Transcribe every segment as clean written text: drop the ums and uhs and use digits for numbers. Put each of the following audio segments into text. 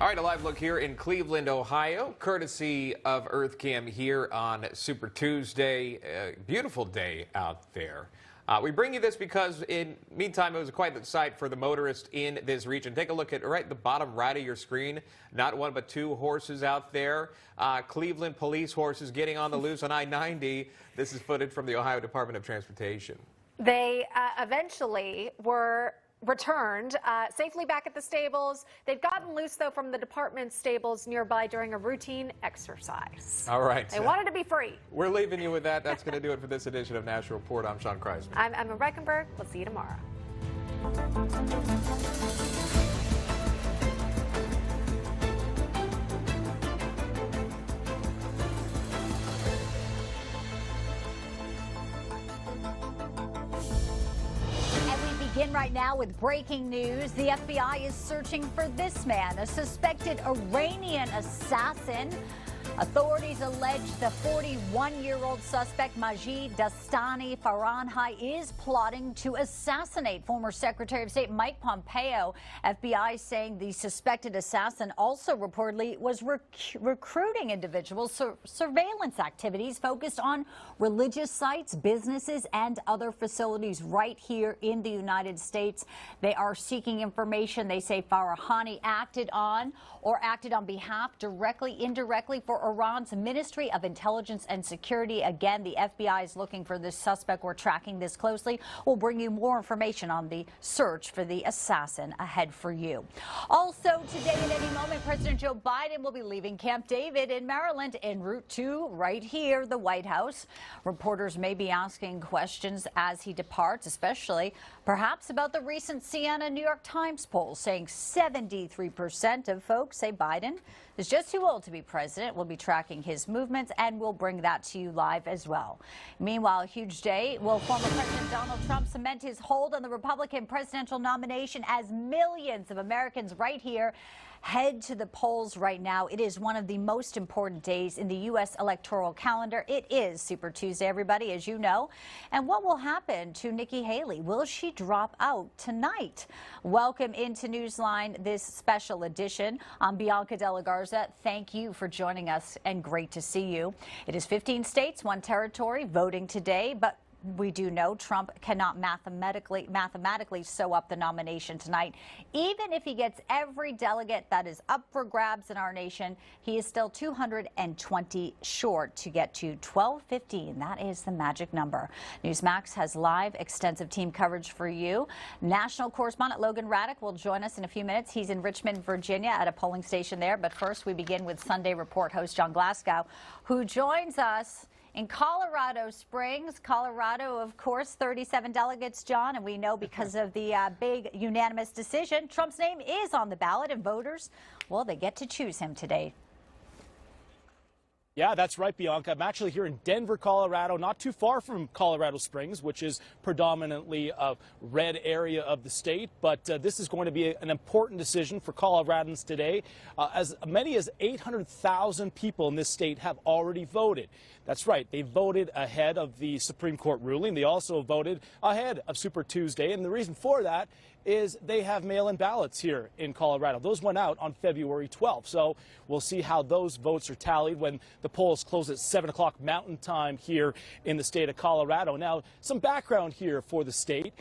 All right, a live look here in Cleveland, Ohio, courtesy of EarthCam here on Super Tuesday. Beautiful day out there. We bring you this because, in meantime, it was quite the sight for the motorists in this region. Take a look at right the bottom right of your screen. Not one but two horses out there. Cleveland police horses getting on the loose on I-90. This is footage from the Ohio Department of Transportation. They eventually were returned safely back at the stables. They've gotten loose, though, from the department's stables nearby during a routine exercise. All right. They wanted to be free. We're leaving you with that. That's going to do it for this edition of National Report. I'm Sean Kreisman. I'm Emma Reckenberg. We'll see you tomorrow. Begin right now with breaking news. The FBI is searching for this man, a suspected Iranian assassin. Authorities allege the 41-year-old suspect, Majid Dastani Farhanhi, is plotting to assassinate former Secretary of State Mike Pompeo. FBI saying the suspected assassin also reportedly was recruiting individuals for surveillance activities focused on religious sites, businesses, and other facilities right here in the United States. They are seeking information. They say Farhanhi acted on behalf, directly, indirectly, for Iran's Ministry of Intelligence and Security. Again, the FBI is looking for this suspect. We're tracking this closely. We'll bring you more information on the search for the assassin ahead for you. Also today, at any moment, President Joe Biden will be leaving Camp David in Maryland en route to right here, the White House. Reporters may be asking questions as he departs, especially perhaps about the recent CNN New York Times poll saying 73% of folks say Biden is just too old to be president. We'll be tracking his movements, and we'll bring that to you live as well. Meanwhile, a huge day. Will former President Donald Trump cement his hold on the Republican presidential nomination as millions of Americans right here head to the polls right now? It is one of the most important days in the U.S. electoral calendar. It is Super Tuesday, everybody, as you know. And what will happen to Nikki Haley? Will she drop out tonight? Welcome into Newsline, this special edition. I'm Bianca De La Garza. Thank you for joining us, and great to see you. It is 15 states, one territory voting today, but we do know Trump cannot mathematically sew up the nomination tonight. Even if he gets every delegate that is up for grabs in our nation, he is still 220 short to get to 1215. That is the magic number. Newsmax has live, extensive team coverage for you. National correspondent Logan Raddick will join us in a few minutes. He's in Richmond, Virginia at a polling station there. But first, we begin with Sunday Report host John Glasgow, who joins us in Colorado Springs. Colorado, of course, 37 delegates, John, and we know because of the big unanimous decision, Trump's name is on the ballot, and voters, well, they get to choose him today. Yeah, that's right, Bianca. I'm actually here in Denver, Colorado, not too far from Colorado Springs, which is predominantly a red area of the state. But this is going to be an important decision for Coloradans today. As many as 800,000 people in this state have already voted. That's right. They voted ahead of the Supreme Court ruling. They also voted ahead of Super Tuesday. And the reason for that is they have mail-in ballots here in Colorado. Those went out on February 12th. So we'll see how those votes are tallied when the polls close at 7 o'clock Mountain Time here in the state of Colorado. Now, some background here for the state.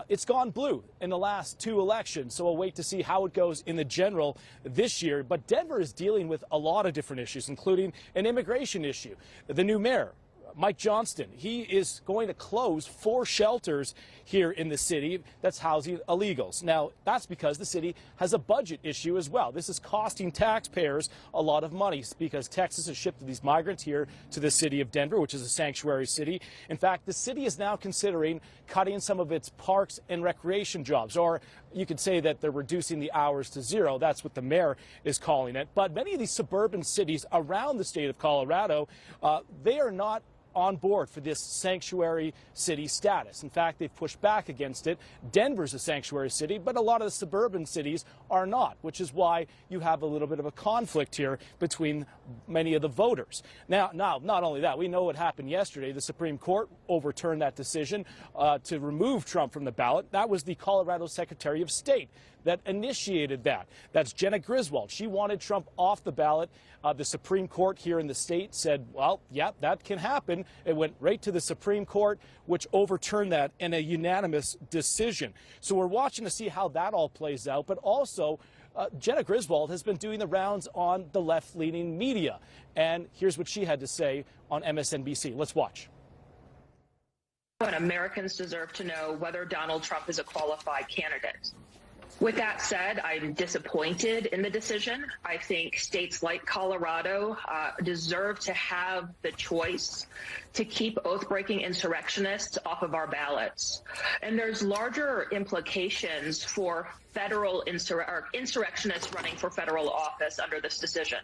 It's gone blue in the last two elections, so we'll wait to see how it goes in the general this year. But Denver is dealing with a lot of different issues, including an immigration issue. The new mayor, Mike Johnston, he is going to close 4 shelters here in the city that's housing illegals. Now, that's because the city has a budget issue as well. This is costing taxpayers a lot of money because Texas has shipped these migrants here to the city of Denver, which is a sanctuary city. In fact, the city is now considering cutting some of its parks and recreation jobs, or you could say that they're reducing the hours to 0. That's what the mayor is calling it. But many of these suburban cities around the state of Colorado, they are not on board for this sanctuary city status. In fact, they've pushed back against it. Denver's a sanctuary city, but a lot of the suburban cities are not, which is why you have a little bit of a conflict here between many of the voters. Now, not only that, we know what happened yesterday. The Supreme Court overturned that decision to remove Trump from the ballot. That was the Colorado Secretary of State that initiated that. That's Jenna Griswold. She wanted Trump off the ballot. The Supreme Court here in the state said, well, yeah, that can happen. It went right to the Supreme Court, which overturned that in a unanimous decision. So we're watching to see how that all plays out. But also, Jenna Griswold has been doing the rounds on the left-leaning media. And here's what she had to say on MSNBC. Let's watch. And Americans deserve to know whether Donald Trump is a qualified candidate. With that said, I'm disappointed in the decision. I think states like Colorado deserve to have the choice to keep oath-breaking insurrectionists off of our ballots. And there's larger implications for federal insurrectionists running for federal office under this decision.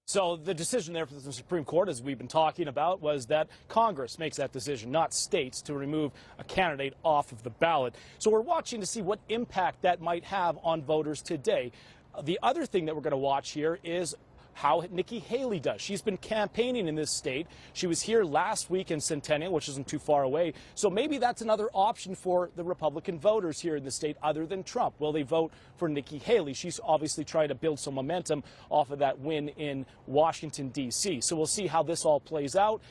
So the decision there for the Supreme Court, as we've been talking about, was that Congress makes that decision, not states, to remove a candidate off of the ballot. So we're watching to see what impact that might have on voters today. The other thing that we're going to watch here is how Nikki Haley does. She's been campaigning in this state. She was here last week in Centennial, which isn't too far away. So maybe that's another option for the Republican voters here in the state other than Trump. Will they vote for Nikki Haley? She's obviously trying to build some momentum off of that win in Washington, D.C. So we'll see how this all plays out.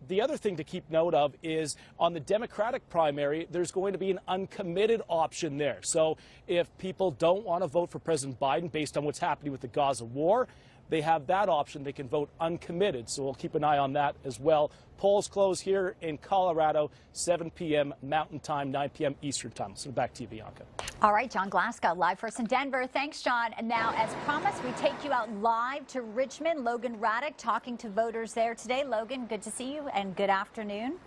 The other thing to keep note of is on the Democratic primary, there's going to be an uncommitted option there. So if people don't want to vote for President Biden based on what's happening with the Gaza war, they have that option. They can vote uncommitted. So we'll keep an eye on that as well. Polls close here in Colorado, 7 p.m. Mountain Time, 9 p.m. Eastern Time. So back to you, Bianca. All right, John Glasgow, live for us in Denver. Thanks, John. And now, as promised, we take you out live to Richmond. Logan Raddick talking to voters there today. Logan, good to see you and good afternoon.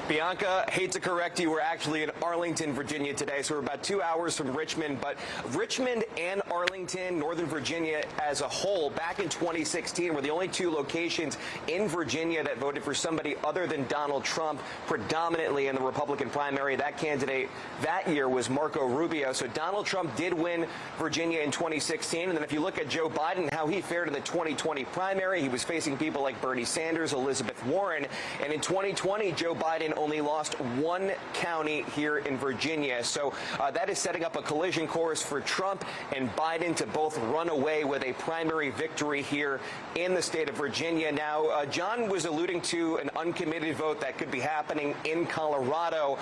Bianca, hate to correct you, we're actually in Arlington, Virginia today, so we're about 2 hours from Richmond. But Richmond and Arlington, Northern Virginia as a whole, back in 2016, were the only two locations in Virginia that voted for somebody other than Donald Trump, predominantly in the Republican primary. That candidate that year was Marco Rubio. So Donald Trump did win Virginia in 2016. And then if you look at Joe Biden, how he fared in the 2020 primary, he was facing people like Bernie Sanders, Elizabeth Warren. And in 2020, Joe Biden only lost one county here in Virginia. So that is setting up a collision course for Trump and Biden to both run away with a primary victory here in the state of Virginia. Now, John was alluding to an uncommitted vote that could be happening in Colorado.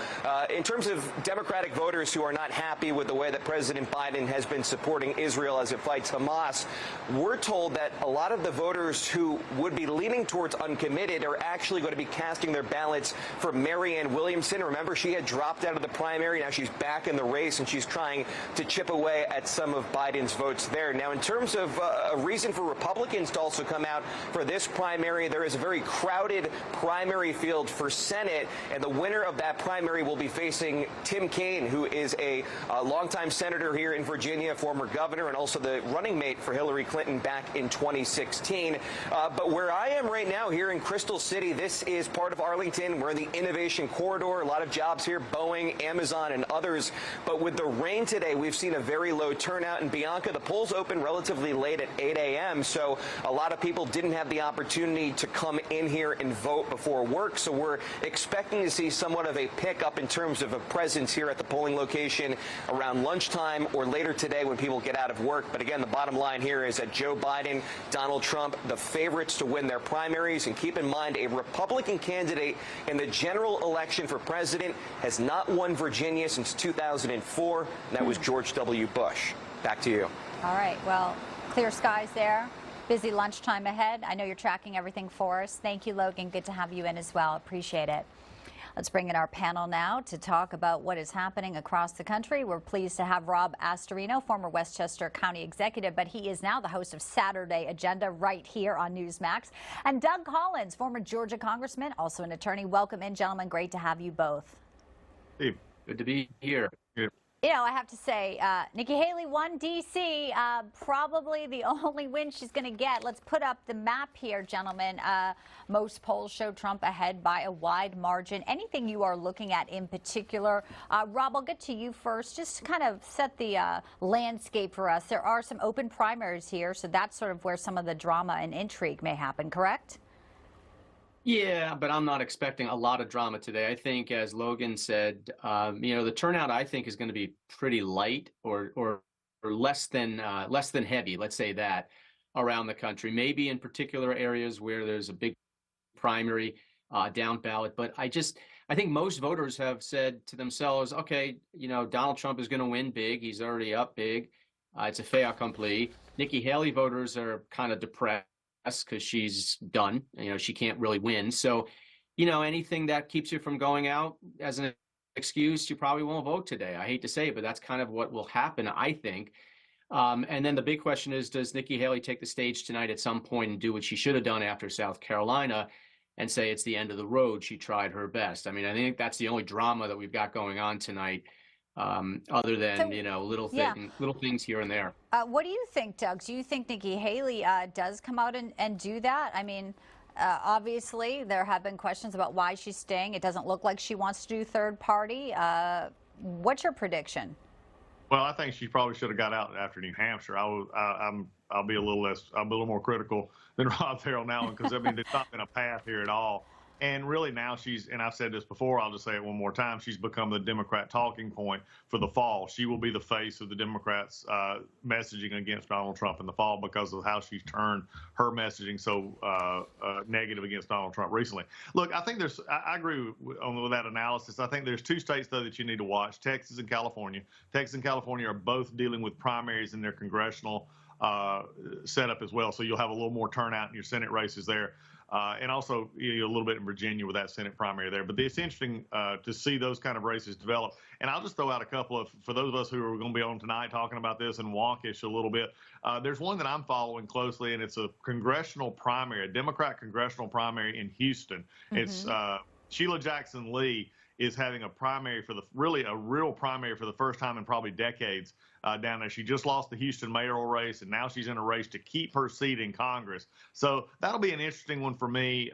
In terms of Democratic voters who are not happy with the way that President Biden has been supporting Israel as it fights Hamas, we're told that a lot of the voters who would be leaning towards uncommitted are actually going to be casting their ballots for Marianne Williamson. Remember, she had dropped out of the primary. Now she's back in the race, and she's trying to chip away at some of Biden's votes there. Now, in terms of a reason for Republicans to also come out for this primary, there is a very crowded primary field for Senate, and the winner of that primary will be facing Tim Kaine, who is a longtime senator here in Virginia, former governor, and also the running mate for Hillary Clinton back in 2016. But where I am right now here in Crystal City, this is part of Arlington. We're in the Innovation Corridor, a lot of jobs here, Boeing, Amazon, and others. But with the rain today, we've seen a very low turnout. And Bianca, the polls open relatively late at 8 a.m., so a lot of people didn't have the opportunity to come in here and vote before work. So we're expecting to see somewhat of a pickup in terms of a presence here at the polling location around lunchtime or later today when people get out of work. But again, the bottom line here is that Joe Biden, Donald Trump, the favorites to win their primaries. And keep in mind, a Republican candidate in the general election for president has not won Virginia since 2004. And that was George W. Bush. Back to you. All right. Well, clear skies there. Busy lunchtime ahead. I know you're tracking everything for us. Thank you, Logan. Good to have you in as well. Appreciate it. Let's bring in our panel now to talk about what is happening across the country. We're pleased to have Rob Astorino, former Westchester County Executive, but he is now the host of Saturday Agenda right here on Newsmax. And Doug Collins, former Georgia Congressman, also an attorney. Welcome in, gentlemen. Great to have you both. Hey, good to be here. You know, I have to say, Nikki Haley won D.C., probably the only win she's going to get. Let's put up the map here, gentlemen. Most polls show Trump ahead by a wide margin. Anything you are looking at in particular? Rob, I'll get to you first. Just to kind of set the landscape for us. There are some open primaries here, so that's sort of where some of the drama and intrigue may happen, correct? Yeah, but I'm not expecting a lot of drama today. I think, as Logan said, the turnout I think is going to be pretty light or less than heavy. Let's say that around the country, maybe in particular areas where there's a big primary down ballot. But I think most voters have said to themselves, okay, Donald Trump is going to win big. He's already up big. It's a fait accompli. Nikki Haley voters are kind of depressed because she's done. She can't really win. So, anything that keeps you from going out as an excuse, you probably won't vote today. I hate to say it, but that's kind of what will happen, I think. And then the big question is, does Nikki Haley take the stage tonight at some point and do what she should have done after South Carolina and say it's the end of the road? She tried her best. I mean, I think that's the only drama that we've got going on tonight, other than, little things here and there. What do you think, Doug? Do you think Nikki Haley does come out and do that? I mean, obviously, there have been questions about why she's staying. It doesn't look like she wants to do third party. What's your prediction? Well, I think she probably should have got out after New Hampshire. I'll be a little more critical than Rob there on that one, because I mean, there's not been a path here at all. And really now and I've said this before, I'll just say it one more time, she's become the Democrat talking point for the fall. She will be the face of the Democrats messaging against Donald Trump in the fall because of how she's turned her messaging so negative against Donald Trump recently. Look, I think I agree with that analysis. I think there's two states, though, that you need to watch, Texas and California. Texas and California are both dealing with primaries in their congressional setup as well. So you'll have a little more turnout in your Senate races there. And also a little bit in Virginia with that Senate primary there. But it's interesting to see those kind of races develop. And I'll just throw out a couple of, for those of us who are going to be on tonight talking about this and wonkish a little bit, there's one that I'm following closely, and it's a congressional primary, a Democrat congressional primary in Houston. Mm-hmm. It's Sheila Jackson Lee is having a primary a real primary for the first time in probably decades down there. She just lost the Houston mayoral race, and now she's in a race to keep her seat in Congress. So that'll be an interesting one for me,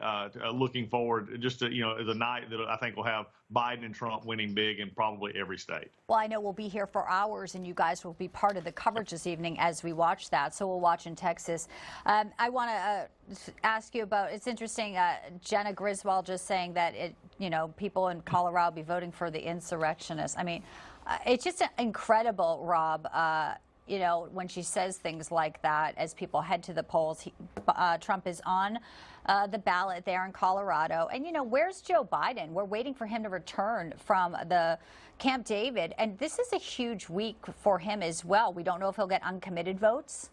looking forward, just to, as a night that I think will have Biden and Trump winning big in probably every state. Well, I know we'll be here for hours, and you guys will be part of the coverage this evening as we watch that. So we'll watch in Texas. I want to ask you about, it's interesting, Jenna Griswold just saying that people in Colorado will be voting for the insurrectionists. I mean, it's just incredible, Rob, when she says things like that as people head to the polls. Trump is on the ballot there in Colorado. And, where's Joe Biden? We're waiting for him to return from the Camp David. And this is a huge week for him as well. We don't know if he'll get uncommitted votes.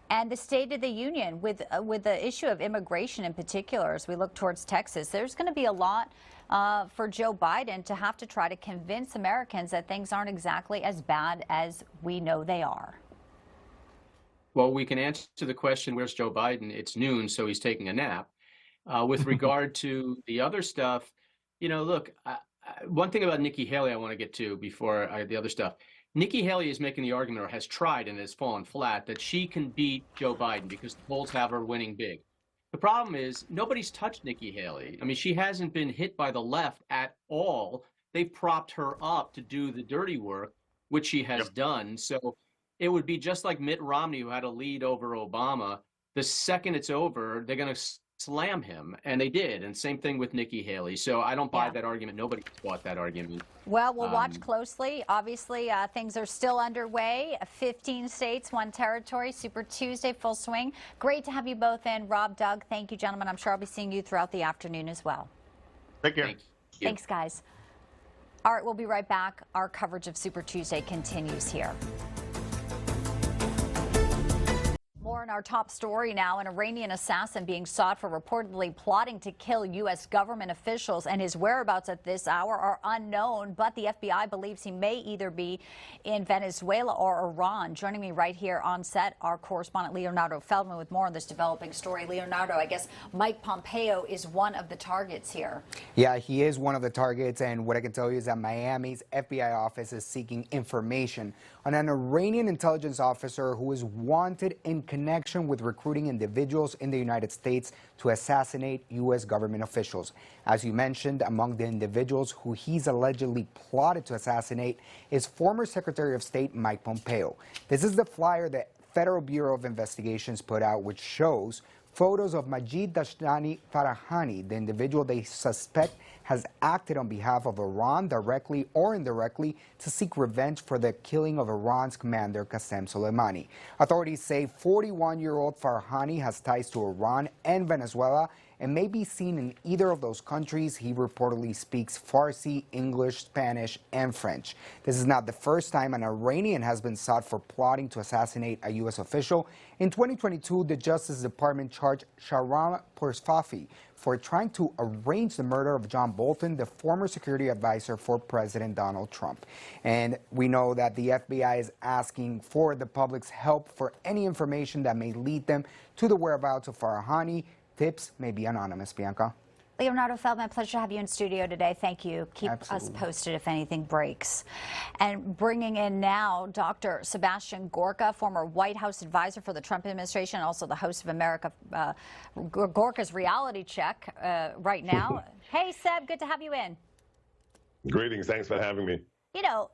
And the State of the Union with the issue of immigration in particular, as we look towards Texas, there's going to be a lot for Joe Biden to have to try to convince Americans that things aren't exactly as bad as we know they are. Well, we can answer the question, where's Joe Biden? It's noon, so he's taking a nap. With regard to the other stuff, look, one thing about Nikki Haley I want to get to before the other stuff. Nikki Haley is making the argument, or has tried and has fallen flat, that she can beat Joe Biden because the polls have her winning big. The problem is nobody's touched Nikki Haley. I mean, she hasn't been hit by the left at all. They've propped her up to do the dirty work, which she has done. So it would be just like Mitt Romney, who had a lead over Obama. The second it's over, they're going to slam him, and they did. And same thing with Nikki Haley. So I don't buy that argument. Nobody bought that argument. Well, we'll watch closely. Obviously, things are still underway. 15 states, 1 territory. Super Tuesday, full swing. Great to have you both in. Rob, Doug, thank you, gentlemen. I'm sure I'll be seeing you throughout the afternoon as well. Take care. Thanks, guys. All right, we'll be right back. Our coverage of Super Tuesday continues here. More in our top story now. An Iranian assassin being sought for reportedly plotting to kill U.S. government officials, and his whereabouts at this hour are unknown, but the FBI believes he may either be in Venezuela or Iran. Joining me right here on set, our correspondent Leonardo Feldman with more on this developing story. Leonardo, I guess Mike Pompeo is one of the targets here. Yeah, he is one of the targets, and what I can tell you is that Miami's FBI office is seeking information on an Iranian intelligence officer who is wanted in connection with recruiting individuals in the United States to assassinate U.S. government officials. As you mentioned, among the individuals who he's allegedly plotted to assassinate is former Secretary of State Mike Pompeo. This is the flyer that Federal Bureau of Investigations put out, which shows photos of Majid Dashtani Farahani, the individual they suspect has acted on behalf of Iran directly or indirectly to seek revenge for the killing of Iran's commander Qasem Soleimani. Authorities say 41-year-old Farahani has ties to Iran and Venezuela and may be seen in either of those countries. He reportedly speaks Farsi, English, Spanish, and French. This is not the first time an Iranian has been sought for plotting to assassinate a U.S. official. In 2022, the Justice Department charged Shahram Poursafi for trying to arrange the murder of John Bolton, the former security advisor for President Donald Trump. And we know that the FBI is asking for the public's help for any information that may lead them to the whereabouts of Farahani. Tips may be anonymous, Bianca. Leonardo Feldman, pleasure to have you in studio today. Thank you. Keep us posted if anything breaks. And bringing in now Dr. Sebastian Gorka, former White House advisor for the Trump administration, also the host of Gorka's Reality Check right now. Hey, Seb, good to have you in. Greetings. Thanks for having me. You know,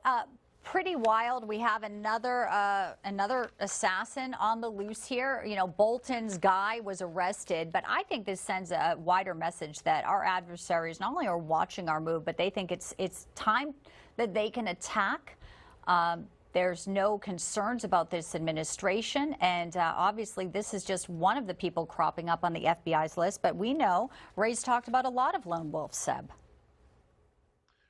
pretty wild. We have another assassin on the loose here. You know, Bolton's guy was arrested, but I think this sends a wider message that our adversaries not only are watching our move, but they think it's time that they can attack. There's no concerns about this administration, and obviously this is just one of the people cropping up on the FBI's list. But we know Ray's talked about a lot of lone wolves, Seb.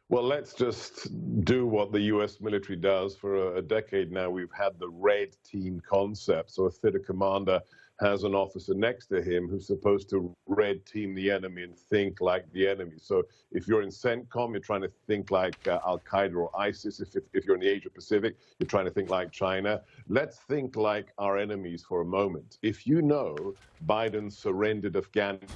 Well, let's just do what the U.S. military does. For a decade now, we've had the red team concept. So a theater commander has an officer next to him who's supposed to red team the enemy and think like the enemy. So if you're in CENTCOM, you're trying to think like Al-Qaeda or ISIS. If you're in the Asia Pacific, you're trying to think like China. Let's think like our enemies for a moment. If you know Biden surrendered Afghanistan,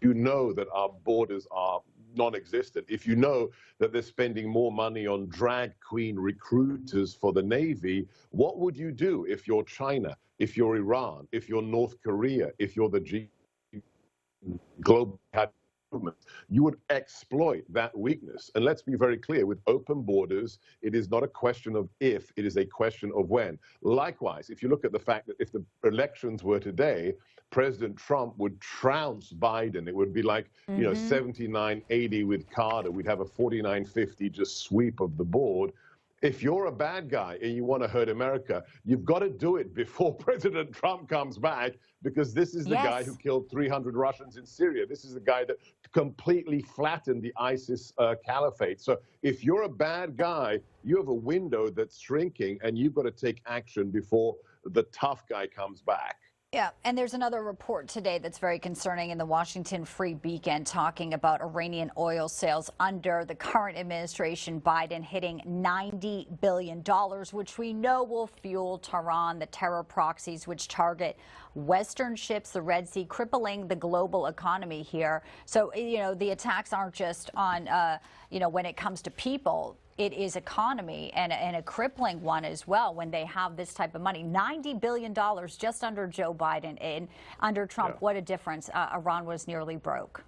you know that our borders are non-existent. If you know that they're spending more money on drag queen recruiters for the Navy, what would you do if you're China, if you're Iran, if you're North Korea, if you're the global movement? You would exploit that weakness. And let's be very clear, with open borders, it is not a question of if, it is a question of when. Likewise, if you look at the fact that if the elections were today, President Trump would trounce Biden. It would be like, you know, 79-80 with Carter. We'd have a 49-50 just sweep of the board. If you're a bad guy and you want to hurt America, you've got to do it before President Trump comes back, because this is the guy who killed 300 Russians in Syria. This is the guy that completely flattened the ISIS caliphate. So if you're a bad guy, you have a window that's shrinking, and you've got to take action before the tough guy comes back. Yeah, and there's another report today that's very concerning in the Washington Free Beacon, talking about Iranian oil sales under the current administration, Biden, hitting $90 billion, which we know will fuel Tehran, the terror proxies which target Western ships, the Red Sea, crippling the global economy here. So, you know, the attacks aren't just on, you know, when it comes to people. It is economy, and a crippling one as well when they have this type of money. $90 billion just under Joe Biden, and under Trump, what a difference. Iran was nearly broke.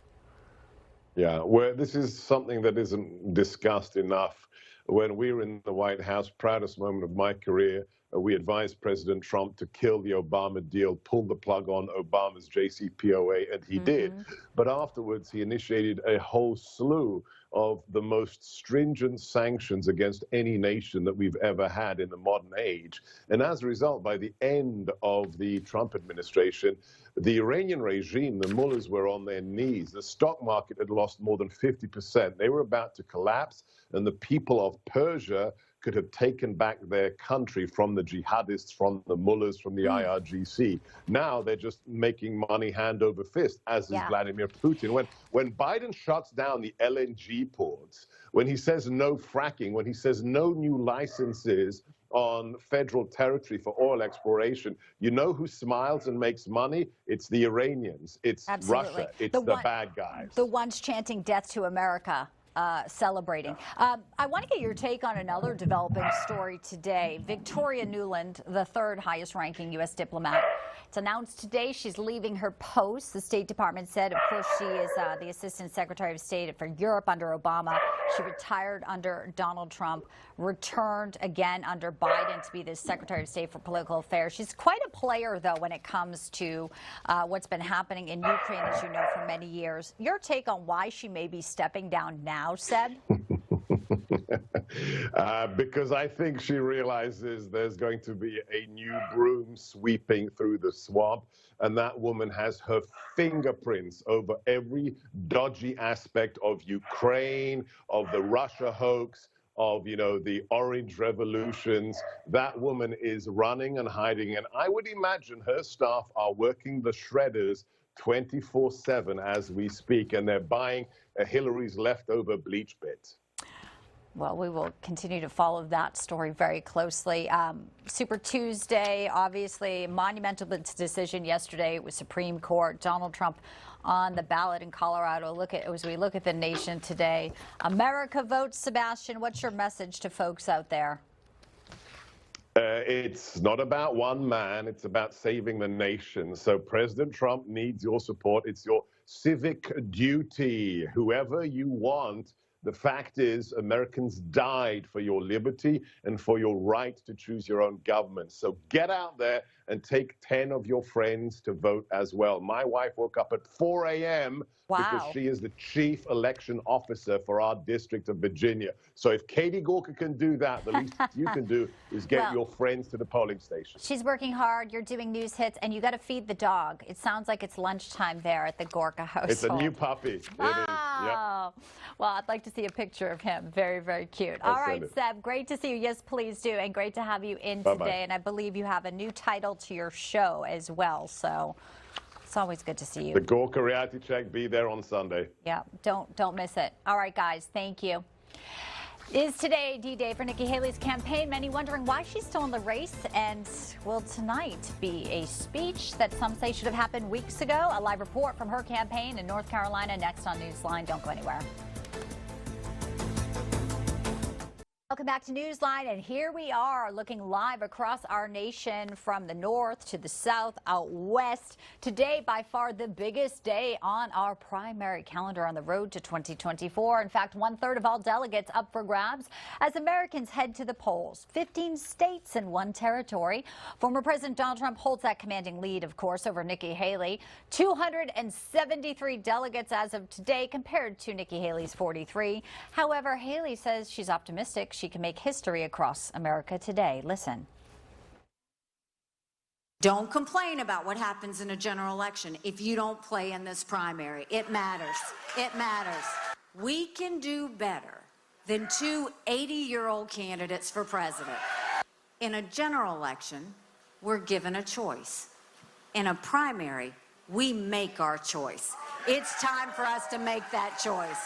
Yeah, well, this is something that isn't discussed enough. When we were in the White House, proudest moment of my career, we advised President Trump to kill the Obama deal, pull the plug on Obama's JCPOA, and he did. But afterwards, he initiated a whole slew of the most stringent sanctions against any nation that we've ever had in the modern age. And as a result, by the end of the Trump administration, the Iranian regime, the mullahs, were on their knees. The stock market had lost more than 50%. They were about to collapse, and the people of Persia could have taken back their country from the jihadists, from the mullahs, from the IRGC. Now they're just making money hand over fist, as is Vladimir Putin. When Biden shuts down the LNG ports, when he says no fracking, when he says no new licenses on federal territory for oil exploration, you know who smiles and makes money? It's the Iranians. It's Russia. It's the bad guys. The ones chanting death to America. celebrating. I want to get your take on another developing story today. Victoria Nuland, the third highest ranking U.S. diplomat. It's announced today she's leaving her post. The State Department said, of course, she is the Assistant Secretary of State for Europe under Obama. She retired under Donald Trump, returned again under Biden to be the Secretary of State for Political Affairs. She's quite a player, though, when it comes to what's been happening in Ukraine, as you know, for many years. Your take on why she may be stepping down now, Seb? Because I think she realizes there's going to be a new broom sweeping through the swamp, and that woman has her fingerprints over every dodgy aspect of Ukraine, of the Russia hoax, of, the orange revolutions. That woman is running and hiding, and I would imagine her staff are working the shredders 24/7 as we speak, and they're buying Hillary's leftover bleach bits. Well, we will continue to follow that story very closely. Super Tuesday, obviously, monumental decision yesterday with Supreme Court. Donald Trump on the ballot in Colorado. As we look at the nation today, America votes. Sebastian, what's your message to folks out there? It's not about one man. It's about saving the nation. So President Trump needs your support. It's your civic duty. Whoever you want. The fact is, Americans died for your liberty and for your right to choose your own government. So get out there and take 10 of your friends to vote as well. My wife woke up at 4 a.m. because she is the chief election officer for our district of Virginia. So if Katie Gorka can do that, the least you can do is get your friends to the polling station. She's working hard. You're doing news hits, and you got to feed the dog. It sounds like it's lunchtime there at the Gorka household. It's a new puppy. It is. Yep. Well, I'd like to see a picture of him. Very, very cute. All right, Seb, great to see you. Yes, please do. And great to have you in today. And I believe you have a new title to your show as well. So it's always good to see you. The Gorka Reality Check. Be there on Sunday. Yeah, don't miss it. All right, guys. Thank you. Is today D-Day for Nikki Haley's campaign? Many wondering why she's still in the race. And will tonight be a speech that some say should have happened weeks ago? A live report from her campaign in North Carolina next on Newsline. Don't go anywhere. Welcome back to Newsline, and here we are looking live across our nation from the north to the south, out west. Today, by far the biggest day on our primary calendar on the road to 2024. In fact, 1/3 of all delegates up for grabs as Americans head to the polls. 15 states and 1 territory. Former President Donald Trump holds that commanding lead, of course, over Nikki Haley. 273 delegates as of today compared to Nikki Haley's 43. However, Haley says she's optimistic she can make history across America today. Listen. Don't complain about what happens in a general election if you don't play in this primary. It matters. It matters. We can do better than 2 80-year-old candidates for president. In a general election, we're given a choice. In a primary, we make our choice. It's time for us to make that choice.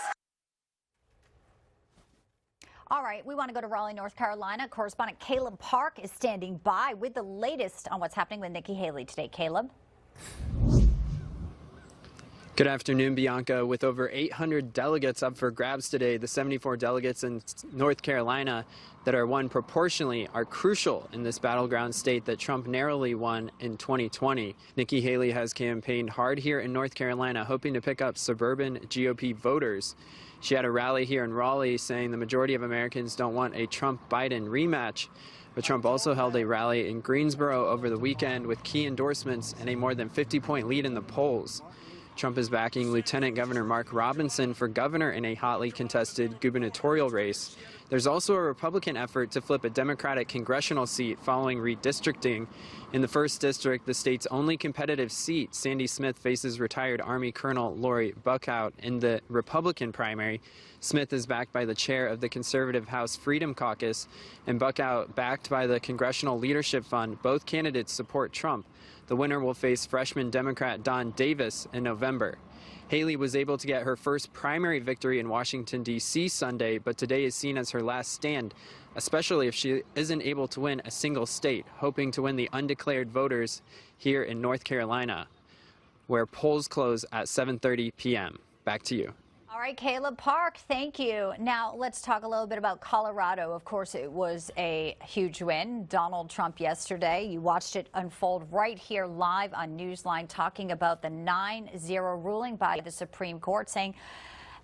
All right, we want to go to Raleigh, North Carolina. Correspondent Caleb Park is standing by with the latest on what's happening with Nikki Haley today. Caleb? Good afternoon, Bianca. With over 800 delegates up for grabs today, the 74 delegates in North Carolina that are won proportionally are crucial in this battleground state that Trump narrowly won in 2020. Nikki Haley has campaigned hard here in North Carolina, hoping to pick up suburban GOP voters. She had a rally here in Raleigh saying the majority of Americans don't want a Trump-Biden rematch. But Trump also held a rally in Greensboro over the weekend with key endorsements and a more than 50-point lead in the polls. Trump is backing Lieutenant Governor Mark Robinson for governor in a hotly contested gubernatorial race. There's also a Republican effort to flip a Democratic congressional seat following redistricting. In the 1st District, the state's only competitive seat, Sandy Smith faces retired Army Colonel Lori Buckout in the Republican primary. Smith is backed by the chair of the conservative House Freedom Caucus, and Buckout backed by the Congressional Leadership Fund. Both candidates support Trump. The winner will face freshman Democrat Don Davis in November. Haley was able to get her first primary victory in Washington, D.C. Sunday, but today is seen as her last stand, especially if she isn't able to win a single state, hoping to win the undeclared voters here in North Carolina, where polls close at 7:30 p.m. Back to you. All right, Caleb Park, thank you. Now let's talk a little bit about Colorado. Of course, it was a huge win. Donald Trump yesterday, you watched it unfold right here live on Newsline, talking about the 9-0 ruling by the Supreme Court, saying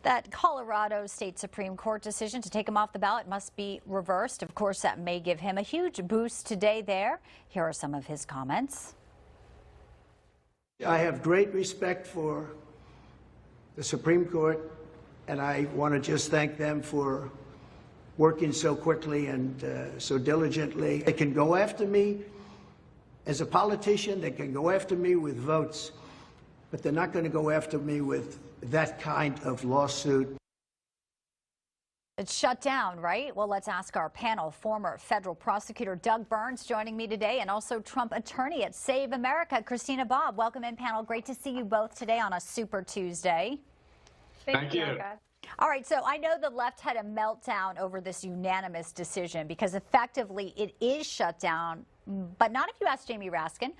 that Colorado State Supreme Court decision to take him off the ballot must be reversed. Of course, that may give him a huge boost today there. Here are some of his comments. I have great respect for the Supreme Court, and I want to just thank them for working so quickly and so diligently. They can go after me as a politician, they can go after me with votes, but they're not going to go after me with that kind of lawsuit. It's shut down, right? Well, let's ask our panel. Former federal prosecutor Doug Burns joining me today, and also Trump attorney at Save America, Christina Bobb. Welcome in, panel. Great to see you both today on a Super Tuesday. Thank you. All right, so I know the left had a meltdown over this unanimous decision because effectively it is shut down, but not if you ask Jamie Raskin.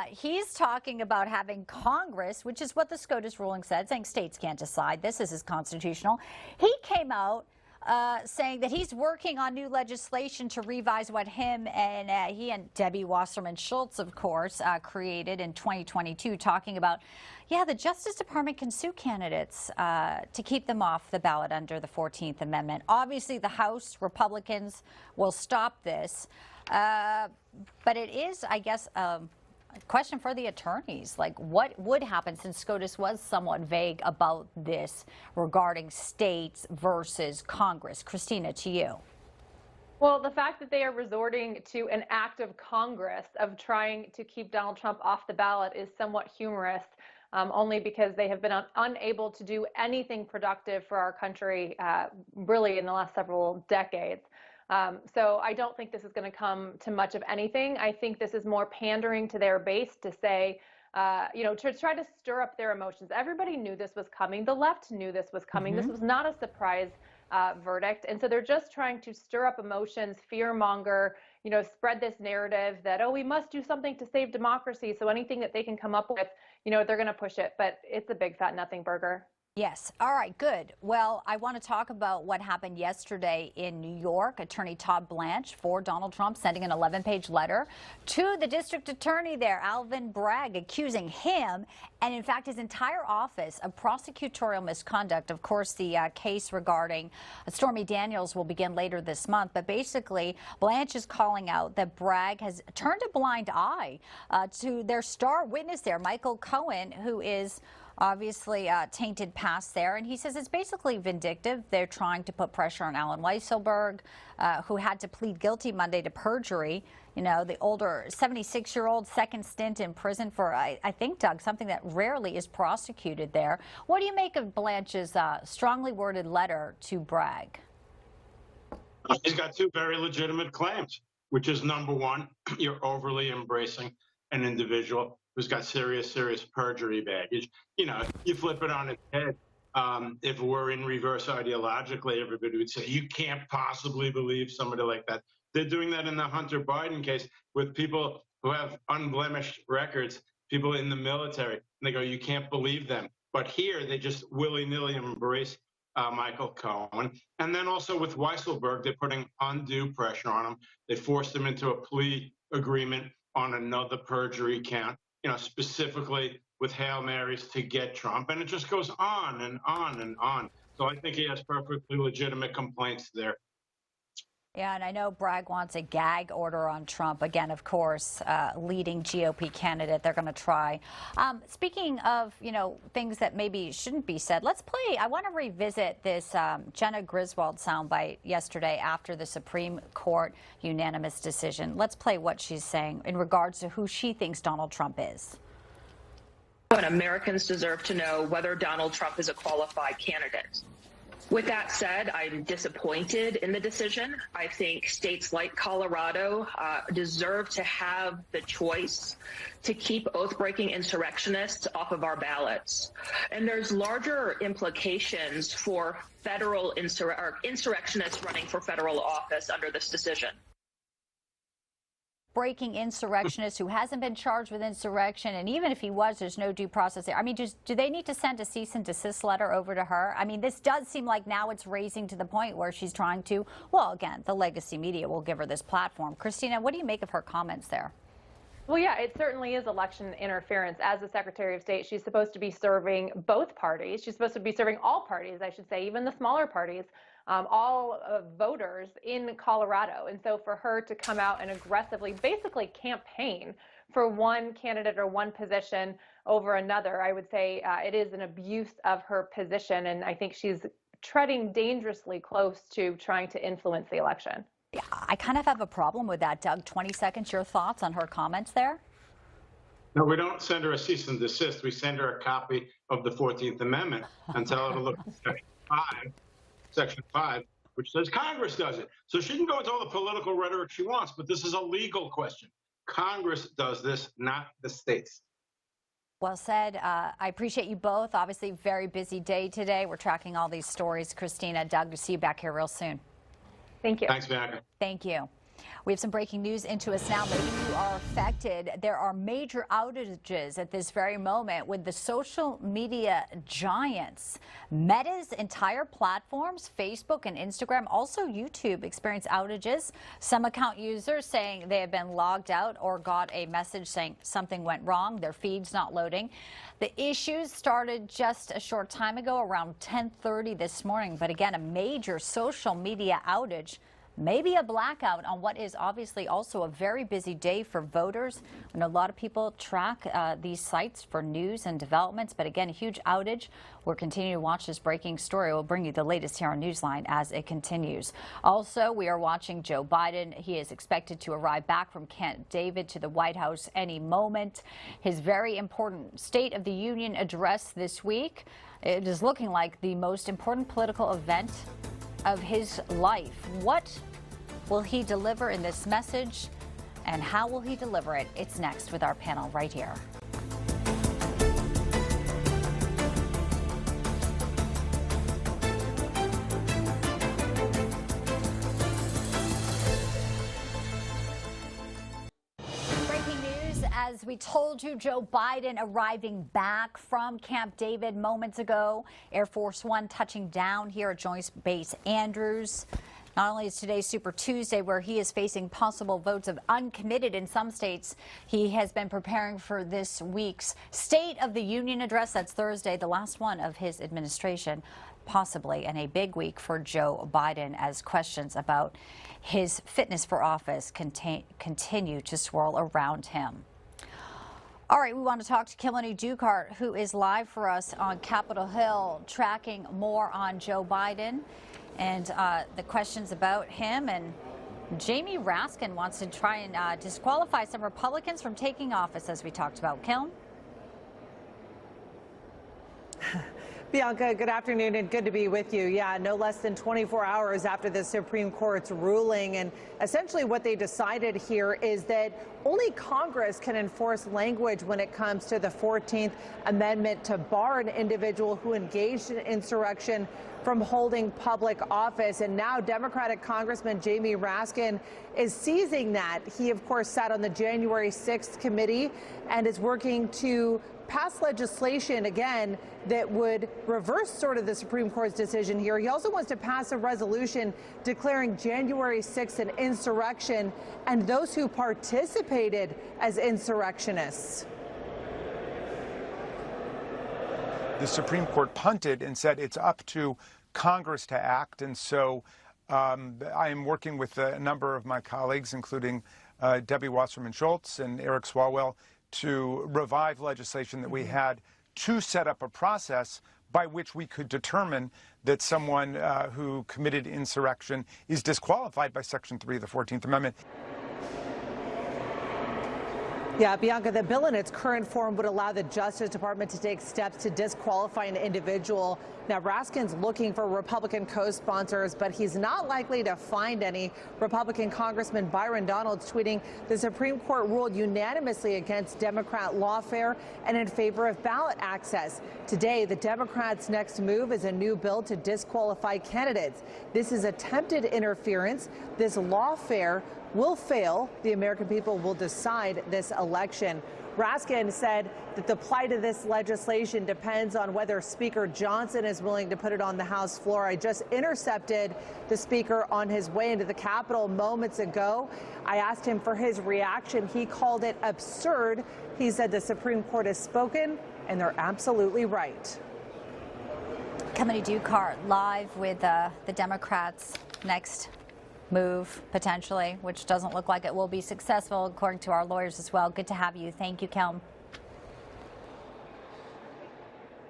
He's talking about having Congress, which is what the SCOTUS ruling said, saying states can't decide. This is constitutional. He came out saying that he's working on new legislation to revise what he and Debbie Wasserman Schultz, of course, created in 2022, talking about, yeah, the Justice Department can sue candidates to keep them off the ballot under the 14th Amendment. Obviously, the House Republicans will stop this, but it is, I guess, question for the attorneys, like what would happen, since SCOTUS was somewhat vague about this regarding states versus Congress. Christina, to you. Well, the fact that they are resorting to an act of Congress of trying to keep Donald Trump off the ballot is somewhat humorous, only because they have been unable to do anything productive for our country really in the last several decades. So I don't think this is going to come to much of anything. I think this is more pandering to their base to say, to try to stir up their emotions. Everybody knew this was coming. The left knew this was coming. This was not a surprise verdict. And so they're just trying to stir up emotions, fearmonger, spread this narrative that, oh, we must do something to save democracy. So anything that they can come up with, they're going to push it. But it's a big fat nothing burger. Yes. All right, good. Well, I want to talk about what happened yesterday in New York. Attorney Todd Blanche for Donald Trump sending an 11-page letter to the district attorney there, Alvin Bragg, accusing him and, in fact, his entire office of prosecutorial misconduct. Of course, the case regarding Stormy Daniels will begin later this month. But basically, Blanche is calling out that Bragg has turned a blind eye to their star witness there, Michael Cohen, who is obviously tainted past there. And he says it's basically vindictive. They're trying to put pressure on Alan Weisselberg, who had to plead guilty Monday to perjury. The older 76-year-old second stint in prison for, I think, Doug, something that rarely is prosecuted there. What do you make of Blanche's strongly worded letter to Bragg? He's got two very legitimate claims, which is, number one, you're overly embracing an individual who's got serious perjury baggage. You flip it on its head. If we're in reverse ideologically, everybody would say, you can't possibly believe somebody like that. They're doing that in the Hunter Biden case with people who have unblemished records, people in the military. And they go, you can't believe them. But here, they just willy-nilly embrace Michael Cohen. And then also with Weisselberg, they're putting undue pressure on him. They forced him into a plea agreement on another perjury count, specifically with Hail Marys to get Trump. And it just goes on and on and on. So I think he has perfectly legitimate complaints there. Yeah, and I know Bragg wants a gag order on Trump. Again, of course, leading GOP candidate. They're going to try. Speaking of, things that maybe shouldn't be said, let's play. I want to revisit this Jenna Griswold soundbite yesterday after the Supreme Court unanimous decision. Let's play what she's saying in regards to who she thinks Donald Trump is. And Americans deserve to know whether Donald Trump is a qualified candidate. With that said, I'm disappointed in the decision. I think states like Colorado deserve to have the choice to keep oath-breaking insurrectionists off of our ballots. And there's larger implications for federal insurrectionists running for federal office under this decision. breaking insurrectionist who hasn't been charged with insurrection, and even if he was, there's no due process there. I mean, do they need to send a cease and desist letter over to her? I mean, this does seem like now it's raising to the point where she's trying to, well, again, the legacy media will give her this platform. Christina, what do you make of her comments there? Well, yeah, it certainly is election interference. As the Secretary of State, she's supposed to be serving both parties. She's supposed to be serving all parties, I should say, even the smaller parties, all voters in Colorado. And so for her to come out and aggressively, basically campaign for one candidate or one position over another, I would say it is an abuse of her position. And I think she's treading dangerously close to trying to influence the election. Yeah, I kind of have a problem with that. Doug, 20 seconds, your thoughts on her comments there? No, we don't send her a cease and desist. We send her a copy of the 14th Amendment and tell her to look at Section 5, which says Congress does it. So she can go into all the political rhetoric she wants, but this is a legal question. Congress does this, not the states. Well said. I appreciate you both. Obviously, very busy day today. We're tracking all these stories. Christina, Doug, to see you back here real soon. Thank you. Thanks, Bianca. Thank you. We have some breaking news into us now. Maybe you are affected. There are major outages at this very moment with the social media giants. Meta's entire platforms, Facebook and Instagram, also YouTube, experience outages. Some account users saying they have been logged out or got a message saying something went wrong, their feed's not loading. The issues started just a short time ago, around 10:30 this morning. But again, a major social media outage. Maybe a blackout on what is obviously also a very busy day for voters. I know a lot of people track these sites for news and developments, but again, a huge outage. We're continuing to watch this breaking story. We'll bring you the latest here on Newsline as it continues. Also, we are watching Joe Biden. He is expected to arrive back from Camp David to the White House any moment. His very important State of the Union address this week. It is looking like the most important political event of his life. What will he deliver in this message, and how will he deliver it? It's next with our panel right here. As we told you, Joe Biden arriving back from Camp David moments ago. Air Force One touching down here at Joint Base Andrews. Not only is today Super Tuesday, where he is facing possible votes of uncommitted in some states, he has been preparing for this week's State of the Union address. That's Thursday, the last one of his administration, possibly, and a big week for Joe Biden as questions about his fitness for office continue to swirl around him. All right, we want to talk to Killenly Dukart, who is live for us on Capitol Hill, tracking more on Joe Biden and the questions about him. And Jamie Raskin wants to try and disqualify some Republicans from taking office, as we talked about. Killen? Bianca, good afternoon and good to be with you. Yeah, no less than 24 hours after the Supreme Court's ruling. And essentially what they decided here is that only Congress can enforce language when it comes to the 14th Amendment to bar an individual who engaged in insurrection from holding public office. And now Democratic Congressman Jamie Raskin is seizing that. He, of course, sat on the January 6th committee and is working to pass legislation, again, that would reverse sort of the Supreme Court's decision here. He also wants to pass a resolution declaring January 6th an insurrection and those who participated as insurrectionists. The Supreme Court punted and said it's up to Congress to act. And so I am working with a number of my colleagues, including Debbie Wasserman Schultz and Eric Swalwell, to revive legislation that we had to set up a process by which we could determine that someone who committed insurrection is disqualified by Section 3 of the 14th Amendment. Yeah, Bianca, the bill in its current form would allow the Justice Department to take steps to disqualify an individual. Now, Raskin's looking for Republican co-sponsors, but he's not likely to find any. Republican Congressman Byron Donalds tweeting, the Supreme Court ruled unanimously against Democrat lawfare and in favor of ballot access. Today, the Democrats' next move is a new bill to disqualify candidates. This is attempted interference. This lawfare will fail. The American people will decide this election. Raskin said that the plight of this legislation depends on whether Speaker Johnson is willing to put it on the House floor. I just intercepted the Speaker on his way into the Capitol moments ago. I asked him for his reaction. He called it absurd. He said the Supreme Court has spoken, and they're absolutely right. Coming to Dukart live with the Democrats' next move, potentially, which doesn't look like it will be successful, according to our lawyers as well. Good to have you. Thank you, Kelm.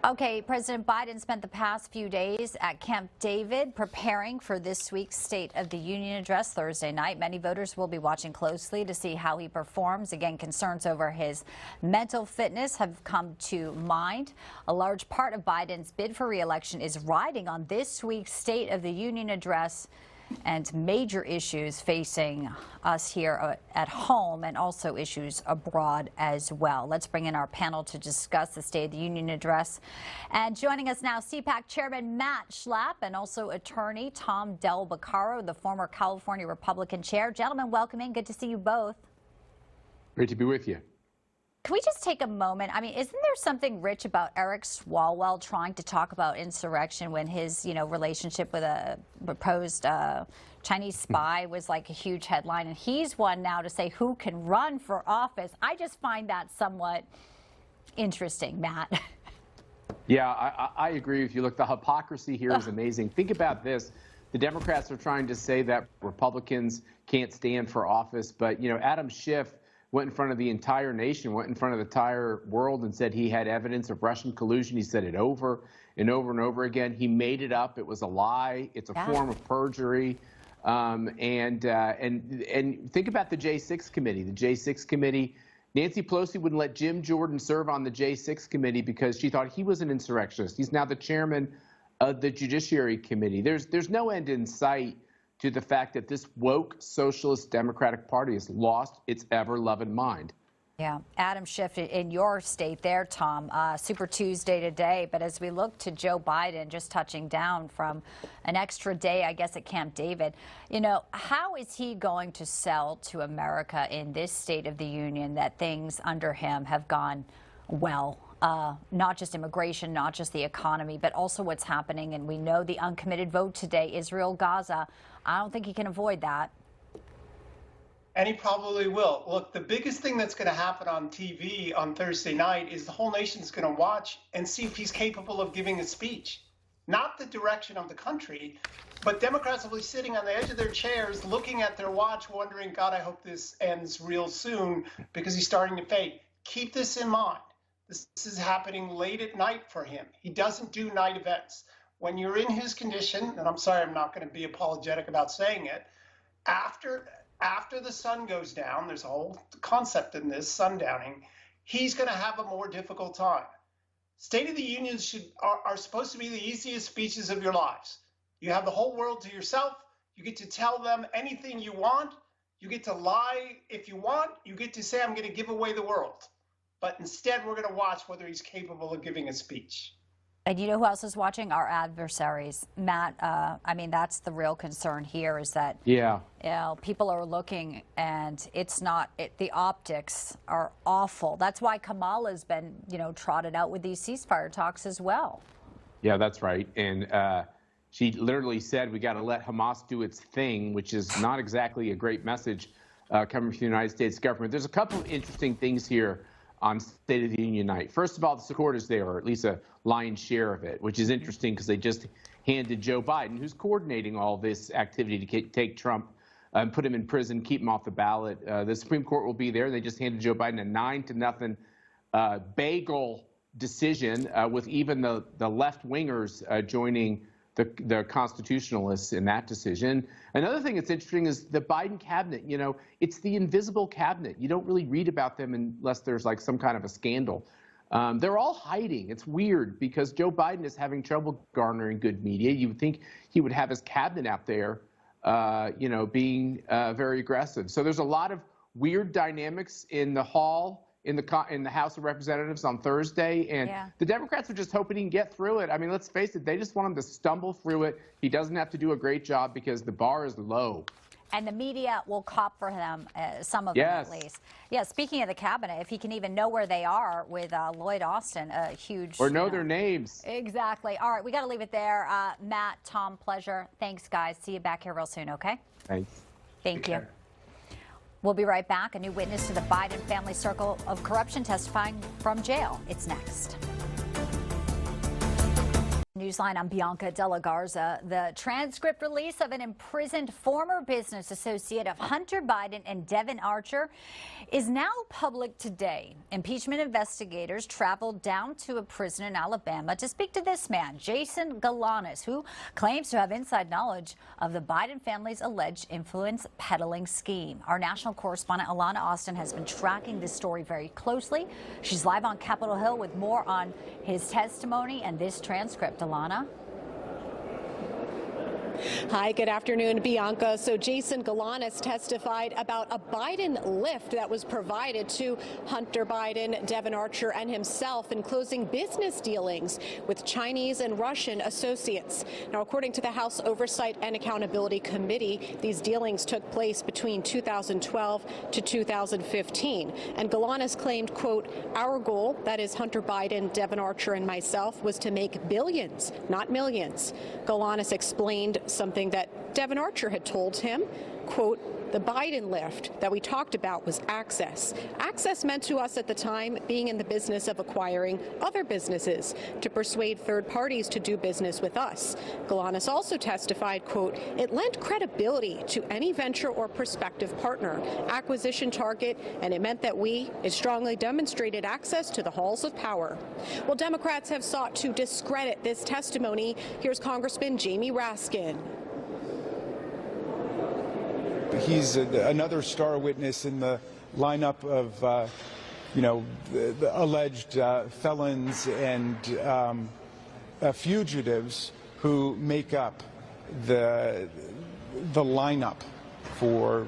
Okay, President Biden spent the past few days at Camp David preparing for this week's State of the Union address Thursday night. Many voters will be watching closely to see how he performs. Again, concerns over his mental fitness have come to mind. A large part of Biden's bid for re-election is riding on this week's State of the Union address and major issues facing us here at home and also issues abroad as well. Let's bring in our panel to discuss the State of the Union address. And joining us now, CPAC Chairman Matt Schlapp and also attorney Tom Del Beccaro, the former California Republican chair. Gentlemen, welcome in. Good to see you both. Great to be with you. Can we just take a moment? I mean, isn't there something rich about Eric Swalwell trying to talk about insurrection when his, relationship with a proposed Chinese spy was like a huge headline, and he's one now to say who can run for office? I just find that somewhat interesting, Matt. Yeah, I agree with you. Look, the hypocrisy here is amazing. Think about this. The Democrats are trying to say that Republicans can't stand for office, but, Adam Schiff went in front of the entire nation, went in front of the entire world and said he had evidence of Russian collusion. He said it over and over and over again. He made it up. It was a lie. It's a form of perjury. And think about the J6 committee. The J6 committee, Nancy Pelosi wouldn't let Jim Jordan serve on the J6 committee because she thought he was an insurrectionist. He's now the chairman of the Judiciary Committee. There's no end in sight to the fact that this woke Socialist Democratic Party has lost its ever-loving mind. Yeah, Adam Schiff in your state there, Tom. Super Tuesday today, but as we look to Joe Biden just touching down from an extra day, I guess, at Camp David, how is he going to sell to America in this State of the Union that things under him have gone well? Not just immigration, not just the economy, but also what's happening. And we know the uncommitted vote today, Israel, Gaza. I don't think he can avoid that. And he probably will. Look, the biggest thing that's going to happen on TV on Thursday night is the whole nation's going to watch and see if he's capable of giving a speech. Not the direction of the country, but Democrats will be sitting on the edge of their chairs, looking at their watch, wondering, God, I hope this ends real soon because he's starting to fade. Keep this in mind. This is happening late at night for him. He doesn't do night events. When you're in his condition, and I'm sorry, I'm not going to be apologetic about saying it, after the sun goes down, there's a whole concept in this, sundowning, he's going to have a more difficult time. State of the Union are supposed to be the easiest speeches of your lives. You have the whole world to yourself. You get to tell them anything you want. You get to lie if you want. You get to say, I'm going to give away the world. But instead, we're going to watch whether he's capable of giving a speech. And you know who else is watching? Our adversaries. Matt, I mean, that's the real concern here is that people are looking and it's not, the optics are awful. That's why Kamala's been, trotted out with these ceasefire talks as well. Yeah, that's right. And she literally said we got to let Hamas do its thing, which is not exactly a great message coming from the United States government. There's a couple of interesting things here on State of the Union night. First of all, the support is there, or at least a lion's share of it, which is interesting because they just handed Joe Biden, who's coordinating all this activity to take Trump and put him in prison, keep him off the ballot. The Supreme Court will be there. They just handed Joe Biden a 9-0 bagel decision with even the left-wingers joining the constitutionalists in that decision. Another thing that's interesting is the Biden cabinet. You know, it's the invisible cabinet. You don't really read about them unless there's like some kind of a scandal. They're all hiding. It's weird because Joe Biden is having trouble garnering good media. You would think he would have his cabinet out there, you know, being very aggressive. So there's a lot of weird dynamics in the hall in the House of Representatives on Thursday, and the Democrats are just hoping he can get through it. I mean, let's face it, they just want him to stumble through it. He doesn't have to do a great job because the bar is low. And the media will cop for them, some of them at least. Yeah, speaking of the cabinet, if he can even know where they are with Lloyd Austin, a huge... Or know their names. Exactly. All right, we got to leave it there. Matt, Tom, pleasure. Thanks, guys. See you back here real soon, okay? Thanks. Thank you. We'll be right back. A new witness to the Biden family circle of corruption testifying from jail. It's next. Newsline, I'm Bianca De La Garza. The transcript release of an imprisoned former business associate of Hunter Biden and Devin Archer is now public today. Impeachment investigators traveled down to a prison in Alabama to speak to this man, Jason Galanis, who claims to have inside knowledge of the Biden family's alleged influence peddling scheme. Our national correspondent Alana Austin has been tracking this story very closely. She's live on Capitol Hill with more on his testimony and this transcript. Alana? Hi, good afternoon, Bianca. So Jason Galanis testified about a Biden lift that was provided to Hunter Biden, Devin Archer, and himself in closing business dealings with Chinese and Russian associates. Now, according to the House Oversight and Accountability Committee, these dealings took place between 2012 to 2015. And Galanis claimed, quote, "Our goal, that is Hunter Biden, Devin Archer, and myself, was to make billions, not millions." Galanis explained something that Devin Archer had told him, quote, "The Biden lift that we talked about was access. Access meant to us at the time being in the business of acquiring other businesses to persuade third parties to do business with us." Galanis also testified, quote, "It lent credibility to any venture or prospective partner, acquisition target, and it meant that it strongly demonstrated access to the halls of power." Well, Democrats have sought to discredit this testimony. Here's Congressman Jamie Raskin. He's another star witness in the lineup of, the alleged felons and fugitives who make up the lineup for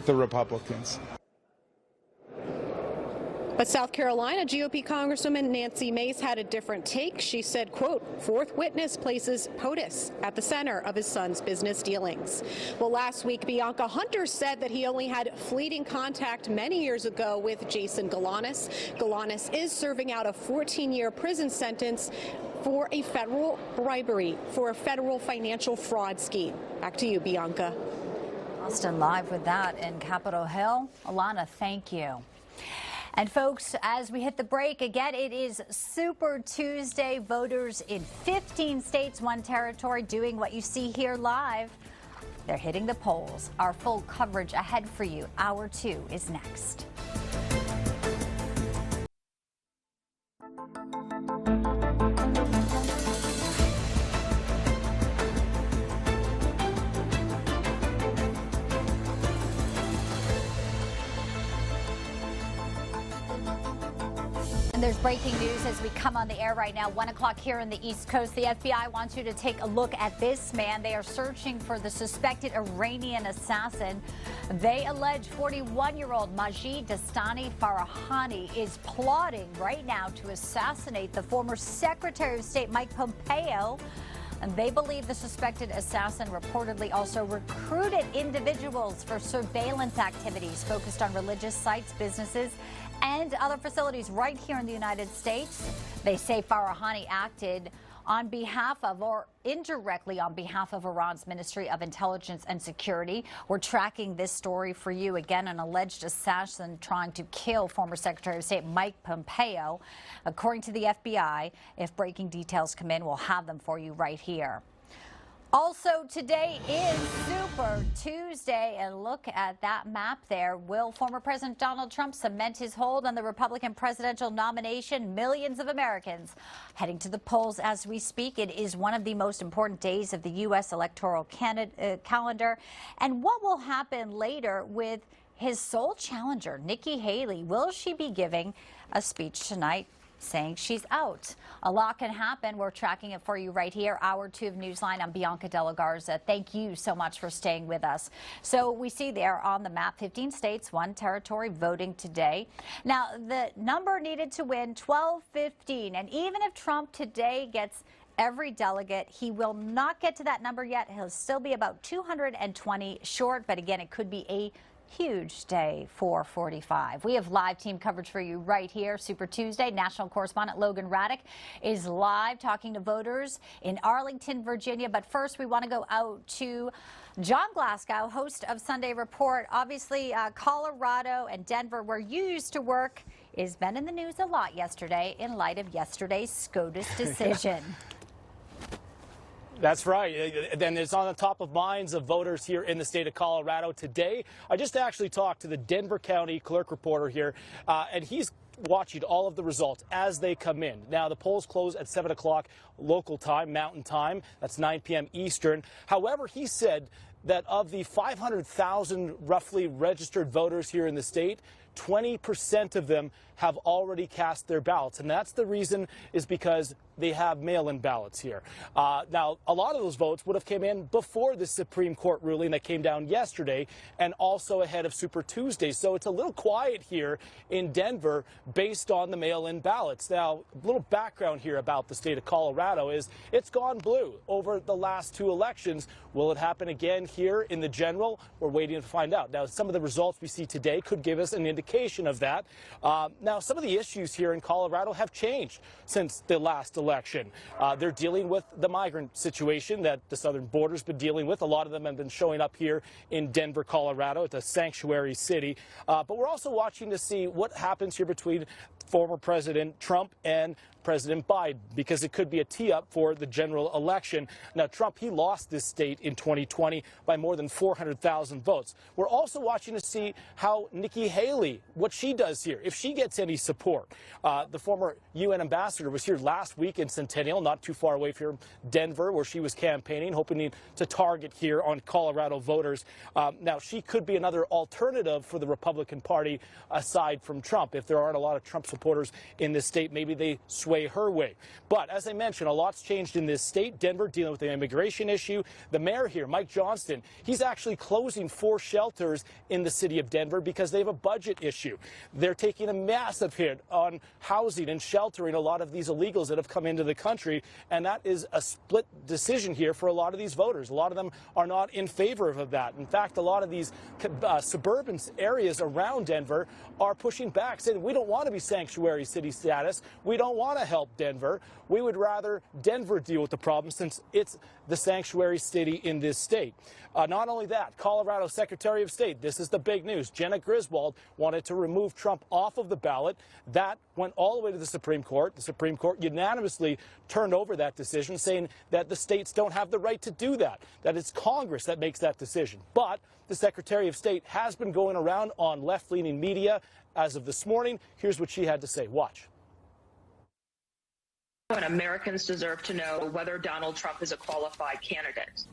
the Republicans. But South Carolina GOP Congresswoman Nancy Mace had a different take. She said, quote, "Fourth witness places POTUS at the center of his son's business dealings." Well, last week, Bianca, Hunter said that he only had fleeting contact many years ago with Jason Galanis. Galanis is serving out a 14-year prison sentence for a federal bribery, for a federal financial fraud scheme. Back to you, Bianca. Austin live with that in Capitol Hill. Alana, thank you. And folks, as we hit the break, again, it is Super Tuesday. Voters in 15 states, one territory, doing what you see here live. They're hitting the polls. Our full coverage ahead for you. Hour 2 is next. And there's breaking news as we come on the air right now, 1 o'clock here on the East Coast. The FBI wants you to take a look at this man. They are searching for the suspected Iranian assassin. They allege 41-year-old Majid Dastani Farahani is plotting right now to assassinate the former Secretary of State Mike Pompeo. And they believe the suspected assassin reportedly also recruited individuals for surveillance activities focused on religious sites, businesses, and other facilities right here in the United States. They say Farahani acted on behalf of or indirectly on behalf of Iran's Ministry of Intelligence and Security. We're tracking this story for you. Again, an alleged assassin trying to kill former Secretary of State Mike Pompeo. According to the FBI, if breaking details come in, we'll have them for you right here. Also, today is Super Tuesday, and look at that map there. Will former President Donald Trump cement his hold on the Republican presidential nomination? Millions of Americans heading to the polls as we speak. It is one of the most important days of the U.S. electoral calendar. And what will happen later with his sole challenger, Nikki Haley? Will she be giving a speech tonight saying she's out? A lot can happen. We're tracking it for you right here. Hour 2 of Newsline. I'm Bianca De La Garza. Thank you so much for staying with us. So we see there on the map 15 states, 1 territory voting today. Now, the number needed to win 1215. And even if Trump today gets every delegate, he will not get to that number yet. He'll still be about 220 short. But again, it could be a huge day for 45. We have live team coverage for you right here. Super Tuesday. National correspondent Logan Raddick is live talking to voters in Arlington, Virginia. But first, we want to go out to John Glasgow, host of Sunday Report. Obviously, Colorado and Denver, where you used to work, has been in the news a lot yesterday in light of yesterday's SCOTUS decision. That's right. Then it's on the top of minds of voters here in the state of Colorado today. I just actually talked to the Denver County clerk reporter here, and he's watching all of the results as they come in. Now, the polls close at 7 o'clock local time, Mountain Time. That's 9 p.m. Eastern. However, he said that of the 500,000 roughly registered voters here in the state, 20% of them have already cast their ballots. And that's the reason is because they have mail-in ballots here. Now, a lot of those votes would have came in before the Supreme Court ruling that came down yesterday and also ahead of Super Tuesday. So it's a little quiet here in Denver based on the mail-in ballots. Now, a little background here about the state of Colorado is it's gone blue over the last 2 elections. Will it happen again here in the general? We're waiting to find out. Now, some of the results we see today could give us an indication of that. Now, some of the issues here in Colorado have changed since the last election. They're dealing with the migrant situation that the southern border's been dealing with. A lot of them have been showing up here in Denver, Colorado. It's a sanctuary city. But we're also watching to see what happens here between former President Trump and President Biden, because it could be a tee-up for the general election. Now, Trump, he lost this state in 2020 by more than 400,000 votes. We're also watching to see how Nikki Haley, what she does here, if she gets any support. The former UN ambassador was here last week in Centennial, not too far away from Denver, where she was campaigning, hoping to target here on Colorado voters. Now, she could be another alternative for the Republican Party aside from Trump. If there aren't a lot of Trump supporters in this state, maybe they sway her way. But as I mentioned, a lot's changed in this state. Denver dealing with the immigration issue. The mayor here, Mike Johnston, he's actually closing 4 shelters in the city of Denver because they have a budget issue. They're taking a massive hit on housing and sheltering a lot of these illegals that have come into the country, and that is a split decision here for a lot of these voters. A lot of them are not in favor of that. In fact, a lot of these suburban areas around Denver are pushing back, saying we don't want to be sanctuary city status. We don't want to help Denver. We would rather Denver deal with the problem since it's the sanctuary city in this state. Not only that, Colorado Secretary of State, this is the big news, Jenna Griswold wanted to remove Trump off of the ballot. That went all the way to the Supreme Court. The Supreme Court unanimously turned over that decision, saying that the states don't have the right to do that, that it's Congress that makes that decision. But the Secretary of State has been going around on left-leaning media as of this morning. Here's what she had to say. Watch. And Americans deserve to know whether Donald Trump is a qualified candidate.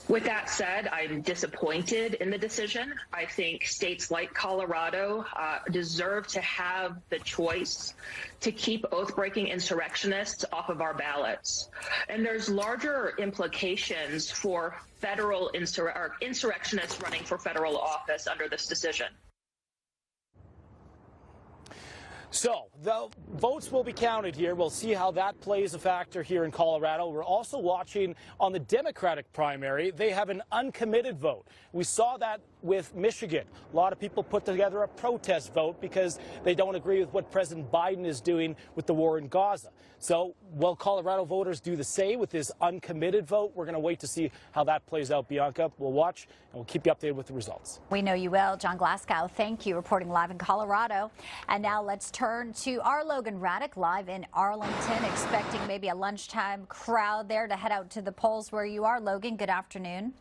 With that said, I'm disappointed in the decision. I think states like Colorado deserve to have the choice to keep oath-breaking insurrectionists off of our ballots. And there's larger implications for federal insurrectionists running for federal office under this decision. So the votes will be counted here. We'll see how that plays a factor here in Colorado. We're also watching on the Democratic primary. They have an uncommitted vote. We saw that with Michigan. A lot of people put together a protest vote because they don't agree with what President Biden is doing with the war in Gaza. So will Colorado voters do the same with this uncommitted vote? We're going to wait to see how that plays out, Bianca. We'll watch and we'll keep you updated with the results. We know you will. John Glasgow, thank you, reporting live in Colorado. And now let's turn turn to our Logan Raddick live in Arlington, expecting maybe a lunchtime crowd there to head out to the polls where you are. Logan, good afternoon.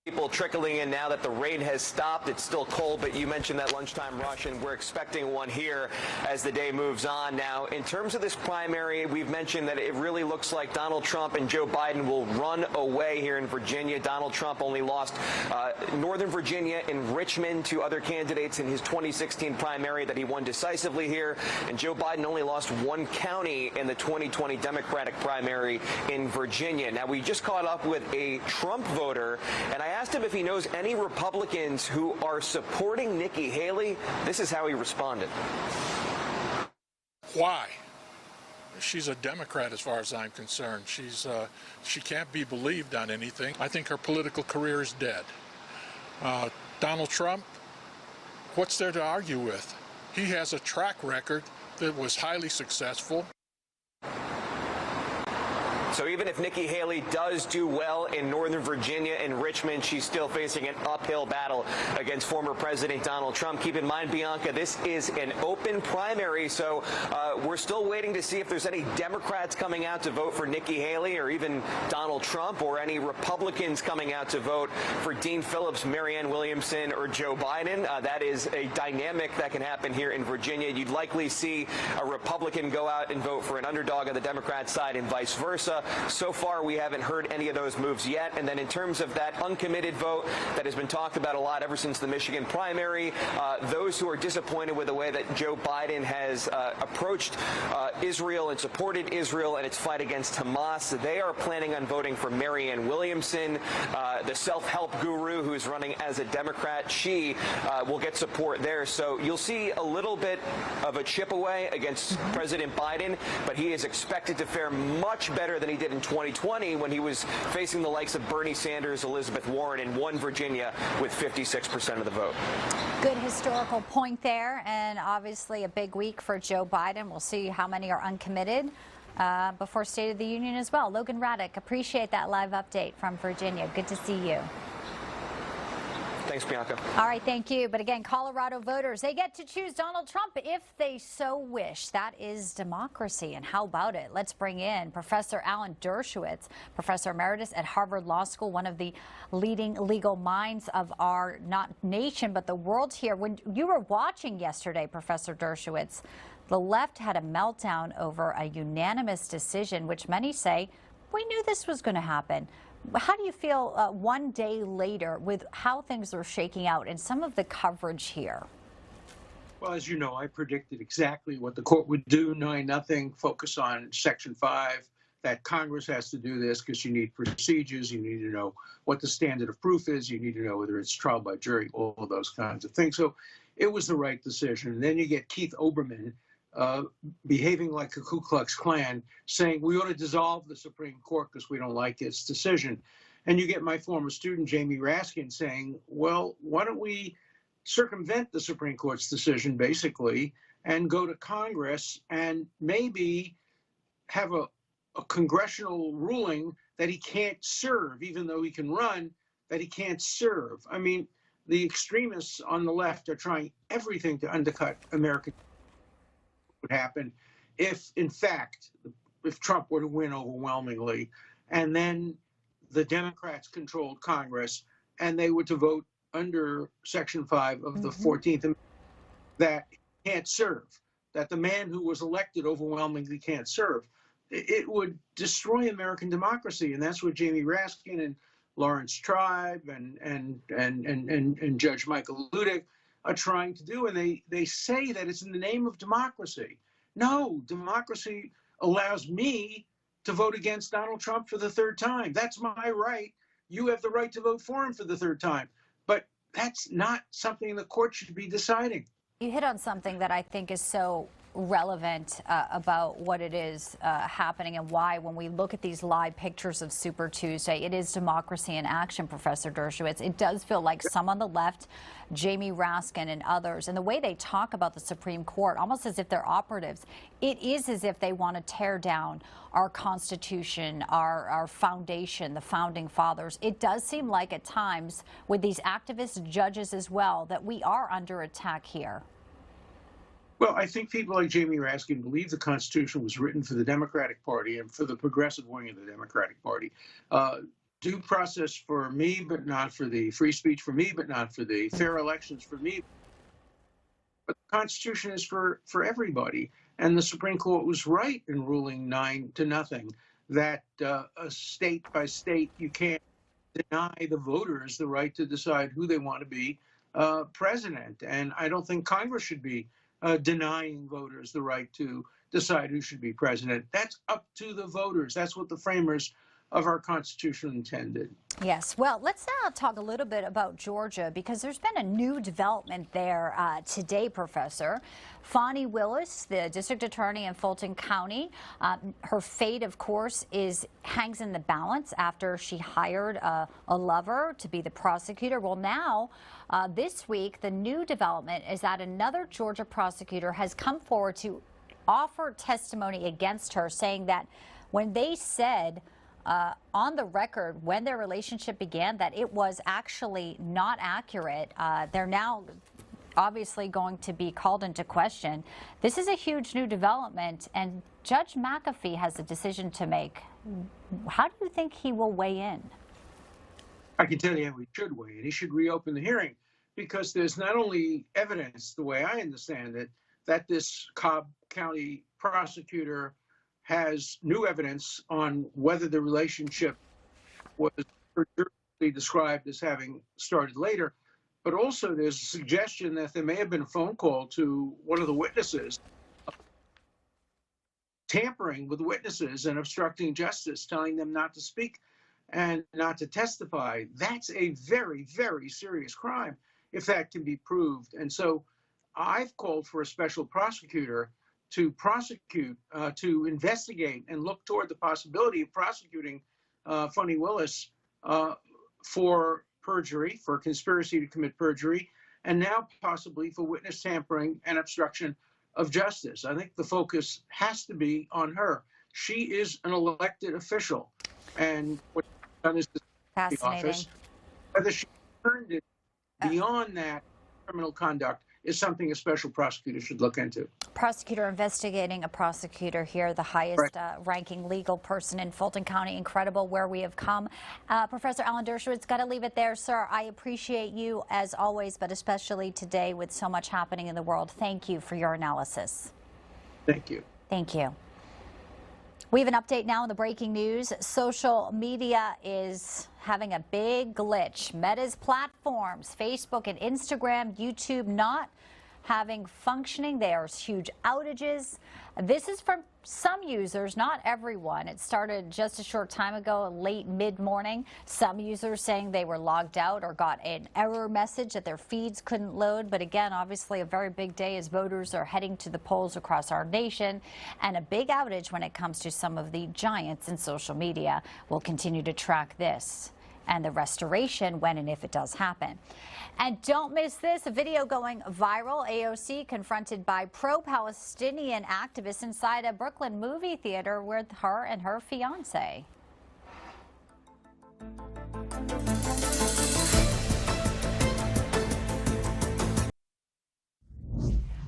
People trickling in now that the rain has stopped. It's still cold, but you mentioned that lunchtime rush, and we're expecting one here as the day moves on. Now, in terms of this primary, we've mentioned that it really looks like Donald Trump and Joe Biden will run away here in Virginia. Donald Trump only lost Northern Virginia and Richmond to other candidates in his 2016 primary that he won decisively here, and Joe Biden only lost one county in the 2020 Democratic primary in Virginia. Now, we just caught up with a Trump voter, and I asked him if he knows any Republicans who are supporting Nikki Haley. This is how he responded. Why? She's a Democrat as far as I'm concerned. She can't be believed on anything. I think her political career is dead. Donald Trump, what's there to argue with? He has a track record that was highly successful. So even if Nikki Haley does do well in Northern Virginia and Richmond, she's still facing an uphill battle against former President Donald Trump. Keep in mind, Bianca, this is an open primary, so we're still waiting to see if there's any Democrats coming out to vote for Nikki Haley or even Donald Trump, or any Republicans coming out to vote for Dean Phillips, Marianne Williamson, or Joe Biden. That is a dynamic that can happen here in Virginia. You'd likely see a Republican go out and vote for an underdog on the Democrat side and vice versa. So far, we haven't heard any of those moves yet. And then in terms of that uncommitted vote that has been talked about a lot ever since the Michigan primary, those who are disappointed with the way that Joe Biden has approached Israel and supported Israel and its fight against Hamas, they are planning on voting for Marianne Williamson, the self-help guru who is running as a Democrat. She will get support there. So you'll see a little bit of a chip away against President Biden, but he is expected to fare much better than he did in 2020 when he was facing the likes of Bernie Sanders, Elizabeth Warren, and won Virginia with 56% of the vote. Good historical point there, and obviously a big week for Joe Biden. We'll see how many are uncommitted before State of the Union as well. Logan Raddick, appreciate that live update from Virginia. Good to see you. Thanks, Bianca. All right, thank you. But again, Colorado voters, they get to choose Donald Trump if they so wish. That is democracy. And how about it? Let's bring in Professor Alan Dershowitz, Professor Emeritus at Harvard Law School, one of the leading legal minds of our not nation, but the world here. When you were watching yesterday, Professor Dershowitz, the left had a meltdown over a unanimous decision, which many say, we knew this was going to happen. How do you feel one day later with how things are shaking out and some of the coverage here? Well, as you know, I predicted exactly what the court would do, knowing nothing, focus on Section 5, that Congress has to do this because you need procedures, you need to know what the standard of proof is, you need to know whether it's trial by jury, all of those kinds of things. So it was the right decision. And then you get Keith Olbermann behaving like a Ku Klux Klan, saying we ought to dissolve the Supreme Court because we don't like its decision. And you get my former student, Jamie Raskin, saying, well, why don't we circumvent the Supreme Court's decision, basically, and go to Congress and maybe have a congressional ruling that he can't serve, even though he can run, that he can't serve. I mean, the extremists on the left are trying everything to undercut American would happen if, in fact, if Trump were to win overwhelmingly, and then the Democrats controlled Congress, and they were to vote under Section 5 of the 14th Amendment that can't serve, that the man who was elected overwhelmingly can't serve. It would destroy American democracy, and that's what Jamie Raskin and Lawrence Tribe and Judge Michael Ludick are trying to do, and they say that it's in the name of democracy. No, democracy allows me to vote against Donald Trump for the third time. That's my right. You have the right to vote for him for the third time. But that's not something the court should be deciding. You hit on something that I think is so relevant about what it is happening and why, when we look at these live pictures of Super Tuesday, it is democracy in action, Professor Dershowitz. It does feel like some on the left, Jamie Raskin and others, and the way they talk about the Supreme Court, almost as if they're operatives, it is as if they want to tear down our Constitution, our foundation, the Founding Fathers. It does seem like at times, with these activist judges as well, that we are under attack here. Well, I think people like Jamie Raskin believe the Constitution was written for the Democratic Party and for the progressive wing of the Democratic Party. Due process for me, but not for thee. Free speech for me, but not for thee. Fair elections for me. But the Constitution is for everybody. And the Supreme Court was right in ruling 9-0 that state by state, you can't deny the voters the right to decide who they want to be president. And I don't think Congress should be denying voters the right to decide who should be president. That's up to the voters. That's what the framers of our Constitution intended. Yes. Well, let's now talk a little bit about Georgia, because there's been a new development there today, Professor. Fani Willis, the district attorney in Fulton County, her fate, of course, hangs in the balance after she hired a lover to be the prosecutor. Well, now, this week, the new development is that another Georgia prosecutor has come forward to offer testimony against her, saying that when they said on the record when their relationship began that it was actually not accurate, they're now obviously going to be called into question. This is a huge new development, and Judge McAfee has a decision to make. How do you think he will weigh in? I can tell you how he should weigh in. He should reopen the hearing, because there's not only evidence, the way I understand it, that this Cobb County prosecutor has new evidence on whether the relationship was described as having started later, but also there's a suggestion that there may have been a phone call to one of the witnesses, tampering with witnesses and obstructing justice, telling them not to speak and not to testify. That's a very, very serious crime if that can be proved. And so I've called for a special prosecutor to prosecute, to investigate and look toward the possibility of prosecuting Fani Willis for perjury, for conspiracy to commit perjury, and now possibly for witness tampering and obstruction of justice. I think the focus has to be on her. She is an elected official, and what she's done is the office. Whether she turned it beyond that criminal conduct is something a special prosecutor should look into. Prosecutor investigating a prosecutor here, the highest ranking legal person in Fulton County. Incredible where we have come. Professor Alan Dershowitz, got to leave it there, sir. I appreciate you as always, but especially today with so much happening in the world. Thank you for your analysis. Thank you. Thank you. We have an update now on the breaking news. Social media is having a big glitch. Meta's platforms, Facebook and Instagram, YouTube, not having functioning. There's huge outages. This is from some users, not everyone. It started just a short time ago, late mid-morning. Some users saying they were logged out or got an error message that their feeds couldn't load. But again, obviously a very big day as voters are heading to the polls across our nation, and a big outage when it comes to some of the giants in social media. We'll continue to track this and the restoration when and if it does happen. And don't miss this, a video going viral. AOC confronted by pro-Palestinian activists inside a Brooklyn movie theater with her and her fiance.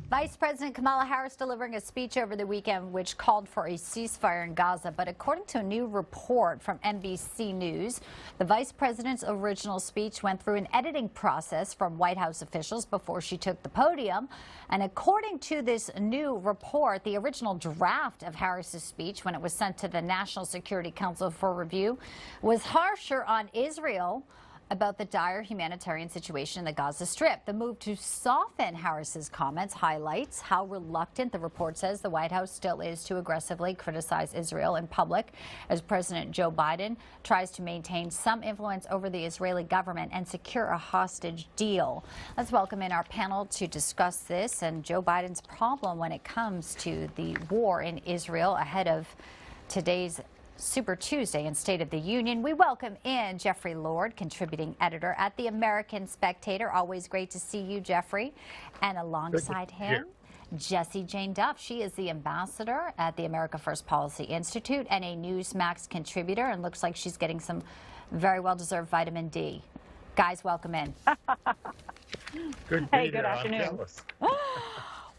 Vice President Kamala Harris delivering a speech over the weekend which called for a ceasefire in Gaza. But according to a new report from NBC News, the vice president's original speech went through an editing process from White House officials before she took the podium. And according to this new report, the original draft of Harris's speech, when it was sent to the National Security Council for review, was harsher on Israel about the dire humanitarian situation in the Gaza Strip. The move to soften Harris's comments highlights how reluctant, the report says, the White House still is to aggressively criticize Israel in public as President Joe Biden tries to maintain some influence over the Israeli government and secure a hostage deal. Let's welcome in our panel to discuss this and Joe Biden's problem when it comes to the war in Israel ahead of today's Super Tuesday and State of the Union. We welcome in Jeffrey Lord, contributing editor at The American Spectator. Always great to see you, Jeffrey. And alongside him, Jessie Jane Duff. She is the ambassador at the America First Policy Institute and a Newsmax contributor, and looks like she's getting some very well-deserved vitamin D. Guys, welcome in. Good afternoon.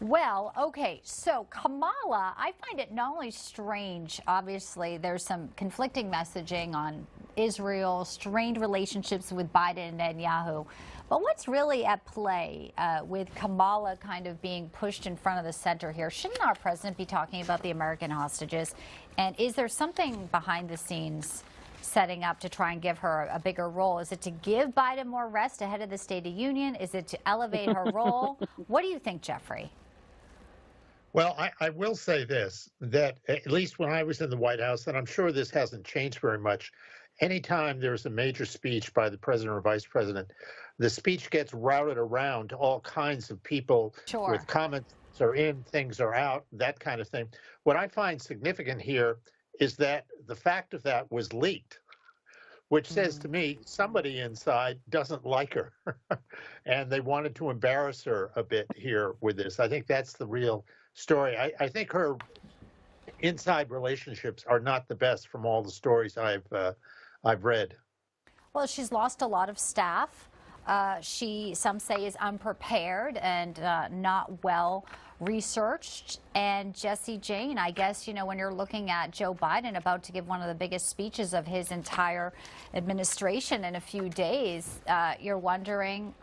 Well, okay, so Kamala, I find it not only strange, obviously, there's some conflicting messaging on Israel, strained relationships with Biden and Netanyahu, but what's really at play with Kamala kind of being pushed in front of the center here? Shouldn't our president be talking about the American hostages? And is there something behind the scenes setting up to try and give her a bigger role? Is it to give Biden more rest ahead of the State of Union? Is it to elevate her role? What do you think, Jeffrey? Well, I will say this, that at least when I was in the White House, and I'm sure this hasn't changed very much, anytime there's a major speech by the president or vice president, the speech gets routed around to all kinds of people with comments are in, things are out, that kind of thing. What I find significant here is that the fact of that was leaked, which says to me somebody inside doesn't like her and they wanted to embarrass her a bit here with this. I think that's the real story. I think her inside relationships are not the best from all the stories I've read. Well, she's lost a lot of staff. Some say is unprepared and not well researched. And Jessie Jane, I guess, you know, when you're looking at Joe Biden about to give one of the biggest speeches of his entire administration in a few days, you're wondering,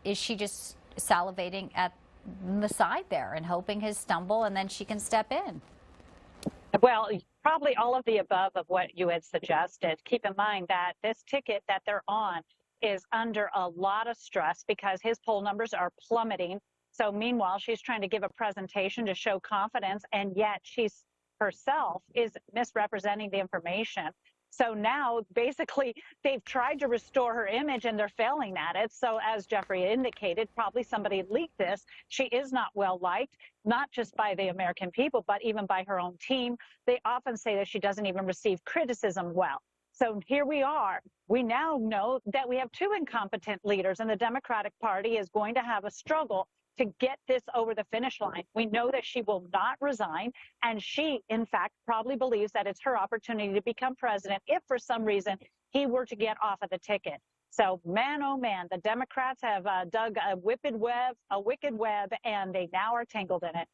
is she just salivating at the side there and hoping his stumble and then she can step in? Well, probably all of the above of what you had suggested. Keep in mind that this ticket that they're on is under a lot of stress because his poll numbers are plummeting. So meanwhile, she's trying to give a presentation to show confidence, and yet she's herself is misrepresenting the information. So now, basically, they've tried to restore her image, and they're failing at it. So as Jeffrey indicated, probably somebody leaked this. She is not well liked, not just by the American people, but even by her own team. They often say that she doesn't even receive criticism well. So here we are. We now know that we have two incompetent leaders, and the Democratic Party is going to have a struggle to get this over the finish line. We know that she will not resign, and she, in fact, probably believes that it's her opportunity to become president if for some reason he were to get off of the ticket. So, man, oh man, the Democrats have dug a wicked web, and they now are tangled in it.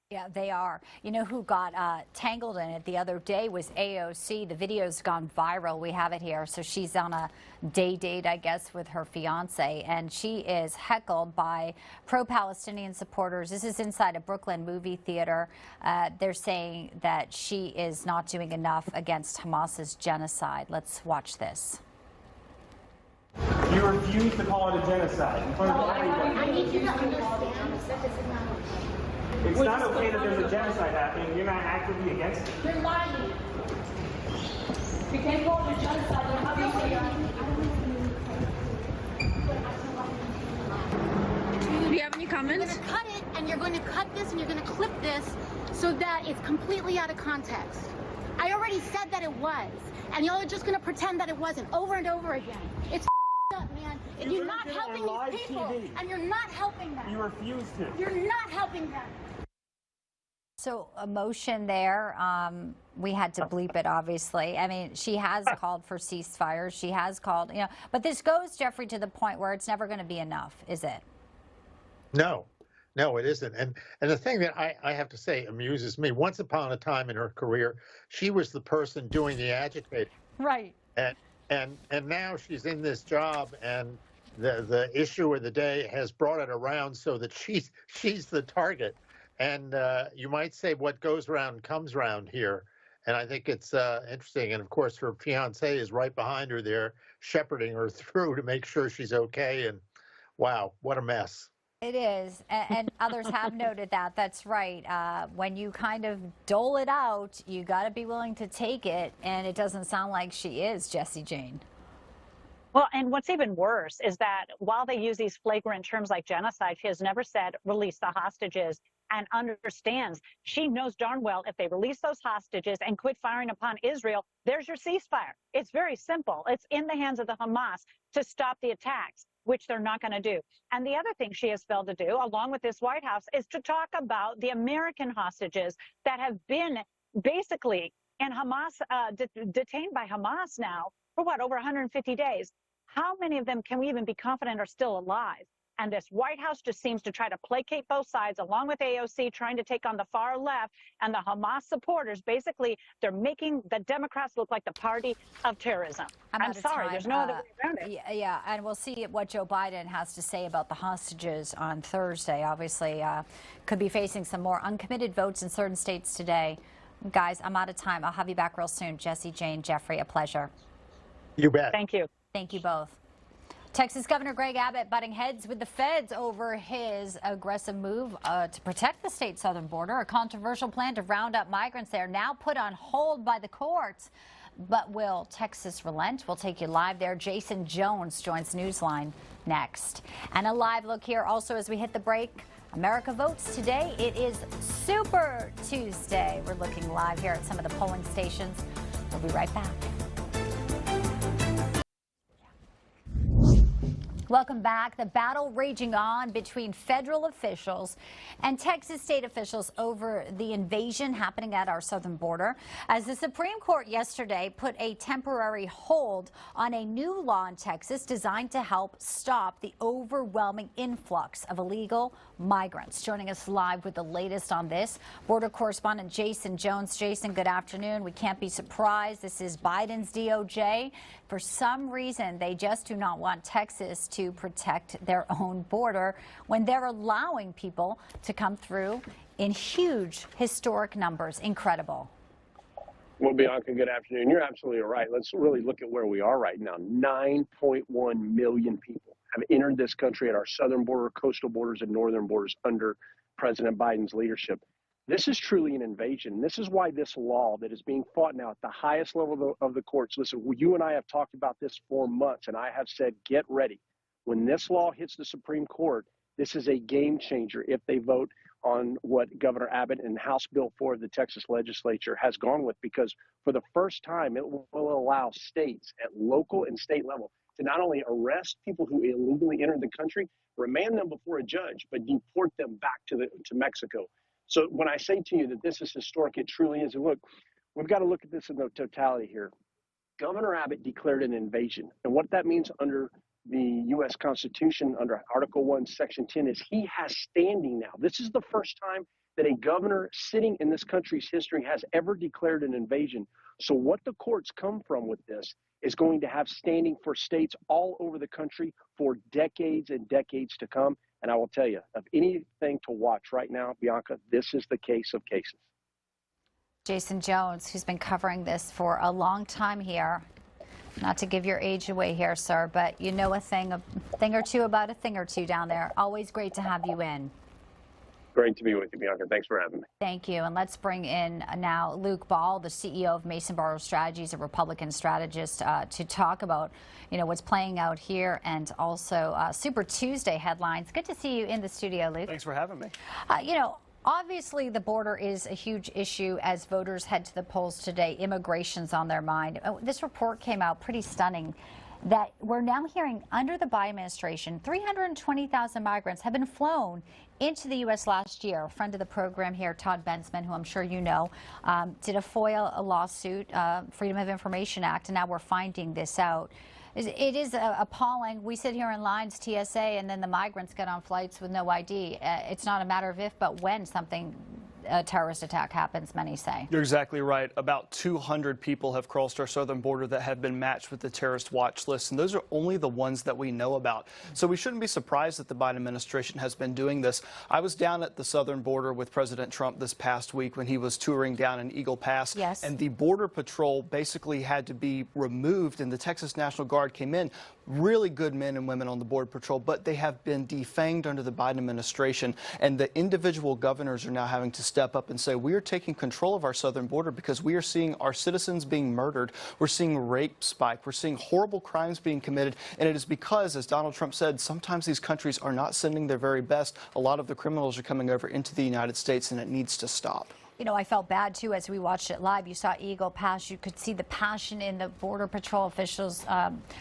Yeah, they are. You know who got tangled in it the other day was AOC. The video's gone viral. We have it here. So she's on a date, I guess, with her fiance, and she is heckled by pro-Palestinian supporters. This is inside a Brooklyn movie theater. They're saying that she is not doing enough against Hamas's genocide. Let's watch this. You refuse to call it a genocide in front of everyone. I need you to understand that this is not okay. It's not okay that there's a genocide happening. You're not actively against it. You're lying. You can't call it a genocide. You're obviously Do you have any comments? You're going to cut it, and you're going to cut this, and you're going to clip this so that it's completely out of context. I already said that it was, and y'all are just going to pretend that it wasn't over and over again. It's up, man. And you're not helping these people, TV. And you're not helping them. You refuse to. You're not helping them. So emotion there. We had to bleep it, obviously. I mean, she has called for ceasefires. She has called, you know, but this goes, Jeffrey, to the point where it's never going to be enough, is it? No, it isn't. And the thing that I have to say amuses me, once upon a time in her career, she was the person doing the agitating. Right. And now she's in this job, and the issue of the day has brought it around so that she's the target. And you might say what goes around comes around here. And I think it's interesting. And of course, her fiance is right behind her there, shepherding her through to make sure she's okay. And wow, what a mess. It is, and others have noted that. That's right. When you kind of dole it out, you got to be willing to take it, and it doesn't sound like she is, Jessie Jane. Well, and what's even worse is that while they use these flagrant terms like genocide, she has never said release the hostages, and understands. She knows darn well if they release those hostages and quit firing upon Israel, there's your ceasefire. It's very simple. It's in the hands of the Hamas to stop the attacks, which they're not going to do. And the other thing she has failed to do, along with this White House, is to talk about the American hostages that have been basically in Hamas, detained by Hamas now for what, over 150 days. How many of them can we even be confident are still alive? And this White House just seems to try to placate both sides, along with AOC trying to take on the far left and the Hamas supporters. Basically, they're making the Democrats look like the party of terrorism. I'm sorry, there's no other way around it. Yeah, and we'll see what Joe Biden has to say about the hostages on Thursday. Obviously, could be facing some more uncommitted votes in certain states today. Guys, I'm out of time. I'll have you back real soon. Jessie, Jane, Jeffrey, a pleasure. You bet. Thank you. Thank you both. Texas Governor Greg Abbott butting heads with the feds over his aggressive move to protect the state's southern border. A controversial plan to round up migrants there now put on hold by the courts. But will Texas relent? We'll take you live there. Jason Jones joins Newsline next. And a live look here also as we hit the break. America votes today. It is Super Tuesday. We're looking live here at some of the polling stations. We'll be right back. Welcome back. The battle raging on between federal officials and Texas state officials over the invasion happening at our southern border, as the Supreme Court yesterday put a temporary hold on a new law in Texas designed to help stop the overwhelming influx of illegal migrants. Joining us live with the latest on this, border correspondent Jason Jones. Jason, good afternoon. We can't be surprised. This is Biden's DOJ. For some reason, they just do not want Texas to protect their own border when they're allowing people to come through in huge historic numbers. Incredible. Well, Bianca, good afternoon. You're absolutely right. Let's really look at where we are right now. 9.1 million people have entered this country at our southern border, coastal borders, and northern borders under President Biden's leadership. This is truly an invasion. This is why this law that is being fought now at the highest level of the courts. Listen, you and I have talked about this for months, and I have said, get ready. When this law hits the Supreme Court, this is a game changer if they vote on what Governor Abbott and House Bill 4 of the Texas legislature has gone with, because for the first time, it will allow states at local and state level to not only arrest people who illegally entered the country, remand them before a judge, but deport them back to Mexico. So when I say to you that this is historic, it truly is. And look, we've got to look at this in the totality here. Governor Abbott declared an invasion. And what that means under the U.S. Constitution, under Article 1, Section 10, is he has standing now. This is the first time that a governor sitting in this country's history has ever declared an invasion. So what the courts come from with this is going to have standing for states all over the country for decades and decades to come. And I will tell you, of anything to watch right now, Bianca, this is the case of cases. Jason Jones, who's been covering this for a long time here. Not to give your age away here, sir, but you know a thing or two about a thing or two down there. Always great to have you in. Great to be with you, Bianca. Thanks for having me. Thank you. And let's bring in now Luke Ball, the CEO of Mason Barrow Strategies, a Republican strategist, to talk about, what's playing out here and also Super Tuesday headlines. Good to see you in the studio, Luke. Thanks for having me. Obviously, the border is a huge issue as voters head to the polls today. Immigration's on their mind. This report came out pretty stunning that we're now hearing under the Biden administration, 320,000 migrants have been flown into the U.S. last year. A friend of the program here, Todd Bensman, who I'm sure you know, did a FOIA lawsuit, Freedom of Information Act, and now we're finding this out. It is appalling. We sit here in lines, TSA, and then the migrants get on flights with no ID. It's not a matter of if, but when something a terrorist attack happens, many say. You're exactly right. About 200 people have crossed our southern border that have been matched with the terrorist watch list, and those are only the ones that we know about. So we shouldn't be surprised that the Biden administration has been doing this. I was down at the southern border with President Trump this past week when he was touring down in Eagle Pass, yes, and the Border Patrol basically had to be removed, and the Texas National Guard came in. Really good men and women on the Border Patrol, but they have been defanged under the Biden administration, and the individual governors are now having to step up and say, we are taking control of our southern border because we are seeing our citizens being murdered. We're seeing rape spike. We're seeing horrible crimes being committed, and it is because, as Donald Trump said, sometimes these countries are not sending their very best. A lot of the criminals are coming over into the United States, and it needs to stop. You know, I felt bad, too, as we watched it live. You saw Eagle Pass. You could see the passion in the Border Patrol officials,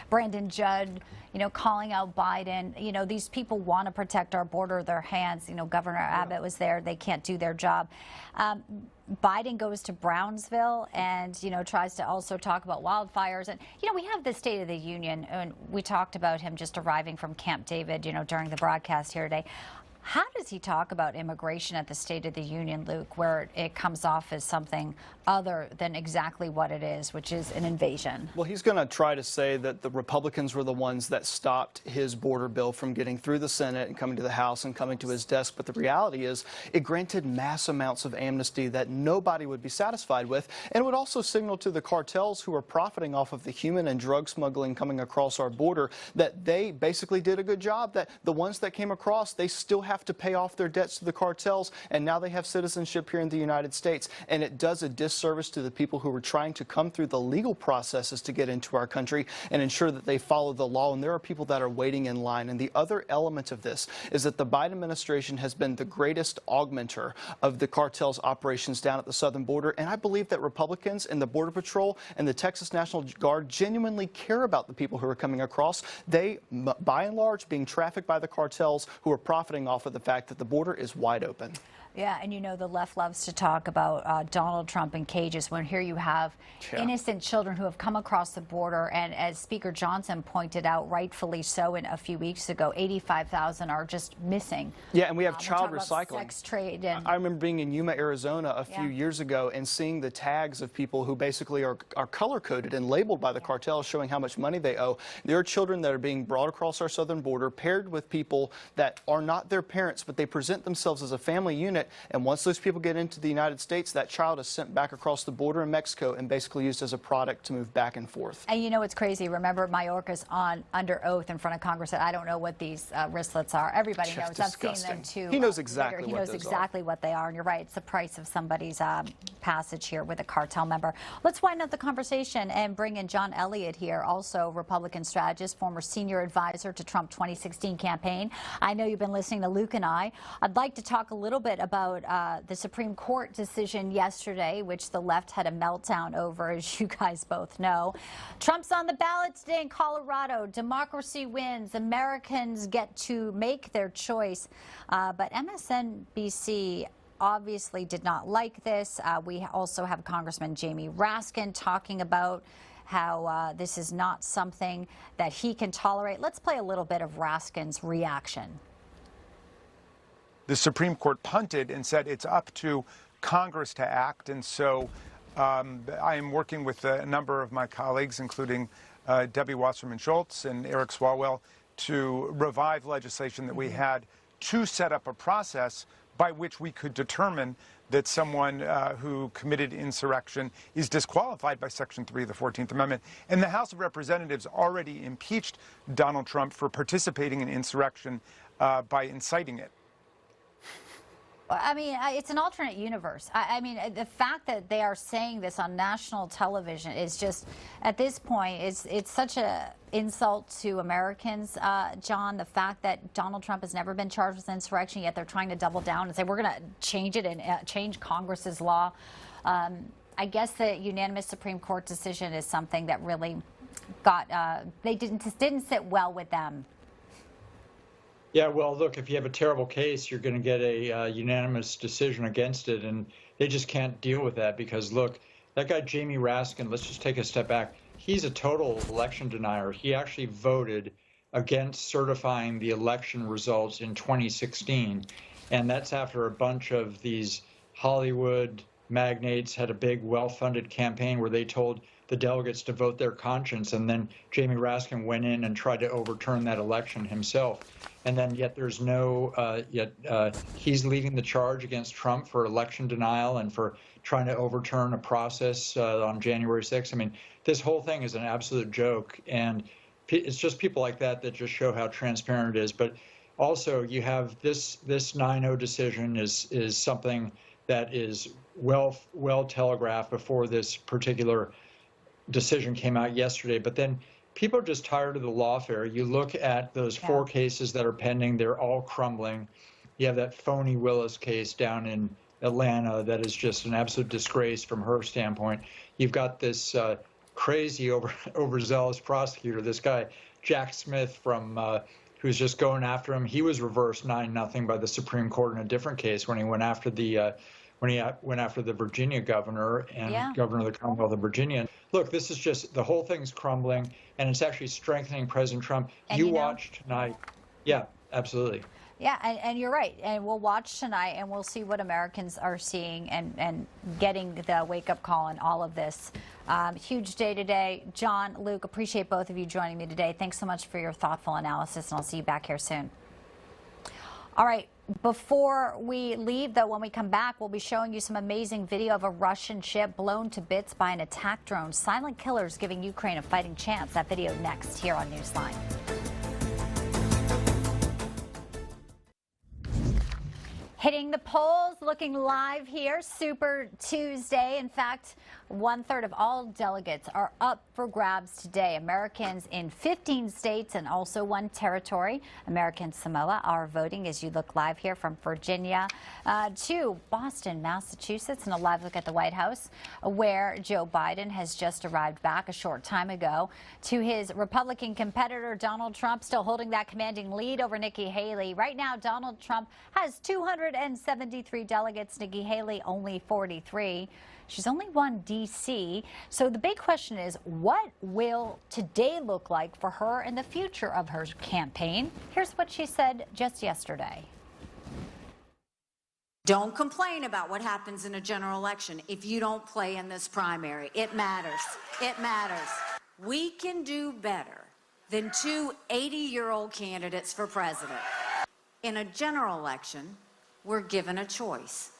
Brandon Judd, you know, calling out Biden. You know, these people want to protect our border, their hands. You know, Governor Abbott was there. They can't do their job. Biden goes to Brownsville and, you know, tries to also talk about wildfires. And, you know, we have the State of the Union, and we talked about him just arriving from Camp David, you know, during the broadcast here today. How does he talk about immigration at the State of the Union, Luke, where it comes off as something other than exactly what it is, which is an invasion? Well, he's going to try to say that the Republicans were the ones that stopped his border bill from getting through the Senate and coming to the House and coming to his desk. But the reality is it granted mass amounts of amnesty that nobody would be satisfied with. And it would also signal to the cartels who are profiting off of the human and drug smuggling coming across our border that they basically did a good job, that the ones that came across, they still have to pay off their debts to the cartels, and now they have citizenship here in the United States. And it does a disservice to the people who were trying to come through the legal processes to get into our country and ensure that they follow the law. And there are people that are waiting in line. And the other element of this is that the Biden administration has been the greatest augmenter of the cartel's operations down at the southern border. And I believe that Republicans and the Border Patrol and the Texas National Guard genuinely care about the people who are coming across. They, by and large, being trafficked by the cartels who are profiting off of the fact that the border is wide open. Yeah, and you know, the left loves to talk about Donald Trump in cages when here you have innocent children who have come across the border. And as Speaker Johnson pointed out, rightfully so, a few weeks ago, 85,000 are just missing. Yeah, and we have child recycling. Sex trade. And I remember being in Yuma, Arizona a few years ago and seeing the tags of people who basically are color-coded and labeled by the cartels showing how much money they owe. There are children that are being brought across our southern border, paired with people that are not their parents, but they present themselves as a family unit. And once those people get into the United States, that child is sent back across the border in Mexico and basically used as a product to move back and forth. And you know, it's crazy. Remember, Mayorkas under oath in front of Congress said, I don't know what these wristlets are. Everybody knows. I've seen them too. He knows exactly He knows exactly what they are. And you're right. It's the price of somebody's passage here with a cartel member. Let's wind up the conversation and bring in John Elliott here, also Republican strategist, former senior advisor to Trump 2016 campaign. I know you've been listening to Luke and I. I'd like to talk a little bit about the Supreme Court decision yesterday, which the left had a meltdown over, as you guys both know. Trump's on the ballot today in Colorado. Democracy wins. Americans get to make their choice. But MSNBC obviously did not like this. We also have Congressman Jamie Raskin talking about how this is not something that he can tolerate. Let's play a little bit of Raskin's reaction. The Supreme Court punted and said it's up to Congress to act. And so I am working with a number of my colleagues, including Debbie Wasserman Schultz and Eric Swalwell, to revive legislation that we had to set up a process by which we could determine that someone who committed insurrection is disqualified by Section 3 of the 14th Amendment. And the House of Representatives already impeached Donald Trump for participating in insurrection by inciting it. I mean, it's an alternate universe. I mean, the fact that they are saying this on national television is just, at this point, it's such a insult to Americans, John. The fact that Donald Trump has never been charged with insurrection, yet they're trying to double down and say, we're going to change it and change Congress's law. I guess the unanimous Supreme Court decision is something that really got, they didn't sit well with them. Yeah, well, look, if you have a terrible case, you're going to get a unanimous decision against it, and they just can't deal with that because, look, that guy Jamie Raskin, let's just take a step back. He's a total election denier. He actually voted against certifying the election results in 2016, and that's after a bunch of these Hollywood magnates had a big, well-funded campaign where they told the delegates to vote their conscience, and then Jamie Raskin went in and tried to overturn that election himself. And then yet there's no, he's leading the charge against Trump for election denial and for trying to overturn a process on January 6th. I mean, this whole thing is an absolute joke, and it's just people like that that just show how transparent it is. But also, you have this 9-0 decision is something that is well telegraphed before this particular decision came out yesterday. But then people are just tired of the lawfare. You look at those 4 cases that are pending, they're all crumbling. You have that phony Willis case down in Atlanta that is just an absolute disgrace from her standpoint. You've got this crazy overzealous prosecutor, this guy Jack Smith from who's just going after him. He was reversed 9-0 by the Supreme Court in a different case when he went after the Virginia governor and governor of the Commonwealth of Virginia. Look, this is just, the whole thing's crumbling, and it's actually strengthening President Trump. And you watch tonight. Yeah, absolutely. Yeah, and you're right. And we'll watch tonight, and we'll see what Americans are seeing and getting the wake-up call in all of this. Huge day today. John, Luke, appreciate both of you joining me today. Thanks so much for your thoughtful analysis, and I'll see you back here soon. All right. Before we leave, though, when we come back, we'll be showing you some amazing video of a Russian ship blown to bits by an attack drone. Silent killers giving Ukraine a fighting chance. That video next here on Newsline. Hitting the polls, looking live here, Super Tuesday. In fact, 1/3 of all delegates are up for grabs today. Americans in 15 states and also 1 territory, American Samoa, are voting as you look live here from Virginia to Boston, Massachusetts, and a live look at the White House, where Joe Biden has just arrived back a short time ago, to his Republican competitor, Donald Trump, still holding that commanding lead over Nikki Haley. Right now, Donald Trump has 273 delegates, Nikki Haley only 43. She's only won D.C. So the big question is, what will today look like for her and the future of her campaign? Here's what she said just yesterday. Don't complain about what happens in a general election if you don't play in this primary. It matters. It matters. We can do better than 2 80-year-old candidates for president. In a general election, we're given a choice.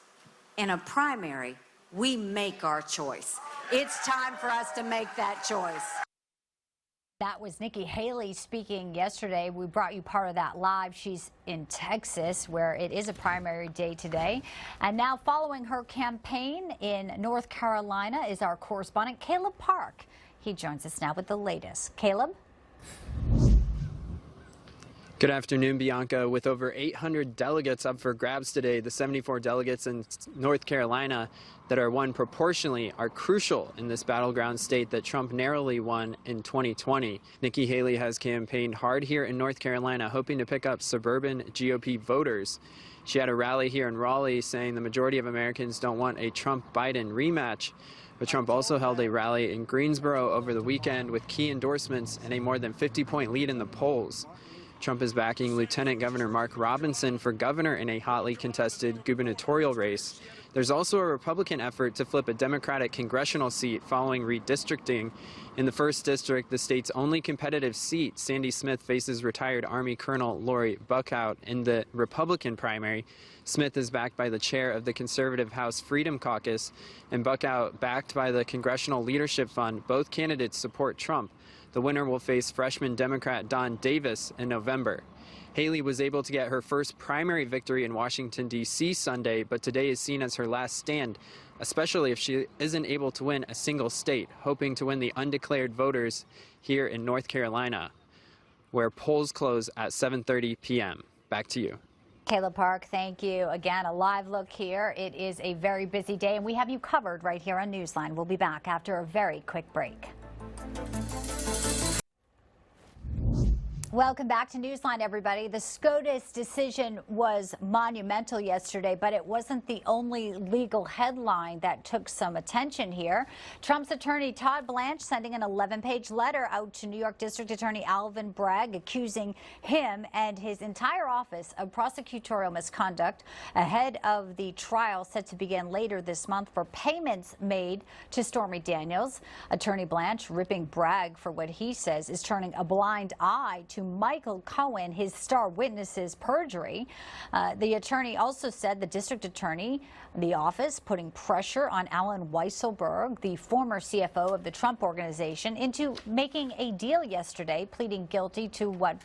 In a primary, we make our choice. It's time for us to make that choice. That was Nikki Haley speaking yesterday. We brought you part of that live. She's in Texas, where it is a primary day today. And now, following her campaign in North Carolina is our correspondent, Caleb Park. He joins us now with the latest. Caleb? Good afternoon, Bianca. With over 800 delegates up for grabs today, the 74 delegates in North Carolina that are won proportionally are crucial in this battleground state that Trump narrowly won in 2020. Nikki Haley has campaigned hard here in North Carolina, hoping to pick up suburban GOP voters. She had a rally here in Raleigh saying the majority of Americans don't want a Trump-Biden rematch. But Trump also held a rally in Greensboro over the weekend with key endorsements and a more than 50-point lead in the polls. Trump is backing Lieutenant Governor Mark Robinson for governor in a hotly contested gubernatorial race. There's also a Republican effort to flip a Democratic congressional seat following redistricting. In the 1st District, the state's only competitive seat, Sandy Smith faces retired Army Colonel Lori Buckout. In the Republican primary, Smith is backed by the chair of the conservative House Freedom Caucus, and Buckout backed by the Congressional Leadership Fund. Both candidates support Trump. The winner will face freshman Democrat Don Davis in November. Haley was able to get her first primary victory in Washington, D.C. Sunday, but today is seen as her last stand, especially if she isn't able to win a single state, hoping to win the undeclared voters here in North Carolina, where polls close at 7:30 p.m. Back to you. Caleb Park, thank you. Again, a live look here. It is a very busy day, and we have you covered right here on Newsline. We'll be back after a very quick break. Welcome back to Newsline, everybody. The SCOTUS decision was monumental yesterday, but it wasn't the only legal headline that took some attention here. Trump's attorney Todd Blanche sending an 11-page letter out to New York District Attorney Alvin Bragg, accusing him and his entire office of prosecutorial misconduct ahead of the trial set to begin later this month for payments made to Stormy Daniels. Attorney Blanche ripping Bragg for what he says is turning a blind eye to Michael Cohen, his star witness's perjury. The attorney also said the district attorney, the office, putting pressure on Alan Weisselberg, the former CFO of the Trump Organization, into making a deal yesterday, pleading guilty to what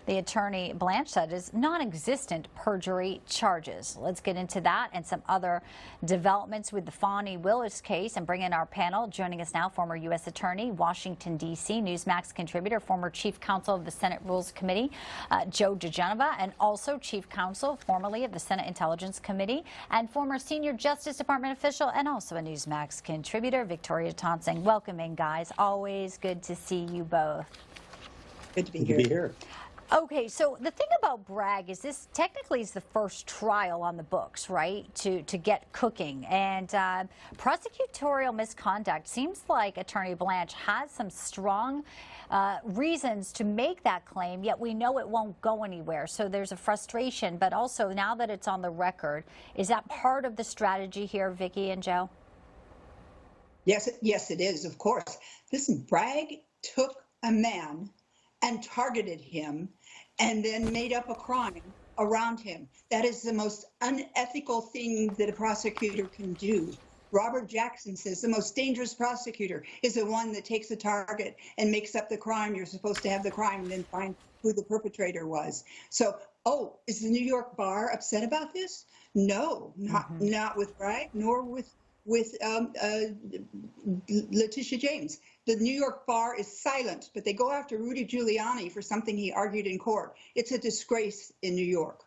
the attorney Blanche said is non-existent perjury charges. Let's get into that and some other developments with the Fani Willis case and bring in our panel. Joining us now, former U.S. Attorney, Washington, D.C., Newsmax contributor, former Chief Counsel of the Senate Rules Committee, Joe DeGenova, and also Chief Counsel, formerly of the Senate Intelligence Committee, and former Senior Justice Department official and also a Newsmax contributor, Victoria Thompson. Welcome in, guys. Always good to see you both. Good to be here. Okay, so the thing about Bragg is this technically is the first trial on the books, right, to get cooking. And prosecutorial misconduct seems like Attorney Blanche has some strong reasons to make that claim, yet we know it won't go anywhere. So there's a frustration, but also now that it's on the record, is that part of the strategy here, Vicki and Joe? Yes, it is, of course. Listen, Bragg took a man and targeted him and then made up a crime around him. That is the most unethical thing that a prosecutor can do. Robert Jackson says the most dangerous prosecutor is the one that takes a target and makes up the crime. You're supposed to have the crime and then find who the perpetrator was. So, is the New York bar upset about this? No, not with Bragg, nor with Letitia James. The New York bar is silent, but they go after Rudy Giuliani for something he argued in court. It's a disgrace in New York.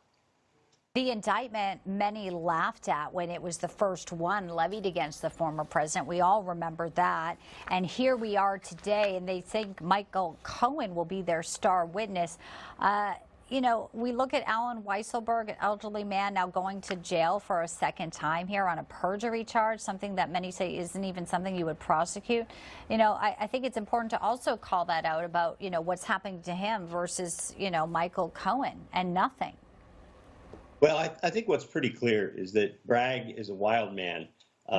The indictment many laughed at when it was the first one levied against the former president. We all remember that. And here we are today, and they think Michael Cohen will be their star witness. You know, we look at Alan Weisselberg, an elderly man now going to jail for a second time here on a perjury charge, something that many say isn't even something you would prosecute. You know, I think it's important to also call that out about, you know, what's happening to him versus, you know, Michael Cohen and nothing. Well, I think what's pretty clear is that Bragg is a wild man.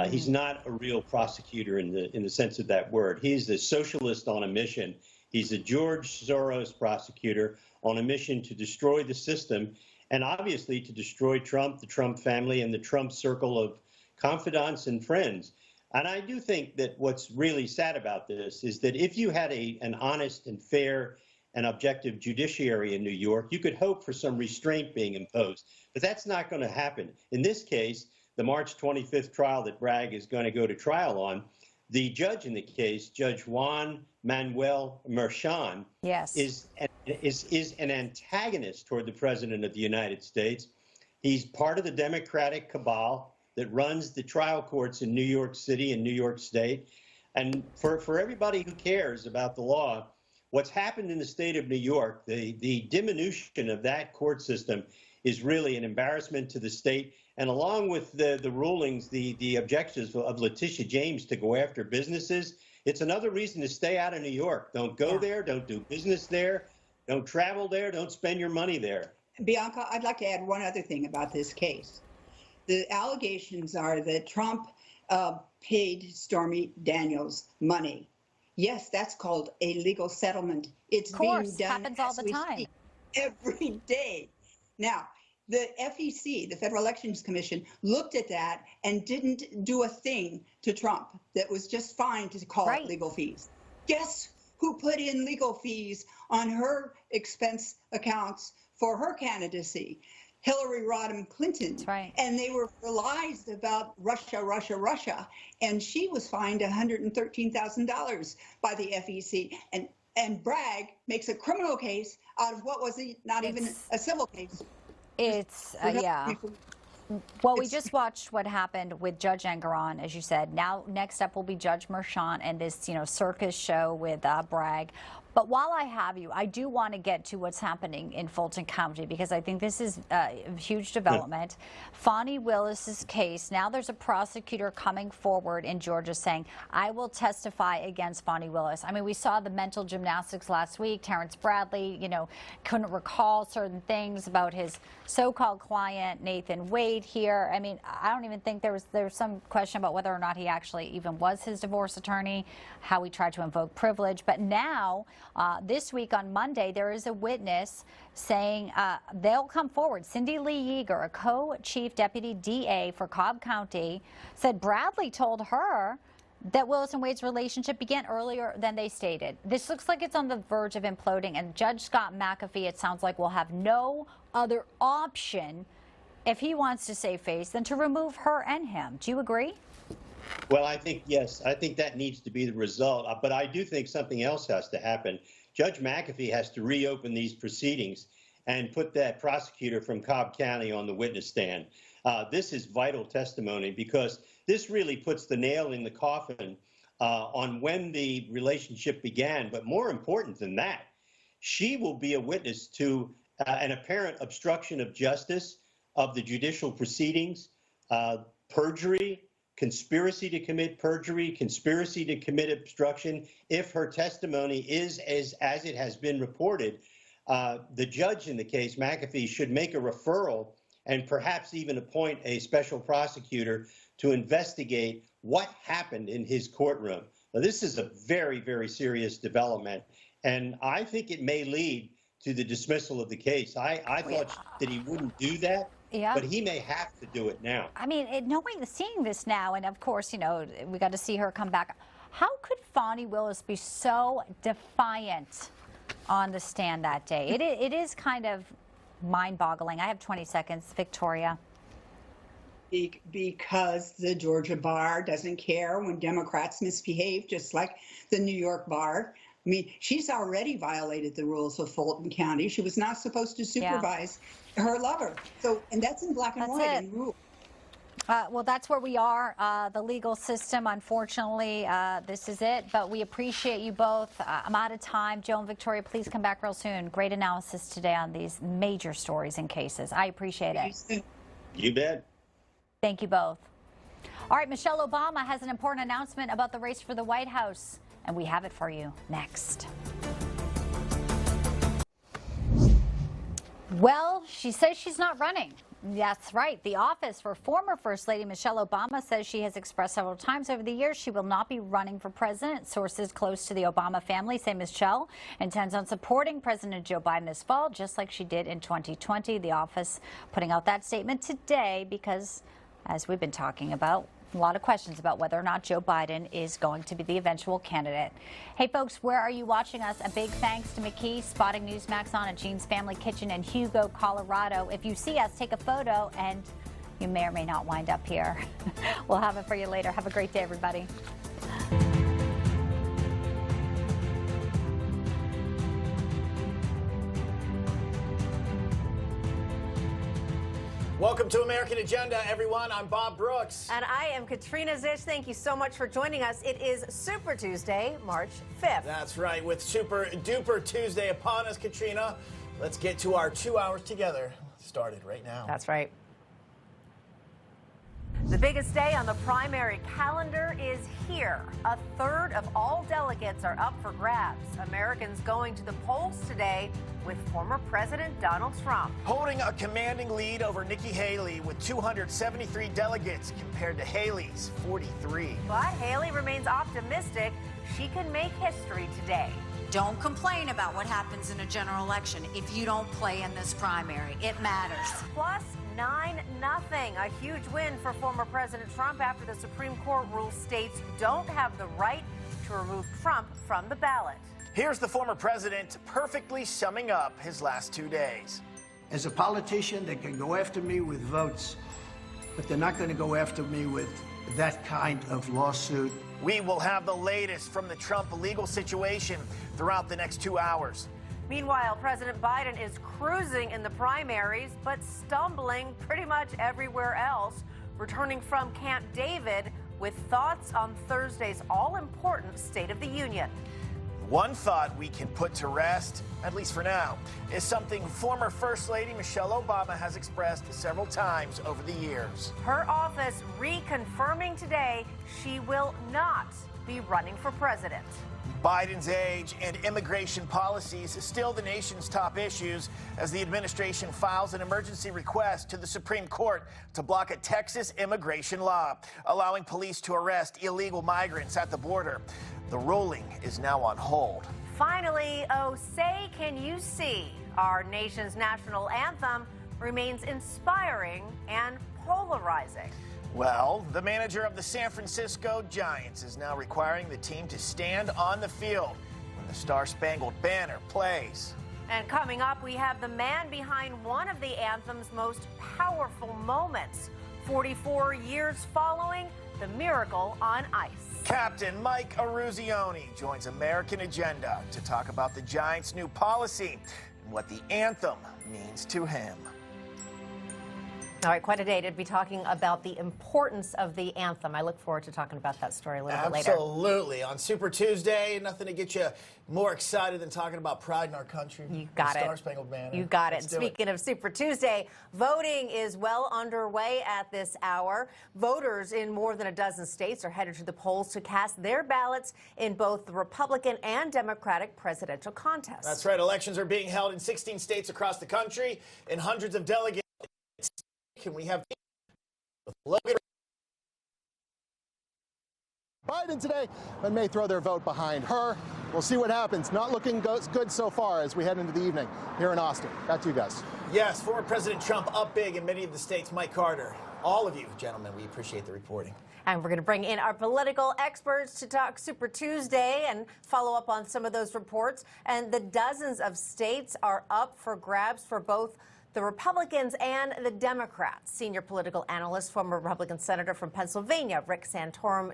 He's not a real prosecutor in the sense of that word. He's the socialist on a mission. He's a George Soros prosecutor on a mission to destroy the system and obviously to destroy Trump, the Trump family, and the Trump circle of confidants and friends. And I do think that what's really sad about this is that if you had an honest and fair and objective judiciary in New York, you could hope for some restraint being imposed. But that's not going to happen. In this case, the March 25th trial that Bragg is going to go to trial on, the judge in the case, Judge Juan Manuel Merchan, is an antagonist toward the President of the United States. He's part of the Democratic cabal that runs the trial courts in New York City and New York State. And for everybody who cares about the law, what's happened in the state of New York, the diminution of that court system is really an embarrassment to the state. And along with the rulings, the objectives of Letitia James to go after businesses, it's another reason to stay out of New York. Don't go there. Don't do business there. Don't travel there. Don't spend your money there. Bianca, I'd like to add one other thing about this case. The allegations are that Trump paid Stormy Daniels money. Yes, that's called a legal settlement. It's being done happens all the time. Every day. Now, the FEC, the Federal Elections Commission, looked at that and didn't do a thing to Trump. That was just fine to call it legal fees. Guess who put in legal fees on her expense accounts for her candidacy? Hillary Rodham Clinton. That's right. And they were lies about Russia. And she was fined $113,000 by the FEC. And Bragg makes a criminal case out of what was not even a civil case. It's, yeah. Well, we just watched what happened with Judge Engoron, as you said. Now, next up will be Judge Merchan and this, circus show with Bragg. But while I have you, I do want to get to what's happening in Fulton County, because I think this is a huge development. Fani Willis's case, now there's a prosecutor coming forward in Georgia saying, I will testify against Fani Willis. I mean, we saw the mental gymnastics last week. Terrence Bradley, you know, couldn't recall certain things about his so-called client, Nathan Wade here. I mean, I don't even think there's some question about whether or not he actually even was his divorce attorney, how he tried to invoke privilege. But now, this week on Monday, there is a witness saying they'll come forward. Cindy Lee Yeager, a co-chief deputy DA for Cobb County, said Bradley told her that Willis and Wade's relationship began earlier than they stated. This looks like it's on the verge of imploding, and Judge Scott McAfee, it sounds like, will have no other option if he wants to save face than to remove her and him. Do you agree? Well, I think, yes, I think that needs to be the result. But I do think something else has to happen. Judge McAfee has to reopen these proceedings and put that prosecutor from Cobb County on the witness stand. This is vital testimony, because this really puts the nail in the coffin on when the relationship began. But more important than that, she will be a witness to an apparent obstruction of justice, of the judicial proceedings, perjury, conspiracy to commit perjury, conspiracy to commit obstruction. If her testimony is as it has been reported, the judge in the case, McAfee, should make a referral and perhaps even appoint a special prosecutor to investigate what happened in his courtroom. Now, this is a very, very serious development, and I think it may lead to the dismissal of the case. I thought that he wouldn't do that. Yeah. But he may have to do it now. I mean, seeing this now, and of course, you know, we got to see her come back. How could Fani Willis be so defiant on the stand that day? It is kind of mind-boggling. I have 20 seconds, Victoria. Because the Georgia bar doesn't care when Democrats misbehave, just like the New York bar. I mean, she's already violated the rules of Fulton County. She was not supposed to supervise her lover. So, and that's in black and white in rule. Well, that's where we are. The legal system, unfortunately, this is it. But we appreciate you both. I'm out of time. Joe and Victoria, please come back real soon. Great analysis today on these major stories and cases. I appreciate it. You bet. Thank you both. All right, Michelle Obama has an important announcement about the race for the White House, and we have it for you next. Well, she says she's not running. That's right. The office for former First Lady Michelle Obama says she has expressed several times over the years she will not be running for president. Sources close to the Obama family say Michelle intends on supporting President Joe Biden this fall, just like she did in 2020. The office putting out that statement today because, as we've been talking about, a lot of questions about whether or not Joe Biden is going to be the eventual candidate. Hey, folks, where are you watching us? A big thanks to McKee, spotting Newsmax on at Jean's Family Kitchen in Hugo, Colorado. If you see us, take a photo, and you may or may not wind up here. We'll have it for you later. Have a great day, everybody. Welcome to American Agenda, everyone. I'm Bob Brooks. And I am Katrina Zish. Thank you so much for joining us. It is Super Tuesday, March 5th. That's right. With Super Duper Tuesday upon us, Katrina, let's get to our 2 hours together. Started right now. That's right. The biggest day on the primary calendar is here. A third of all delegates are up for grabs. Americans going to the polls today with former President Donald Trump holding a commanding lead over Nikki Haley with 273 delegates compared to Haley's 43. But Haley remains optimistic she can make history today. Don't complain about what happens in a general election if you don't play in this primary. It matters. Plus 9-0, a huge win for former President Trump after the Supreme Court rules states don't have the right to remove Trump from the ballot. Here's the former president perfectly summing up his last 2 days. As a politician, they can go after me with votes, but they're not going to go after me with that kind of lawsuit. We will have the latest from the Trump legal situation throughout the next 2 hours. Meanwhile, President Biden is cruising in the primaries, but stumbling pretty much everywhere else, returning from Camp David with thoughts on Thursday's all-important State of the Union. One thought we can put to rest, at least for now, is something former First Lady Michelle Obama has expressed several times over the years. Her office reconfirming today she will not be running for president. Biden's age and immigration policies still the nation's top issues as the administration files an emergency request to the Supreme Court to block a Texas immigration law, allowing police to arrest illegal migrants at the border. The ruling is now on hold. Finally, oh, say can you see? Our nation's national anthem remains inspiring and polarizing. Well, the manager of the San Francisco Giants is now requiring the team to stand on the field when the Star-Spangled Banner plays. And coming up, we have the man behind one of the anthem's most powerful moments, 44 years following the miracle on ice. Captain Mike Eruzione joins American Agenda to talk about the Giants' new policy and what the anthem means to him. All right, quite a day to be talking about the importance of the anthem. I look forward to talking about that story a little bit later. Absolutely. On Super Tuesday, nothing to get you more excited than talking about pride in our country. You got the it. Star-Spangled Banner. You got it. Let's do Speaking of Super Tuesday, voting is well underway at this hour. Voters in more than a dozen states are headed to the polls to cast their ballots in both the Republican and Democratic presidential contests. That's right. Elections are being held in 16 states across the country, and hundreds of delegates. Can we have Logan? Biden today, but may throw their vote behind her. We'll see what happens. Not looking good so far as we head into the evening here in Austin. Back to you guys. Yes, former President Trump up big in many of the states. Mike Carter, all of you, gentlemen, we appreciate the reporting. And we're going to bring in our political experts to talk Super Tuesday and follow up on some of those reports. And the dozens of states are up for grabs for both the Republicans and the Democrats. Senior political analyst, former Republican senator from Pennsylvania, Rick Santorum,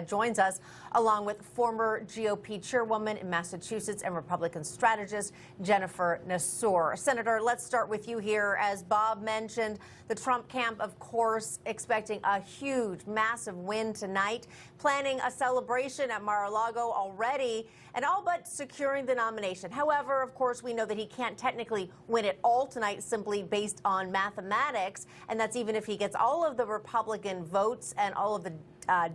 joins us, along with former GOP chairwoman in Massachusetts and Republican strategist Jennifer Nassour. Senator, let's start with you here. As Bob mentioned, the Trump camp, of course, expecting a huge, massive win tonight, planning a celebration at Mar-a-Lago already, and all but securing the nomination. However, of course, we know that he can't technically win it all tonight simply based on mathematics, and that's even if he gets all of the Republican votes and all of the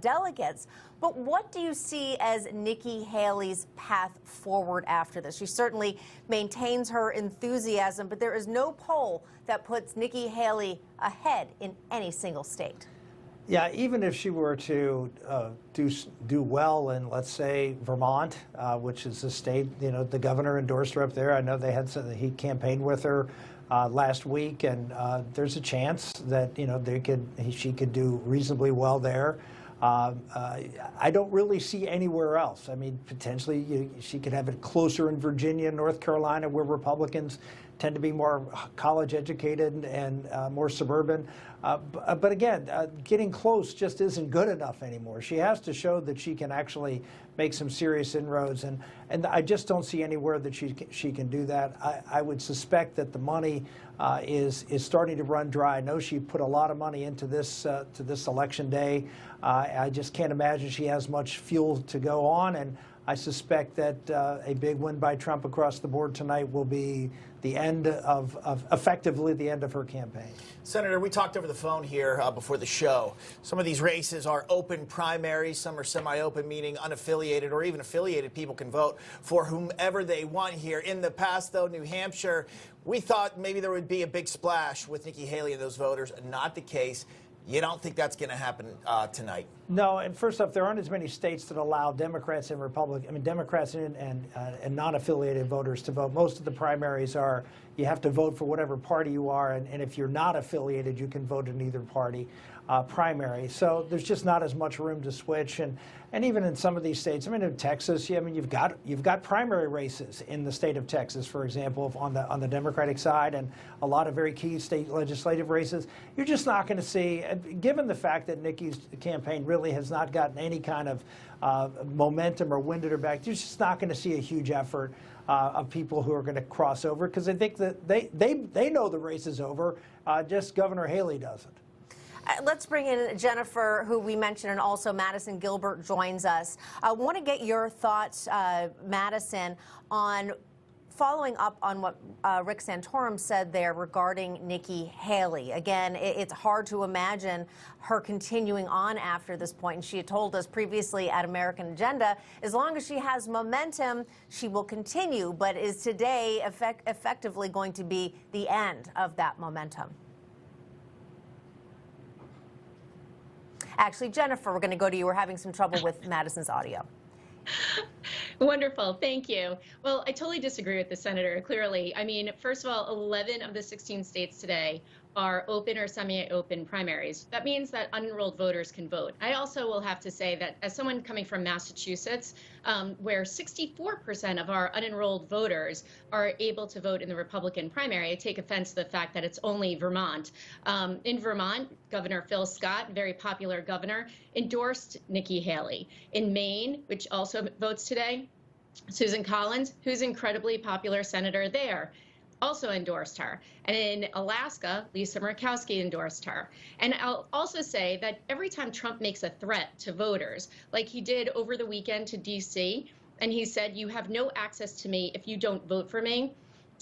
delegates. But what do you see as Nikki Haley's path forward after this? She certainly maintains her enthusiasm, but there is no poll that puts Nikki Haley ahead in any single state. Yeah, even if she were to do well in, let's say, Vermont, which is a state, the governor endorsed her up there. I know he campaigned with her last week, and there's a chance that she could do reasonably well there. I don't really see anywhere else. I mean, potentially she could have it closer in Virginia, North Carolina, where Republicans tend to be more college educated and more suburban. But again, getting close just isn't good enough anymore. She has to show that she can actually make some serious inroads, and I just don't see anywhere that she can do that. I would suspect that the money is starting to run dry. I know she put a lot of money into this to this election day. I just can't imagine she has much fuel to go on, and I suspect that a big win by Trump across the board tonight will be the end effectively the end of her campaign. Senator, we talked over the phone here before the show. Some of these races are open primaries. Some are semi-open, meaning unaffiliated or even affiliated people can vote for whomever they want here. In the past, though, New Hampshire, we thought maybe there would be a big splash with Nikki Haley and those voters. Not the case. You don't think that's going to happen tonight? No, and first off, there aren't as many states that allow Democrats and Democrats and non-affiliated voters to vote. Most of the primaries are, you have to vote for whatever party you are, and if you're not affiliated, you can vote in either party primary. So there's just not as much room to switch, and even in some of these states, in Texas, you've got primary races in the state of Texas, for example, on the Democratic side, and a lot of very key state legislative races. You're just not going to see, given the fact that Nikki's campaign really has not gotten any kind of momentum or wind at her back, you're just not going to see a huge effort of people who are going to cross over, because I think that they know the race is over, just Governor Haley doesn't. Let's bring in Jennifer, who we mentioned, and also Madison Gilbert joins us. I want to get your thoughts, Madison, on following up on what Rick Santorum said there regarding Nikki Haley. Again, it's hard to imagine her continuing on after this point. And she had told us previously at American Agenda, as long as she has momentum, she will continue. But is today effectively going to be the end of that momentum? Actually, Jennifer, we're going to go to you. We're having some trouble with Madison's audio. Wonderful. Thank you. Well, I totally disagree with the senator, clearly. I mean, first of all, 11 of the 16 states today are open or semi-open primaries. That means that unenrolled voters can vote. I also will have to say that as someone coming from Massachusetts, where 64% of our unenrolled voters are able to vote in the Republican primary, I take offense to the fact that it's only Vermont. In Vermont, Governor Phil Scott, very popular governor, endorsed Nikki Haley. In Maine, which also votes today, Susan Collins, who's an incredibly popular senator there, also endorsed her. And in Alaska, Lisa Murkowski endorsed her. And I'll also say that every time Trump makes a threat to voters, like he did over the weekend to DC, and he said, you have no access to me if you don't vote for me.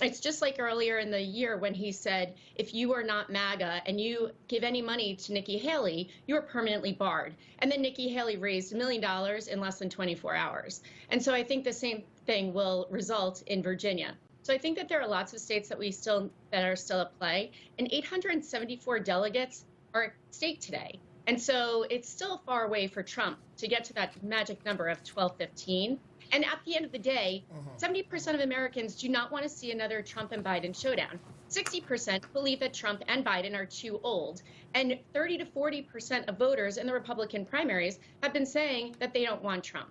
It's just like earlier in the year when he said, if you are not MAGA and you give any money to Nikki Haley, you are permanently barred. And then Nikki Haley raised $1 million in less than 24 hours. And so I think the same thing will result in Virginia. So I think that there are lots of states that are still at play, and 874 delegates are at stake today. And so it's still far away for Trump to get to that magic number of 1215. And at the end of the day, 70% of Americans do not want to see another Trump and Biden showdown. 60% believe that Trump and Biden are too old. And 30 to 40% of voters in the Republican primaries have been saying that they don't want Trump.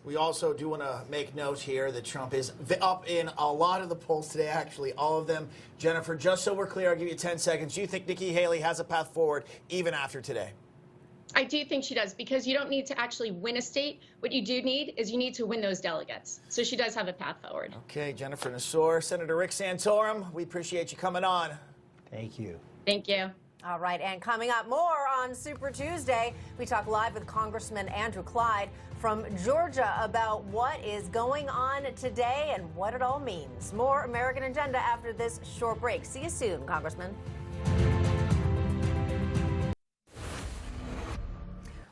We also do want to make note here that Trump is up in a lot of the polls today, actually all of them. Jennifer, just so we're clear, I'll give you 10 seconds. Do you think Nikki Haley has a path forward even after today? I do think she does, because you don't need to actually win a state. What you do need is you need to win those delegates. So she does have a path forward. Okay, Jennifer Nassour, Senator Rick Santorum, we appreciate you coming on. Thank you. Thank you. All right, and coming up more on Super Tuesday, we talk live with Congressman Andrew Clyde from Georgia about what is going on today and what it all means. More American Agenda after this short break. See you soon, Congressman.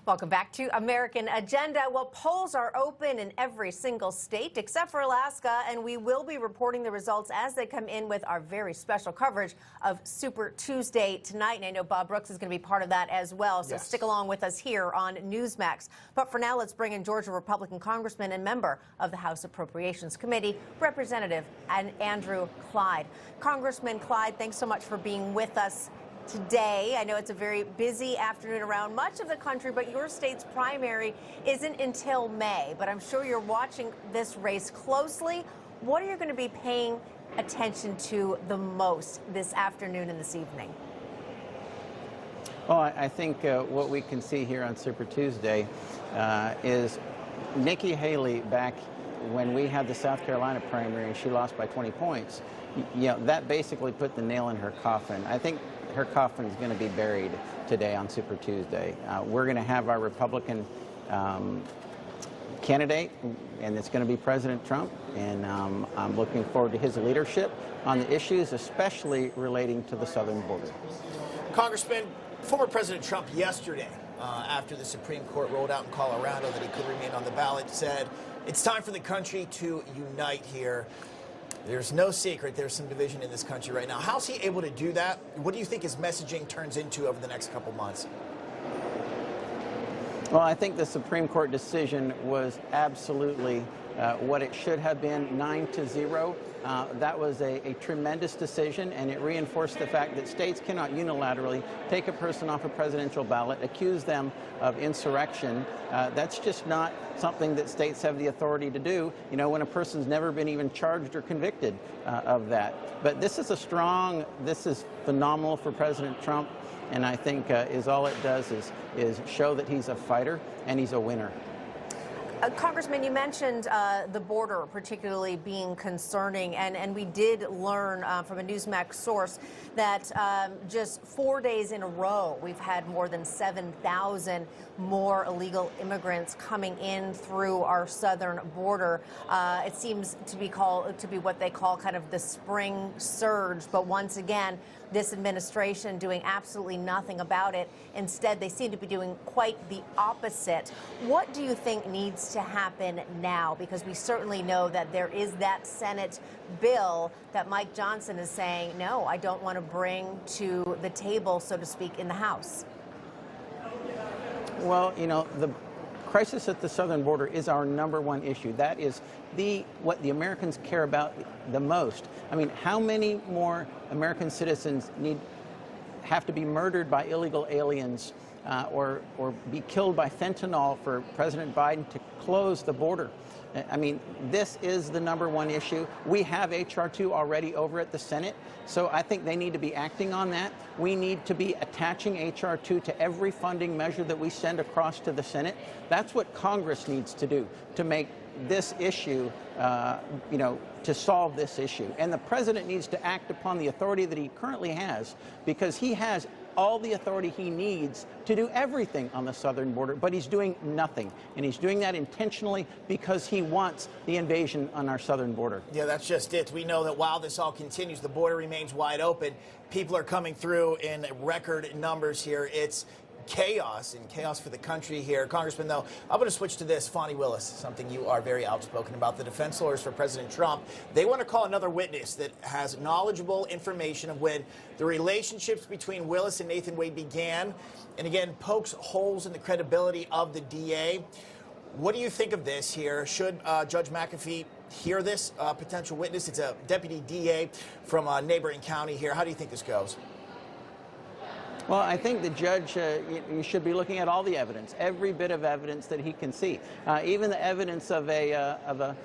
Welcome back to American Agenda. Well, polls are open in every single state except for Alaska, and we will be reporting the results as they come in with our very special coverage of Super Tuesday tonight. And I know Bob Brooks is going to be part of that as well, so stick along with us here on Newsmax. But for now, let's bring in Georgia Republican Congressman and member of the House Appropriations Committee, Representative Andrew Clyde. Congressman Clyde, thanks so much for being with us today. I know it's a very busy afternoon around much of the country, but your state's primary isn't until May. But I'm sure you're watching this race closely. What are you going to be paying attention to the most this afternoon and this evening? Well, I think what we can see here on Super Tuesday is Nikki Haley back when we had the South Carolina primary and she lost by 20 points. You know, that basically put the nail in her coffin. I think her coffin is going to be buried today on Super Tuesday. We're going to have our Republican candidate, and it's going to be President Trump, and I'm looking forward to his leadership on the issues, especially relating to the southern border. Congressman, former President Trump yesterday, after the Supreme Court rolled out in Colorado that he could remain on the ballot, said it's time for the country to unite here. There's no secret there's some division in this country right now. How's he able to do that? What do you think his messaging turns into over the next couple months? Well, I think the Supreme Court decision was absolutely what it should have been, 9-0. That was a tremendous decision, and it reinforced the fact that states cannot unilaterally take a person off a presidential ballot, accuse them of insurrection. That's just not something that states have the authority to do, you know, when a person's never been even charged or convicted of that. But this is this is phenomenal for President Trump, and I think all it does is show that he's a fighter and he's a winner. Congressman, you mentioned the border particularly being concerning, and we did learn from a Newsmax source that just 4 days in a row, we've had more than 7,000 more illegal immigrants coming in through our southern border. It seems to be what they call kind of the spring surge, but once again, this administration doing absolutely nothing about it. Instead, they seem to be doing quite the opposite. What do you think needs to happen now? Because we certainly know that there is that Senate bill that Mike Johnson is saying, no, I don't want to bring to the table, so to speak, in the House. Well, you know, the crisis at the southern border is our #1 issue. That is what the Americans care about the most. I mean, how many more American citizens have to be murdered by illegal aliens or be killed by fentanyl for President Biden to close the border? I mean, this is the #1 issue. We have H.R. 2 already over at the Senate, so I think they need to be acting on that. We need to be attaching H.R. 2 to every funding measure that we send across to the Senate. That's what Congress needs to do to make this issue, to solve this issue. And the president needs to act upon the authority that he currently has, because he has all the authority he needs to do everything on the southern border, but he's doing nothing. And he's doing that intentionally because he wants the invasion on our southern border. Yeah, that's just it. We know that while this all continues, the border remains wide open. People are coming through in record numbers here. It's chaos for the country here. Congressman, though, I'm going to switch to this. Fani Willis, something you are very outspoken about. The defense lawyers for President Trump, they want to call another witness that has knowledgeable information of when the relationships between Willis and Nathan Wade began, and again, pokes holes in the credibility of the DA. What do you think of this here? Should Judge McAfee hear this potential witness? It's a deputy DA from a neighboring county here. How do you think this goes? Well, I think the judge you should be looking at all the evidence, every bit of evidence that he can see, even the evidence of a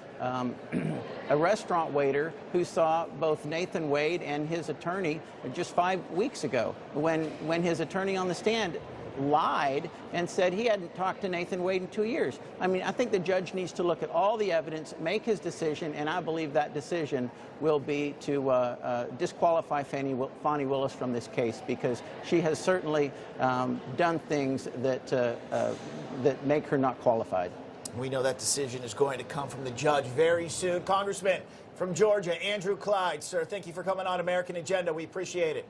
restaurant waiter who saw both Nathan Wade and his attorney just 5 weeks ago, when his attorney on the stand lied and said he hadn't talked to Nathan Wade in 2 years. I mean, I think the judge needs to look at all the evidence, make his decision, and I believe that decision will be to disqualify Fani Willis from this case, because she has certainly done things that make her not qualified. We know that decision is going to come from the judge very soon. Congressman from Georgia, Andrew Clyde, sir, thank you for coming on American Agenda. We appreciate it.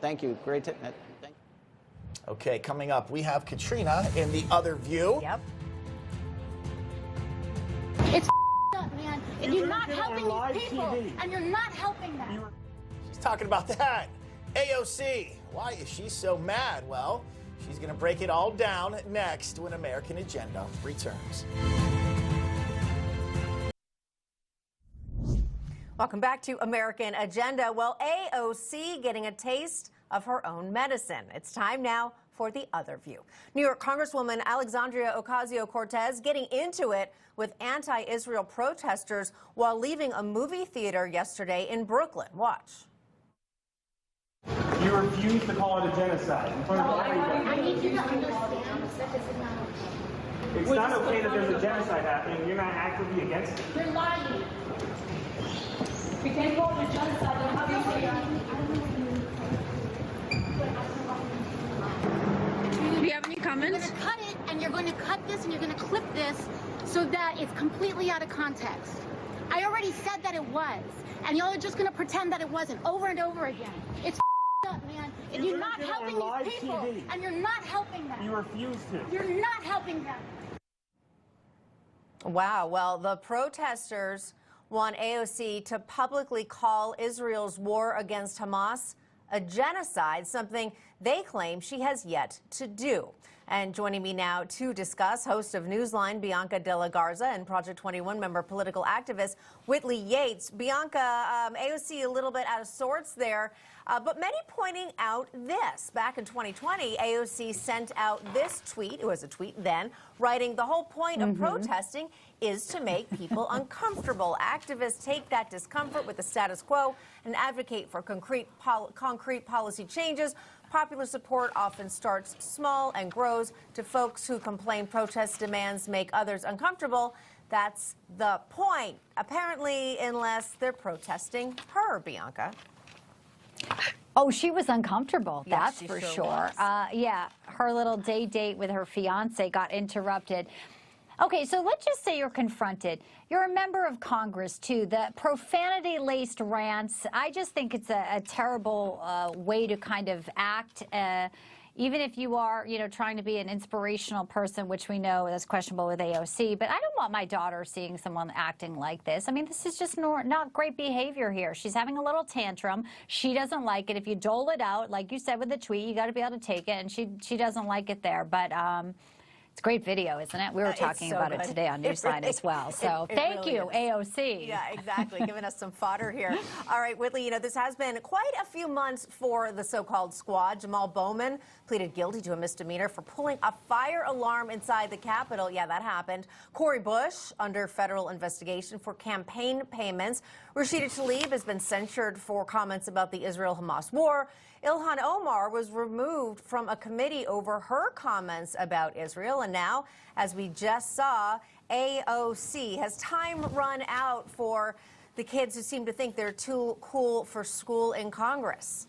Thank you. Great to... Okay, coming up, we have Katrina in The Other View. Yep. It's up, man. And you're not helping these people, and you're not helping them. She's talking about that. AOC, why is she so mad? Well, she's going to break it all down next when American Agenda returns. Welcome back to American Agenda. Well, AOC getting a taste of her own medicine. It's time now for The Other View. New York Congresswoman Alexandria Ocasio-Cortez getting into it with anti-Israel protesters while leaving a movie theater yesterday in Brooklyn. Watch. You refuse to call it a genocide in front of everybody. I need you to understand that this is not okay. It's not okay that there's a genocide happening. You're not actively against it. You're lying. We can't call it a genocide. Then obviously, do you have any comments? You're going to cut it, and you're going to cut this, and you're going to clip this so that it's completely out of context. I already said that it was, and y'all are just going to pretend that it wasn't over and over again. It's up, man. And you're not helping these people, and you're not helping them. You refuse to. You're not helping them. Wow. Well, the protesters want AOC to publicly call Israel's war against Hamas a genocide, something they claim she has yet to do. And joining me now to discuss, host of Newsline, Bianca De La Garza, and Project 21 member political activist Whitley Yates. Bianca, AOC a little bit out of sorts there, but many pointing out this. Back in 2020, AOC sent out this tweet, it was a tweet then, writing, "The whole point of protesting is to make people uncomfortable. Activists take that discomfort with the status quo and advocate for concrete policy changes. Popular support often starts small and grows. To folks who complain protest demands make others uncomfortable, that's the point. Apparently, unless they're protesting her, Bianca. Oh, she was uncomfortable, Yes, that's she for sure sure. was. Yeah, her little date with her fiance got interrupted. Okay, so let's just say you're confronted. You're a member of Congress, too. The profanity-laced rants, I just think it's a terrible way to kind of act. Even if you are, trying to be an inspirational person, which we know is questionable with AOC, but I don't want my daughter seeing someone acting like this. I mean, this is just not great behavior here. She's having a little tantrum. She doesn't like it. If you dole it out, like you said with the tweet, you got to be able to take it, and she doesn't like it there. But it's a great video, isn't it? We were talking about it today on Newsline as well. So thank you, AOC. Yeah, exactly. Giving us some fodder here. All right, Whitley, this has been quite a few months for the so-called squad. Jamal Bowman pleaded guilty to a misdemeanor for pulling a fire alarm inside the Capitol. Yeah, that happened. Cori Bush under federal investigation for campaign payments. Rashida Tlaib has been censured for comments about the Israel-Hamas war. Ilhan Omar was removed from a committee over her comments about Israel. And now, as we just saw, AOC has time run out for the kids who seem to think they're too cool for school in Congress.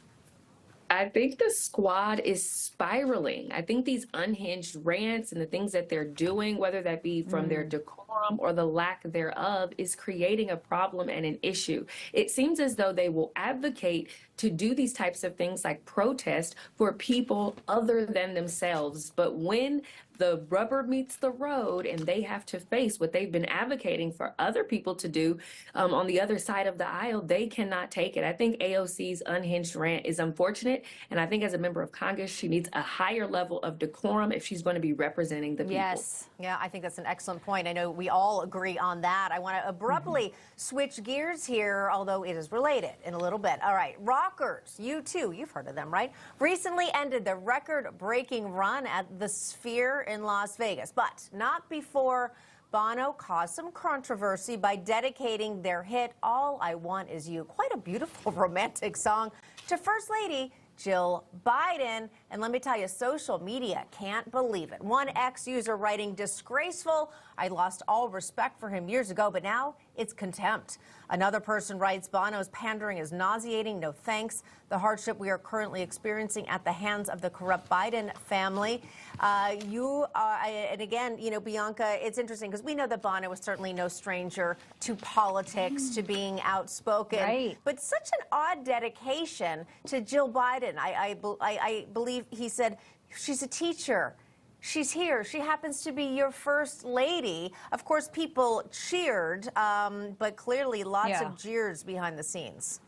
I think the squad is spiraling. I think these unhinged rants and the things that they're doing, whether that be from their decorum or the lack thereof, is creating a problem and an issue. It seems as though they will advocate to do these types of things like protest for people other than themselves. But when the rubber meets the road and they have to face what they've been advocating for other people to do on the other side of the aisle, they cannot take it. I think AOC's unhinged rant is unfortunate, and I think as a member of Congress, she needs a higher level of decorum if she's going to be representing the people. Yes. Yeah, I think that's an excellent point. I know we all agree on that. I want to abruptly switch gears here, although it is related in a little bit. All right, rockers, U2, you've heard of them, right? Recently ended the record-breaking run at the Sphere in Las Vegas, but not before Bono caused some controversy by dedicating their hit, All I Want Is You, quite a beautiful romantic song, to First Lady Jill Biden. And let me tell you, social media can't believe it. One ex-user writing, disgraceful. I lost all respect for him years ago, but now it's contempt. Another person writes, Bono's pandering is nauseating. No thanks. The hardship we are currently experiencing at the hands of the corrupt Biden family. And again, Bianca, it's interesting because we know that Bono was certainly no stranger to politics, to being outspoken. Right. But such an odd dedication to Jill Biden. I believe he said, she's a teacher. She's here. She happens to be your first lady. Of course, people cheered, but clearly lots of jeers behind the scenes.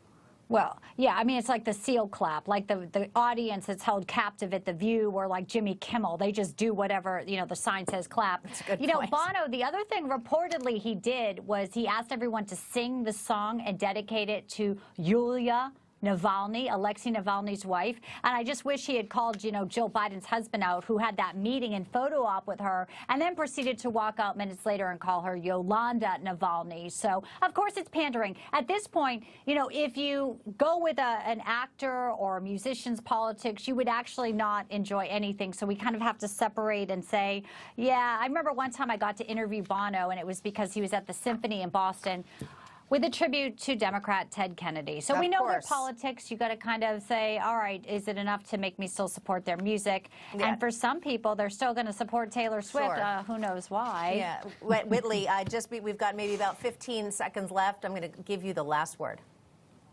Well, yeah, I mean, it's like the seal clap, like the audience that's held captive at the View, or like Jimmy Kimmel. They just do whatever, the sign says clap. That's a good point. Bono, the other thing reportedly he did was he asked everyone to sing the song and dedicate it to Yulia Navalny, Alexei Navalny's wife. And I just wish he had called, Jill Biden's husband out, who had that meeting and photo op with her, and then proceeded to walk out minutes later and call her Yolanda Navalny. So, of course, it's pandering. At this point, if you go with an actor or a musician's politics, you would actually not enjoy anything. So we kind of have to separate and say, yeah, I remember one time I got to interview Bono, and it was because he was at the Symphony in Boston with a tribute to Democrat Ted Kennedy. So we know their politics. You got to kind of say, all right, is it enough to make me still support their music? Yeah. And for some people, they're still going to support Taylor Swift. Sure. Who knows why? Yeah. Whitley, we've got maybe about 15 seconds left. I'm going to give you the last word.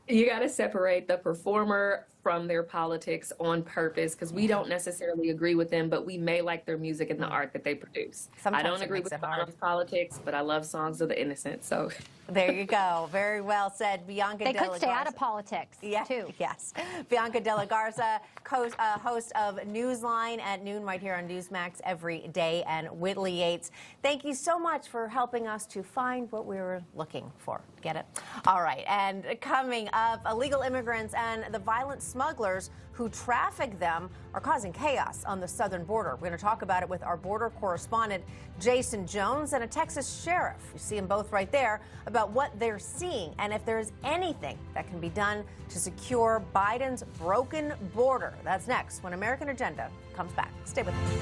You got to separate the performer from their politics on purpose, because we don't necessarily agree with them, but we may like their music and the art that they produce. Sometimes I don't agree with Bono's politics, but I love songs of the innocent. So there you go. Very well said, Bianca. They could stay out of politics, too. Yes. Bianca De La Garza, host of Newsline at noon right here on Newsmax every day, and Whitley Yates. Thank you so much for helping us to find what we were looking for. Get it? All right. And coming up, illegal immigrants and the violent smugglers who traffic them are causing chaos on the southern border. We're going to talk about it with our border correspondent, Jason Jones, and a Texas sheriff. You see them both right there. About about what they're seeing and if there's anything that can be done to secure Biden's broken border. That's next when American Agenda comes back. Stay with us.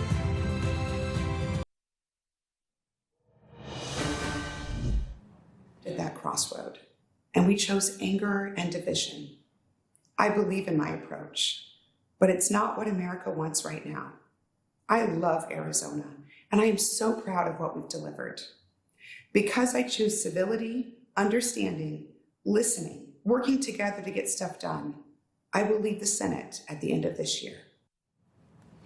At that crossroad, and we chose anger and division. I believe in my approach, but it's not what America wants right now. I love Arizona, and I am so proud of what we've delivered. Because I choose civility, understanding, listening, working together to get stuff done, I will leave the Senate at the end of this year.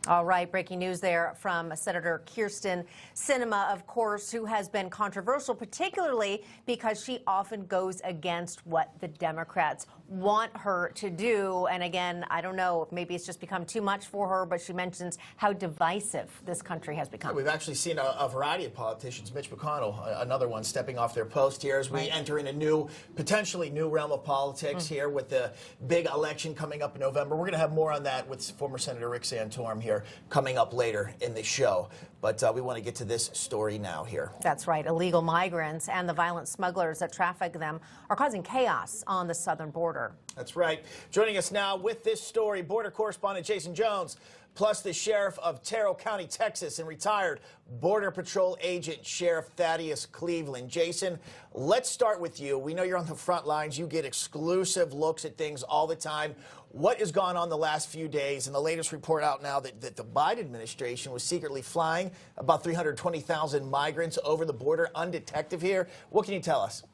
All right, breaking news there from Senator Kyrsten Sinema, of course, who has been controversial, particularly because she often goes against what the Democrats want her to do. And again, I don't know, maybe it's just become too much for her, but she mentions how divisive this country has become. We've actually seen a variety of politicians, Mitch McConnell, another one stepping off their post here as we enter in a new, potentially new realm of politics here with the big election coming up in November. We're going to have more on that with former Senator Rick Santorum here coming up later in the show. But we want to get to this story now here. That's right. Illegal migrants and the violent smugglers that traffic them are causing chaos on the southern border. That's right. Joining us now with this story, border correspondent Jason Jones, plus the sheriff of Terrell County, Texas, and retired Border Patrol agent Sheriff Thaddeus Cleveland. Jason, let's start with you. We know you're on the front lines. You get exclusive looks at things all the time. What has gone on the last few days? And the latest report out now that the Biden administration was secretly flying about 320,000 migrants over the border undetected here. What can you tell us?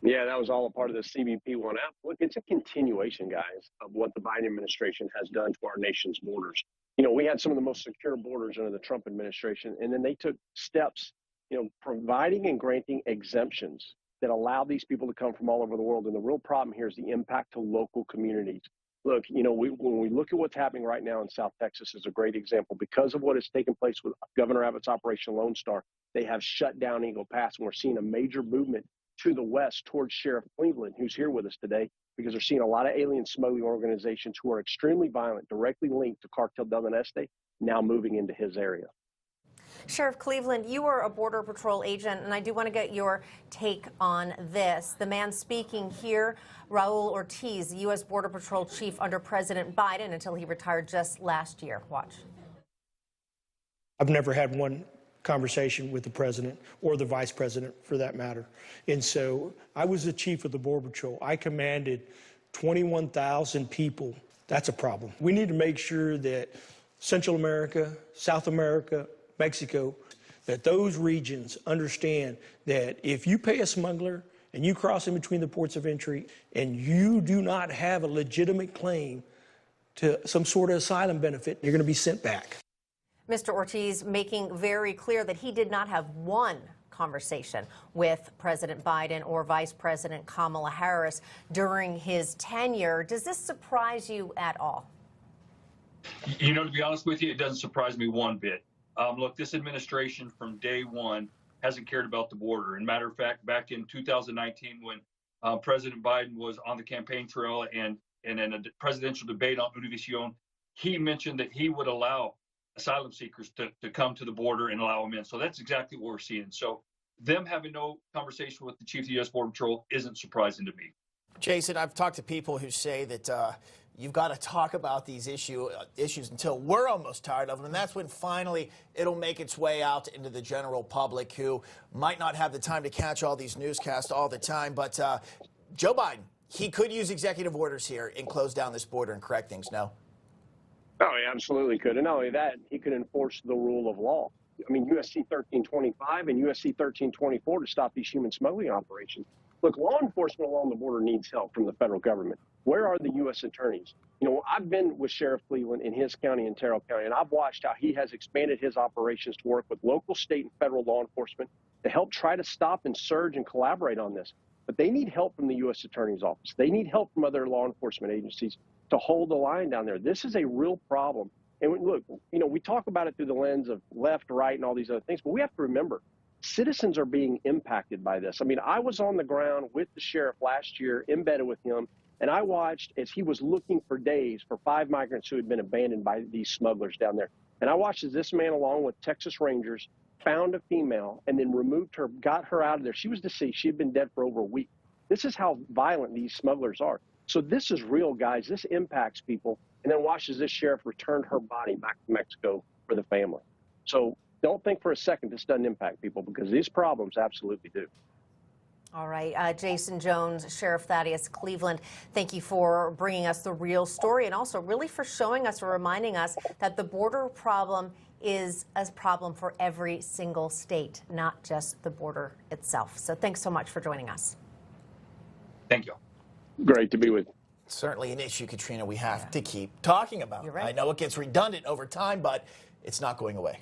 Yeah, that was all a part of the CBP 1 app. Look, it's a continuation, guys, of what the Biden administration has done to our nation's borders. You know, we had some of the most secure borders under the Trump administration, and then they took steps, you know, providing and granting exemptions that allow these people to come from all over the world. And the real problem here is the impact to local communities. Look, you know, when we look at what's happening right now in South Texas is a great example. Because of what has taken place with Governor Abbott's Operation Lone Star, they have shut down Eagle Pass, and we're seeing a major movement to the west towards Sheriff Cleveland, who's here with us today, because they're seeing a lot of alien smuggling organizations who are extremely violent, directly linked to Cartel del Este, now moving into his area. Sheriff Cleveland, you are a Border Patrol agent, and I do want to get your take on this. The man speaking here, Raul Ortiz, the U.S. Border Patrol chief under President Biden until he retired just last year. Watch. I've never had one conversation with the president or the vice president for that matter. And so I was the chief of the Border Patrol. I commanded 21,000 people. That's a problem. We need to make sure that Central America, South America, Mexico, that those regions understand that if you pay a smuggler and you cross in between the ports of entry and you do not have a legitimate claim to some sort of asylum benefit, you're going to be sent back. Mr. Ortiz making very clear that he did not have one conversation with President Biden or Vice President Kamala Harris during his tenure. Does this surprise you at all? You know, to be honest with you, it doesn't surprise me one bit. Look, this administration from day one hasn't cared about the border. And matter of fact, back in 2019, when President Biden was on the campaign trail and in a presidential debate on Univision, he mentioned that he would allow asylum seekers to come to the border and allow them in. So that's exactly what we're seeing. So them having no conversation with the chief of the U.S. Border Patrol isn't surprising to me. Jason, I've talked to people who say that you've got to talk about these issues until we're almost tired of them, and that's when finally it'll make its way out into the general public who might not have the time to catch all these newscasts all the time. But Joe Biden, he could use executive orders here and close down this border and correct things, no? Oh, he absolutely could. And not only that, he could enforce the rule of law. I mean, USC 1325 and USC 1324 to stop these human smuggling operations. Look, law enforcement along the border needs help from the federal government. Where are the U.S. attorneys? You know, I've been with Sheriff Cleveland in his county, in Terrell County, and I've watched how he has expanded his operations to work with local, state, and federal law enforcement to help try to stop and surge and collaborate on this. But they need help from the U.S. Attorney's Office. They need help from other law enforcement agencies to hold the line down there. This is a real problem. And look, you know, we talk about it through the lens of left, right, and all these other things, but we have to remember citizens are being impacted by this. I mean, I was on the ground with the sheriff last year, embedded with him, and I watched as he was looking for days for 5 migrants who had been abandoned by these smugglers down there. And I watched as this man, along with Texas Rangers, found a female and then removed her, got her out of there. She was deceased. She had been dead for over a week. This is how violent these smugglers are. So this is real, guys. This impacts people. And then watches this sheriff return her body back to Mexico for the family. So don't think for a second this doesn't impact people, because these problems absolutely do. All right, Jason Jones, Sheriff Thaddeus Cleveland, thank you for bringing us the real story, and also really for showing us or reminding us that the border problem is a problem for every single state, not just the border itself. So thanks so much for joining us. Thank you. Great to be with you. Certainly an issue, Katrina, we have to keep talking about. You're right. I know it gets redundant over time, but it's not going away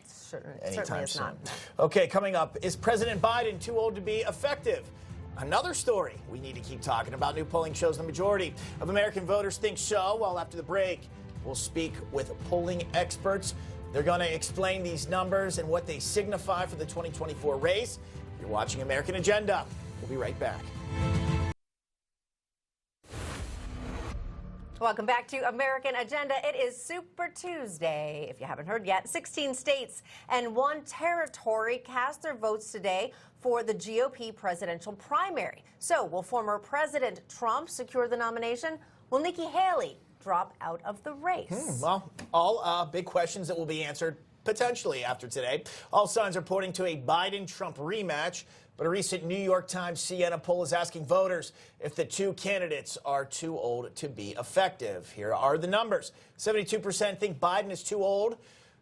anytime is soon. not. Okay, coming up, is President Biden too old to be effective? Another story we need to keep talking about. New polling shows the majority of American voters think so. Well, after the break, we'll speak with polling experts. They're going to explain these numbers and what they signify for the 2024 race. You're watching American Agenda. We'll be right back. Welcome back to American Agenda. It is Super Tuesday. If you haven't heard yet, 16 states and 1 territory cast their votes today for the GOP presidential primary. So will former President Trump secure the nomination? Will Nikki Haley drop out of the race? Well, all big questions that will be answered potentially after today. All signs are pointing to a Biden-Trump rematch. But a recent New York Times Siena poll is asking voters if the two candidates are too old to be effective. Here are the numbers. 72% think Biden is too old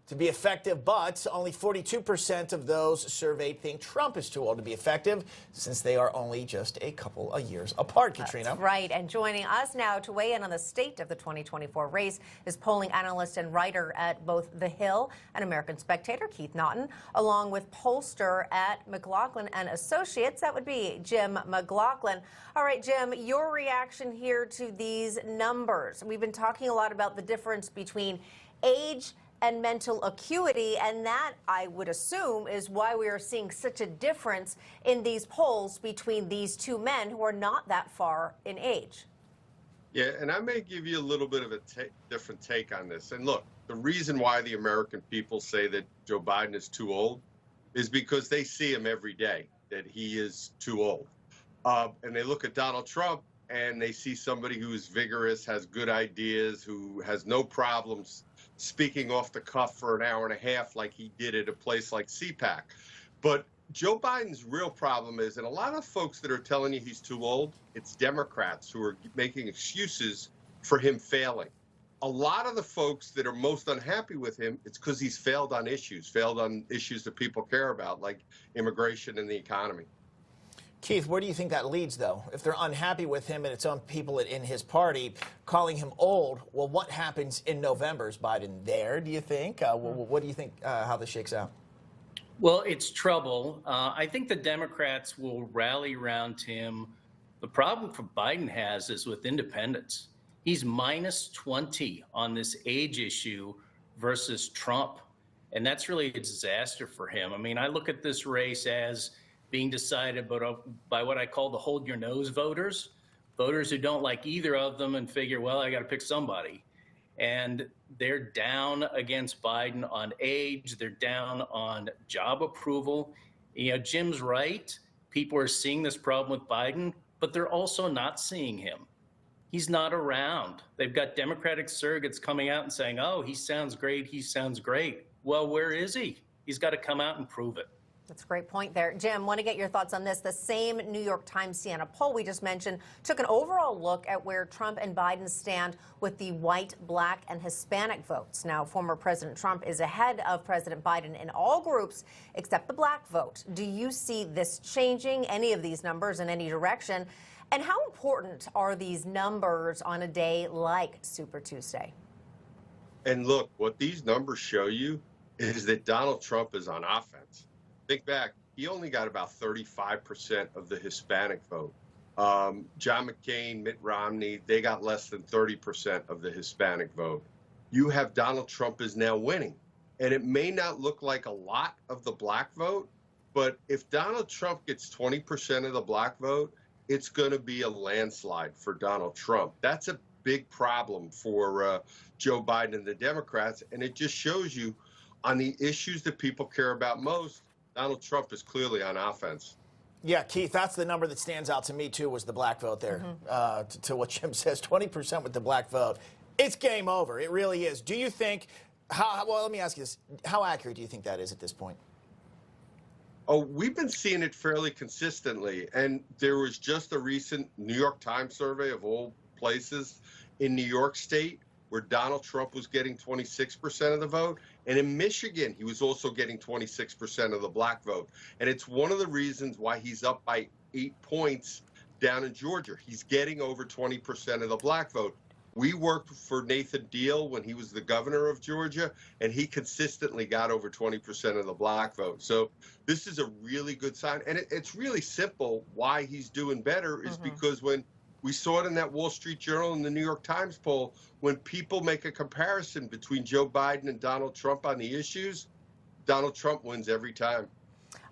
to be effective, but only 42% of those surveyed think Trump is too old to be effective, since they are only just a couple of years apart, Katrina. That's right. And joining us now to weigh in on the state of the 2024 race is polling analyst and writer at both The Hill and American Spectator, Keith Naughton, along with pollster at McLaughlin and Associates. That would be Jim McLaughlin. All right, Jim, your reaction here to these numbers. We've been talking a lot about the difference between age and mental acuity, and that, I would assume, is why we are seeing such a difference in these polls between these two men who are not that far in age. Yeah, and I may give you a little bit of a different take on this. And look, the reason why the American people say that Joe Biden is too old is because they see him every day, that he is too old. And they look at Donald Trump and they see somebody who is vigorous, has good ideas, who has no problems speaking off the cuff for an hour and a half like he did at a place like CPAC. But Joe Biden's real problem is, and a lot of folks that are telling you he's too old, it's Democrats who are making excuses for him failing. A lot of the folks that are most unhappy with him, it's because he's failed on issues that people care about, like immigration and the economy. Keith, where do you think that leads, though? If they're unhappy with him and it's on people in his party calling him old, well, what happens in November? Is Biden there, do you think? What do you think, how this shakes out? Well, it's trouble. I think the Democrats will rally around him. The problem for Biden is with independents. He's minus 20 on this age issue versus Trump. And that's really a disaster for him. I mean, I look at this race as being decided by what I call the hold your nose voters, voters who don't like either of them and figure, well, I got to pick somebody. And they're down against Biden on age. They're down on job approval. You know, Jim's right. People are seeing this problem with Biden, but they're also not seeing him. He's not around. They've got Democratic surrogates coming out and saying, oh, he sounds great. He sounds great. Well, where is he? He's got to come out and prove it. That's a great point there. Jim, want to get your thoughts on this. The same New York Times Siena poll we just mentioned took an overall look at where Trump and Biden stand with the white, black, and Hispanic votes. Now, former President Trump is ahead of President Biden in all groups except the black vote. Do you see this changing, any of these numbers, in any direction? And how important are these numbers on a day like Super Tuesday? And look, what these numbers show you is that Donald Trump is on offense. Think back, he only got about 35% of the Hispanic vote. John McCain, Mitt Romney, they got less than 30% of the Hispanic vote. You have Donald Trump is now winning. And it may not look like a lot of the black vote, but if Donald Trump gets 20% of the black vote, it's going to be a landslide for Donald Trump. That's a big problem for Joe Biden and the Democrats. And it just shows you on the issues that people care about most, Donald Trump is clearly on offense. Yeah, Keith, that's the number that stands out to me, too, was the black vote there. To what Jim says, 20% with the black vote. It's game over. It really is. Do you think, well, let me ask you this. How accurate do you think that is at this point? Oh, we've been seeing it fairly consistently. And there was just a recent New York Times survey of all places in New York State where Donald Trump was getting 26% of the vote. And in Michigan, he was also getting 26% of the black vote. And it's one of the reasons why he's up by 8 points down in Georgia. He's getting over 20% of the black vote. We worked for Nathan Deal when he was the governor of Georgia, and he consistently got over 20% of the black vote. So this is a really good sign. And it's really simple. Why he's doing better is because when we saw it in that Wall Street Journal and the New York Times poll, when people make a comparison between Joe Biden and Donald Trump on the issues, Donald Trump wins every time.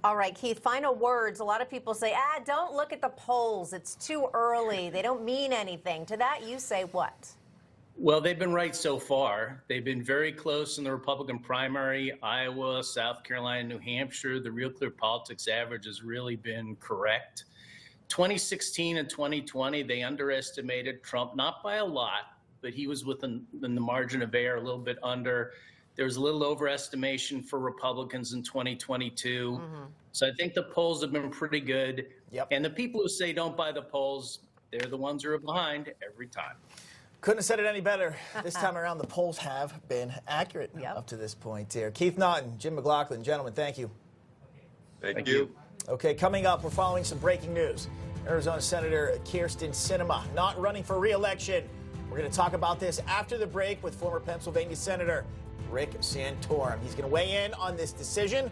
All right, Keith, final words. A lot of people say, don't look at the polls. It's too early. They don't mean anything. To that, you say what? Well, they've been right so far. They've been very close in the Republican primary. Iowa, South Carolina, New Hampshire, the Real Clear Politics average has really been correct. 2016 and 2020, they underestimated Trump, not by a lot, but he was within the margin of error, a little bit under. There was a little overestimation for Republicans in 2022. So I think the polls have been pretty good. And the people who say don't buy the polls, they're the ones who are behind every time. Couldn't have said it any better. This time around, the polls have been accurate up to this point here. Keith Naughton, Jim McLaughlin, gentlemen, thank you. Thank you. Okay, coming up, we're following some breaking news. Arizona Senator Kyrsten Sinema not running for re-election. We're going to talk about this after the break with former Pennsylvania Senator Rick Santorum. He's going to weigh in on this decision,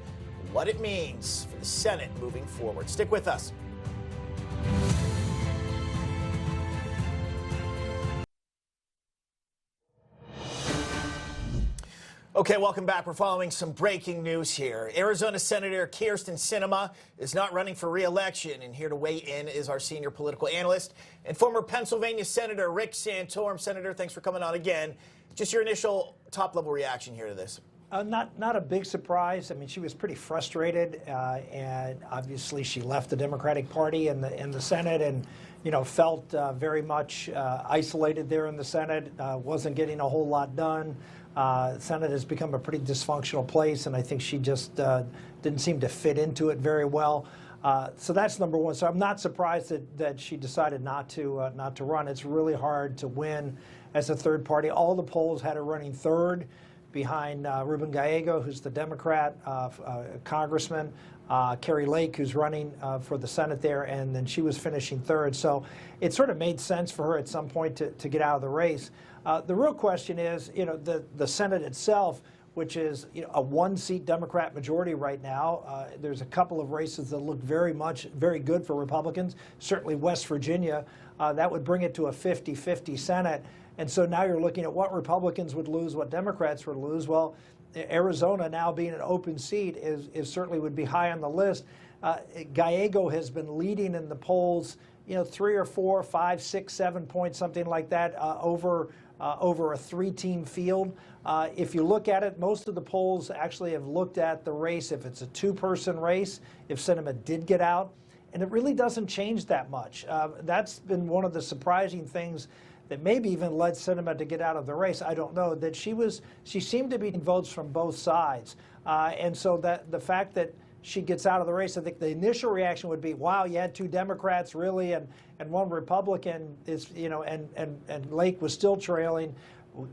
what it means for the Senate moving forward. Stick with us. Okay, welcome back. We're following some breaking news here. Arizona Senator Kyrsten Sinema is not running for re-election, and here to weigh in is our senior political analyst and former Pennsylvania Senator Rick Santorum. Senator, thanks for coming on again. Just your initial top-level reaction here to this. Not a big surprise. I mean, she was pretty frustrated, and obviously she left the Democratic Party in the Senate, and felt very much isolated there in the Senate. Wasn't getting a whole lot done. Senate has become a pretty dysfunctional place, and I think she just didn't seem to fit into it very well. So that's number one. So I'm not surprised that she decided not to run. It's really hard to win as a third party. All the polls had her running third behind Ruben Gallego, who's the Democrat congressman, Carrie Lake, who's running for the Senate there, and then she was finishing third. So it sort of made sense for her at some point to get out of the race. The real question is, the Senate itself, which is a one-seat Democrat majority right now. There's a couple of races that look very good for Republicans. Certainly West Virginia, that would bring it to a 50-50 Senate. And so now you're looking at what Republicans would lose, what Democrats would lose. Well, Arizona now being an open seat is certainly would be high on the list. Gallego has been leading in the polls, 3 or 4, 5, 6, 7 points, something like that, over a three-team field. If you look at it, most of the polls actually have looked at the race if it's a two-person race, if Sinema did get out, and it really doesn't change that much. That's been one of the surprising things that maybe even led Sinema to get out of the race. I don't know, that she seemed to be getting votes from both sides. And so that the fact that she gets out of the race, I think the initial reaction would be, wow, you had two Democrats really, and one Republican is, and Lake was still trailing.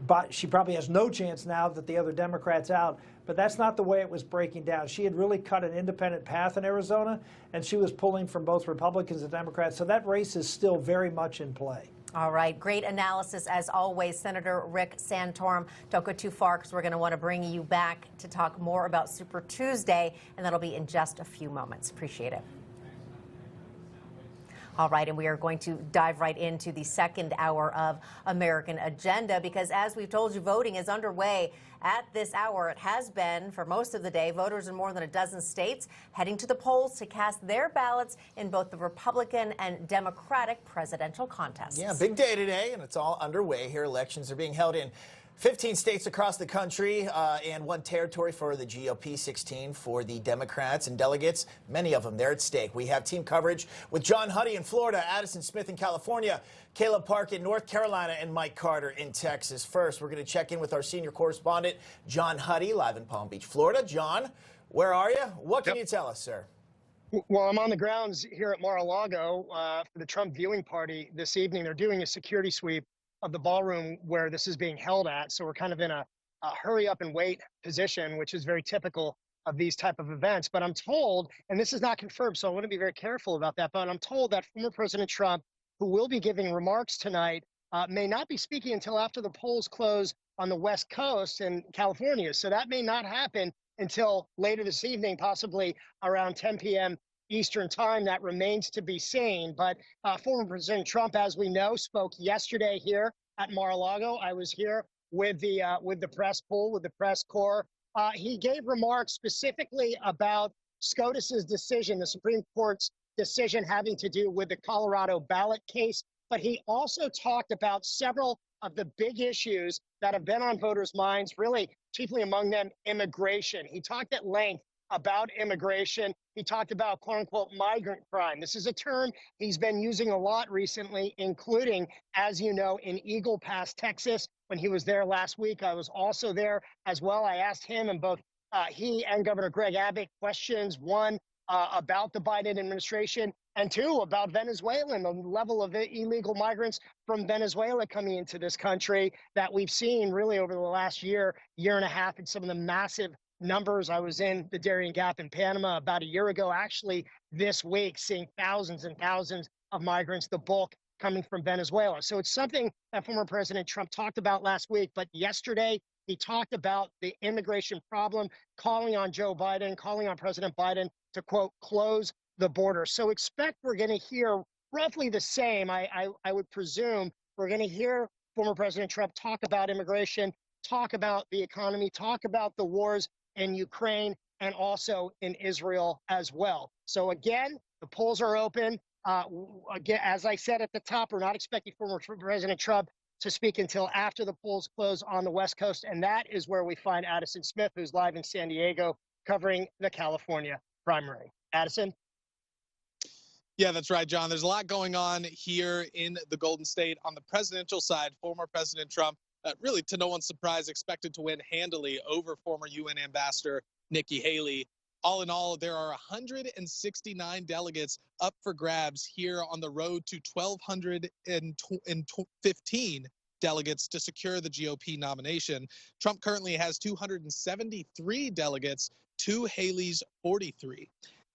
But she probably has no chance now that the other Democrat's out. But that's not the way it was breaking down. She had really cut an independent path in Arizona, and she was pulling from both Republicans and Democrats. So that race is still very much in play. All right. Great analysis, as always, Senator Rick Santorum. Don't go too far, because we're going to want to bring you back to talk more about Super Tuesday, and that'll be in just a few moments. Appreciate it. All right, and we are going to dive right into the second hour of American Agenda, because as we've told you, voting is underway at this hour. It has been for most of the day. Voters in more than a dozen states heading to the polls to cast their ballots in both the Republican and Democratic presidential contests. Yeah, big day today, and it's all underway here. Elections are being held in 15 states across the country and one territory for the GOP, 16 for the Democrats and delegates, many of them there at stake. We have team coverage with John Huddy in Florida, Addison Smith in California, Caleb Park in North Carolina, and Mike Carter in Texas. First, we're going to check in with our senior correspondent, John Huddy, live in Palm Beach, Florida. John, where are you? What can you tell us, sir? Well, I'm on the grounds here at Mar-a-Lago for the Trump viewing party this evening. They're doing a security sweep of the ballroom where this is being held at. So we're kind of in a hurry up and wait position, which is very typical of these type of events. But I'm told, and this is not confirmed, so I want to be very careful about that, but I'm told that former President Trump, who will be giving remarks tonight, may not be speaking until after the polls close on the West Coast in California. So that may not happen until later this evening, possibly around 10 p.m. Eastern time. That remains to be seen. But former President Trump, as we know, spoke yesterday here at Mar-a-Lago. I was here with the press pool, with the press corps. He gave remarks specifically about SCOTUS's decision, the Supreme Court's decision having to do with the Colorado ballot case. But he also talked about several of the big issues that have been on voters' minds, really chiefly among them immigration. He talked at length about immigration. He talked about, quote unquote, migrant crime. This is a term he's been using a lot recently, including, as you know, in Eagle Pass, Texas. When he was there last week, I was also there as well. I asked him and both he and Governor Greg Abbott questions, one, about the Biden administration, and two, about Venezuela and the level of illegal migrants from Venezuela coming into this country that we've seen really over the last year and a half, and some of the massive numbers. I was in the Darien Gap in Panama about a year ago, actually this week, seeing thousands and thousands of migrants, the bulk coming from Venezuela. So it's something that former President Trump talked about last week, but yesterday he talked about the immigration problem, calling on Joe Biden, calling on President Biden to, quote, close the border. So expect we're going to hear roughly the same. I would presume we're going to hear former President Trump talk about immigration, talk about the economy, talk about the wars in Ukraine and also in Israel as well. So again, the polls are open. Again, as I said at the top, we're not expecting former President Trump to speak until after the polls close on the West Coast. And that is where we find Addison Smith, who's live in San Diego, covering the California primary. Addison? Yeah, that's right, John. There's a lot going on here in the Golden State. On the presidential side, former President Trump, really to no one's surprise, expected to win handily over former UN Ambassador Nikki Haley. All in all, there are 169 delegates up for grabs here on the road to 1,215 delegates to secure the GOP nomination. Trump currently has 273 delegates to Haley's 43.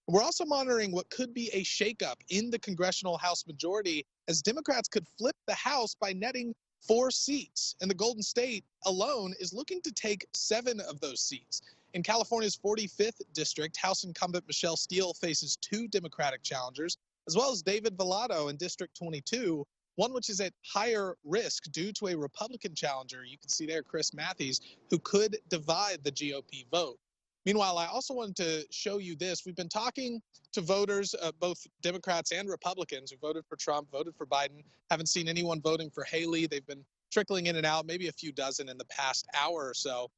We're also monitoring what could be a shakeup in the congressional House majority, as Democrats could flip the House by netting 4 seats, and the Golden State alone is looking to take 7 of those seats. In California's 45th district, House incumbent Michelle Steele faces 2 Democratic challengers, as well as David Vallado in District 22, one which is at higher risk due to a Republican challenger, you can see there, Chris Matthews, who could divide the GOP vote. Meanwhile, I also wanted to show you this. We've been talking to voters, both Democrats and Republicans, who voted for Trump, voted for Biden. Haven't seen anyone voting for Haley. They've been trickling in and out, maybe a few dozen in the past hour or so.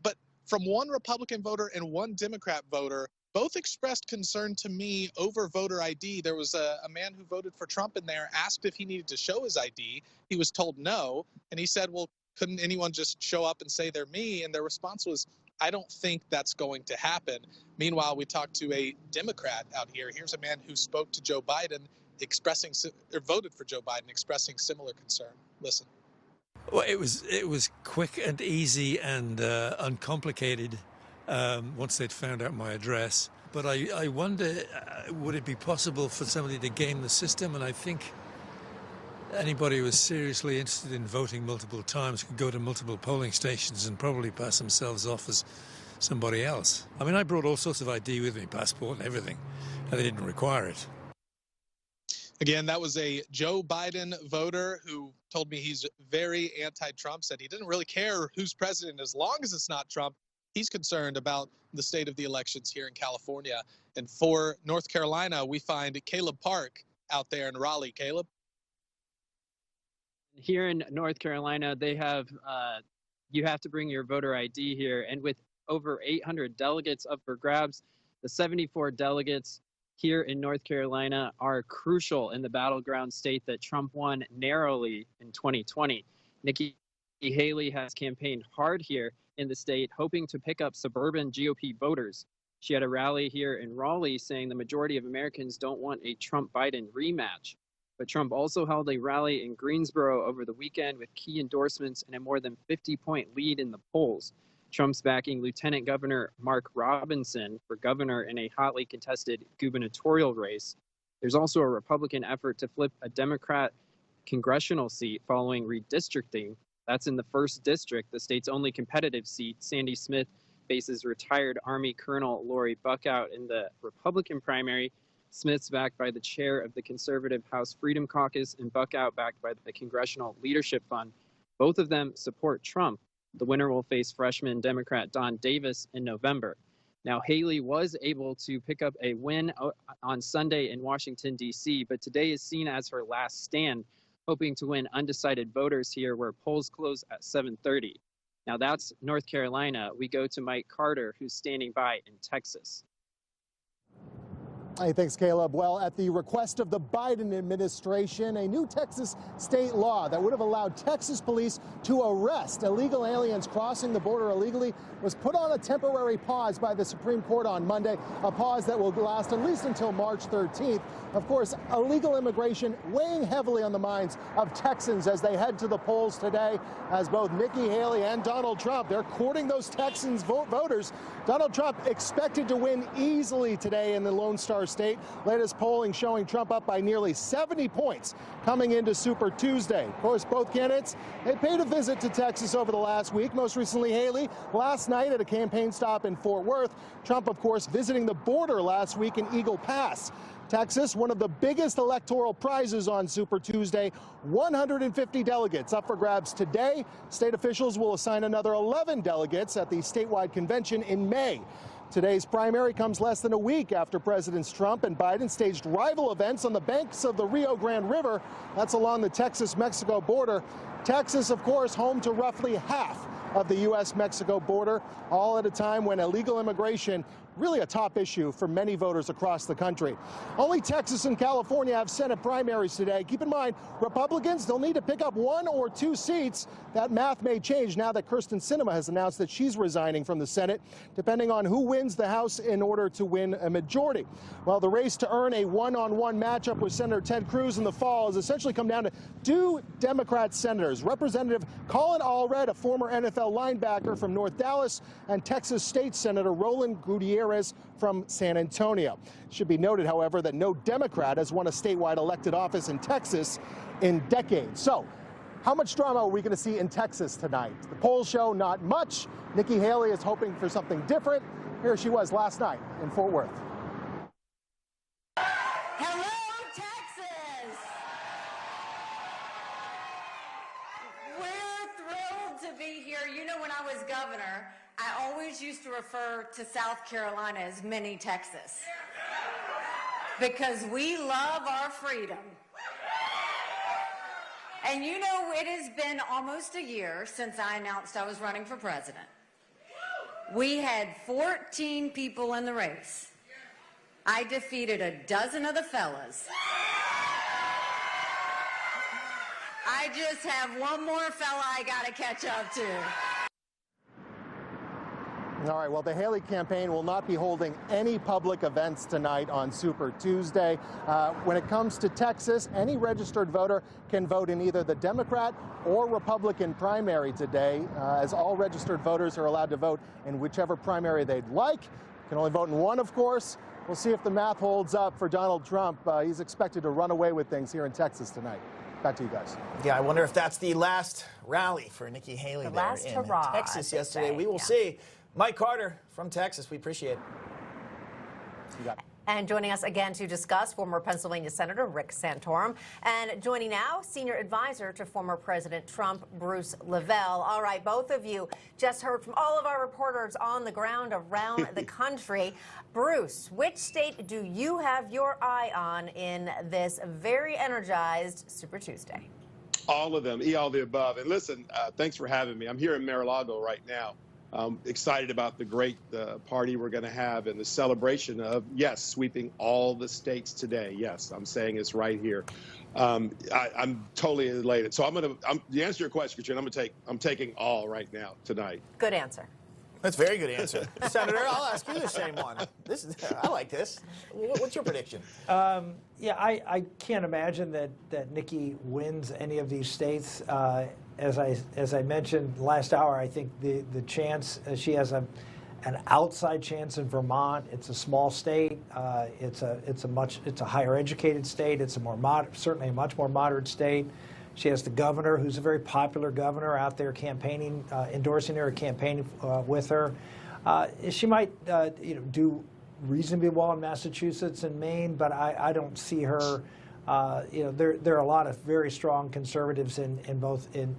But from one Republican voter and one Democrat voter, both expressed concern to me over voter ID. There was a man who voted for Trump in there, asked if he needed to show his ID. He was told no, and he said, well, couldn't anyone just show up and say they're me? And their response was, I don't think that's going to happen. Meanwhile, we talked to a Democrat out here. Here's a man who spoke to Joe Biden, voted for Joe Biden, expressing similar concern. Listen. Well, it was quick and easy and uncomplicated once they'd found out my address. But I wonder, would it be possible for somebody to game the system? And I think anybody who is seriously interested in voting multiple times could go to multiple polling stations and probably pass themselves off as somebody else. I mean, I brought all sorts of ID with me, passport and everything, and they didn't require it. Again, that was a Joe Biden voter who told me he's very anti-Trump, said he didn't really care who's president as long as it's not Trump. He's concerned about the state of the elections here in California. And for North Carolina, we find Caleb Park out there in Raleigh. Caleb? Here in North Carolina, they have you have to bring your voter ID here. And with over 800 delegates up for grabs, the 74 delegates here in North Carolina are crucial in the battleground state that Trump won narrowly in 2020. Nikki Haley has campaigned hard here in the state, hoping to pick up suburban GOP voters. She had a rally here in Raleigh saying the majority of Americans don't want a Trump-Biden rematch. But Trump also held a rally in Greensboro over the weekend with key endorsements and a more than 50-point lead in the polls. Trump's backing Lieutenant Governor Mark Robinson for governor in a hotly contested gubernatorial race. There's also a Republican effort to flip a Democrat congressional seat following redistricting. That's in the 1st District, the state's only competitive seat. Sandy Smith faces retired Army Colonel Lori Buckout in the Republican primary. Smith's backed by the chair of the conservative House Freedom Caucus and Buckout backed by the Congressional Leadership Fund. Both of them support Trump. The winner will face freshman Democrat Don Davis in November. Now, Haley was able to pick up a win on Sunday in Washington, D.C., but today is seen as her last stand, hoping to win undecided voters here where polls close at 7:30. Now, that's North Carolina. We go to Mike Carter, who's standing by in Texas. Hey, thanks, Caleb. Well, at the request of the Biden administration, a new Texas state law that would have allowed Texas police to arrest illegal aliens crossing the border illegally was put on a temporary pause by the Supreme Court on Monday, a pause that will last at least until March 13th. Of course, illegal immigration weighing heavily on the minds of Texans as they head to the polls today, as both Nikki Haley and Donald Trump, they're courting those Texans voters. Donald Trump expected to win easily today in the Lone Star State. Latest polling showing Trump up by nearly 70 points coming into Super Tuesday. Of course, both candidates, they paid a visit to Texas over the last week. Most recently, Haley last night at a campaign stop in Fort Worth. Trump, of course, visiting the border last week in Eagle Pass. Texas, one of the biggest electoral prizes on Super Tuesday, 150 delegates up for grabs today. State officials will assign another 11 delegates at the statewide convention in May. Today's primary comes less than a week after Presidents Trump and Biden staged rival events on the banks of the Rio Grande River. That's along the Texas-Mexico border. Texas, of course, home to roughly half of the U.S.-Mexico border, all at a time when illegal immigration really a top issue for many voters across the country. Only Texas and California have Senate primaries today. Keep in mind, Republicans, they'll need to pick up 1 or 2 seats. That math may change now that Kyrsten Sinema has announced that she's resigning from the Senate, depending on who wins the House in order to win a majority. Well, the race to earn a one-on-one matchup with Senator Ted Cruz in the fall has essentially come down to 2 Democrat senators, Representative Colin Allred, a former NFL linebacker from North Dallas, and Texas State Senator Roland Gutierrez from San Antonio. It should be noted, however, that no Democrat has won a statewide elected office in Texas in decades. So, how much drama are we going to see in Texas tonight? The polls show not much. Nikki Haley is hoping for something different. Here she was last night in Fort Worth. Hello, Texas! We're thrilled to be here. You know, when I was governor, I always used to refer to South Carolina as mini Texas because we love our freedom. And you know, it has been almost a year since I announced I was running for president. We had 14 people in the race. I defeated a dozen of the fellas. I just have one more fella I gotta catch up to. All right, well, the Haley campaign will not be holding any public events tonight on Super Tuesday. When it comes to Texas, any registered voter can vote in either the Democrat or Republican primary today, as all registered voters are allowed to vote in whichever primary they'd like. Can only vote in one, of course. We'll see if the math holds up for Donald Trump. He's expected to run away with things here in Texas tonight. Back to you guys. Yeah, I wonder if that's the last rally for Nikki Haley The there last in hurrah, Texas they yesterday. say. We will see. Mike Carter from Texas, we appreciate it. You got it. And joining us again to discuss, former Pennsylvania Senator Rick Santorum. And joining now, senior advisor to former President Trump, Bruce Lavelle. All right, both of you just heard from all of our reporters on the ground around the country. Bruce, which state do you have your eye on in this very energized Super Tuesday? All of them, all the above. And listen, thanks for having me. I'm here in Mar-a-Lago right now. Excited about the great party we're going to have and the celebration of, yes, sweeping all the states today. Yes, I'm saying it's right here. I'm totally elated. So to answer your question, Katrina, I'm taking all right now tonight. Good answer. That's a very good answer. Senator, I'll ask you the same one. I like this. What's your prediction? Yeah, I can't imagine that Nikki wins any of these states. As I mentioned last hour, I think the chance she has an outside chance in Vermont. It's a small state. It's a higher educated state. It's certainly a much more moderate state. She has the governor, who's a very popular governor, out there campaigning, endorsing her, campaigning with her. She might, do reasonably well in Massachusetts and Maine, but I don't see her. There are a lot of very strong conservatives in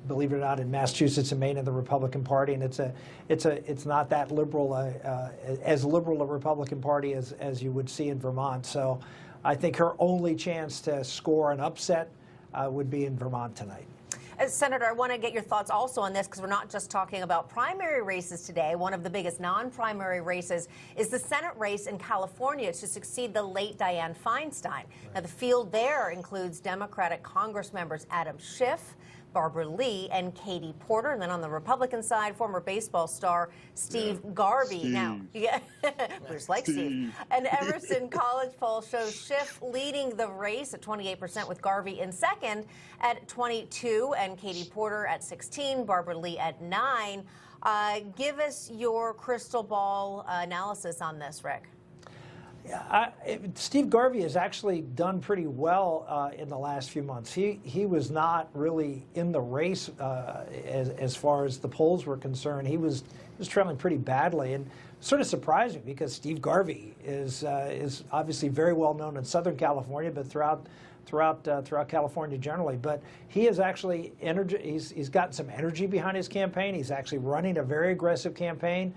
believe it or not, in Massachusetts and Maine in the Republican Party, and it's not that liberal, as liberal a Republican Party as you would see in Vermont. So I think her only chance to score an upset would be in Vermont tonight. Senator, I want to get your thoughts also on this, because we're not just talking about primary races today. One of the biggest non-primary races is the Senate race in California to succeed the late Dianne Feinstein. Right. Now, the field there includes Democratic Congress members Adam Schiff, Barbara Lee, and Katie Porter. And then on the Republican side, former baseball star Steve Garvey. Steve. Now, Bruce likes Steve. An Emerson College poll shows Schiff leading the race at 28%, with Garvey in second at 22%, and Katie Porter at 16%, Barbara Lee at 9%. Give us your crystal ball analysis on this, Rick. Steve Garvey has actually done pretty well in the last few months. He was not really in the race as far as the polls were concerned. He was trailing pretty badly, and sort of surprising, because Steve Garvey is obviously very well known in Southern California, but throughout California generally. But he is actually he's gotten some energy behind his campaign. He's actually running a very aggressive campaign.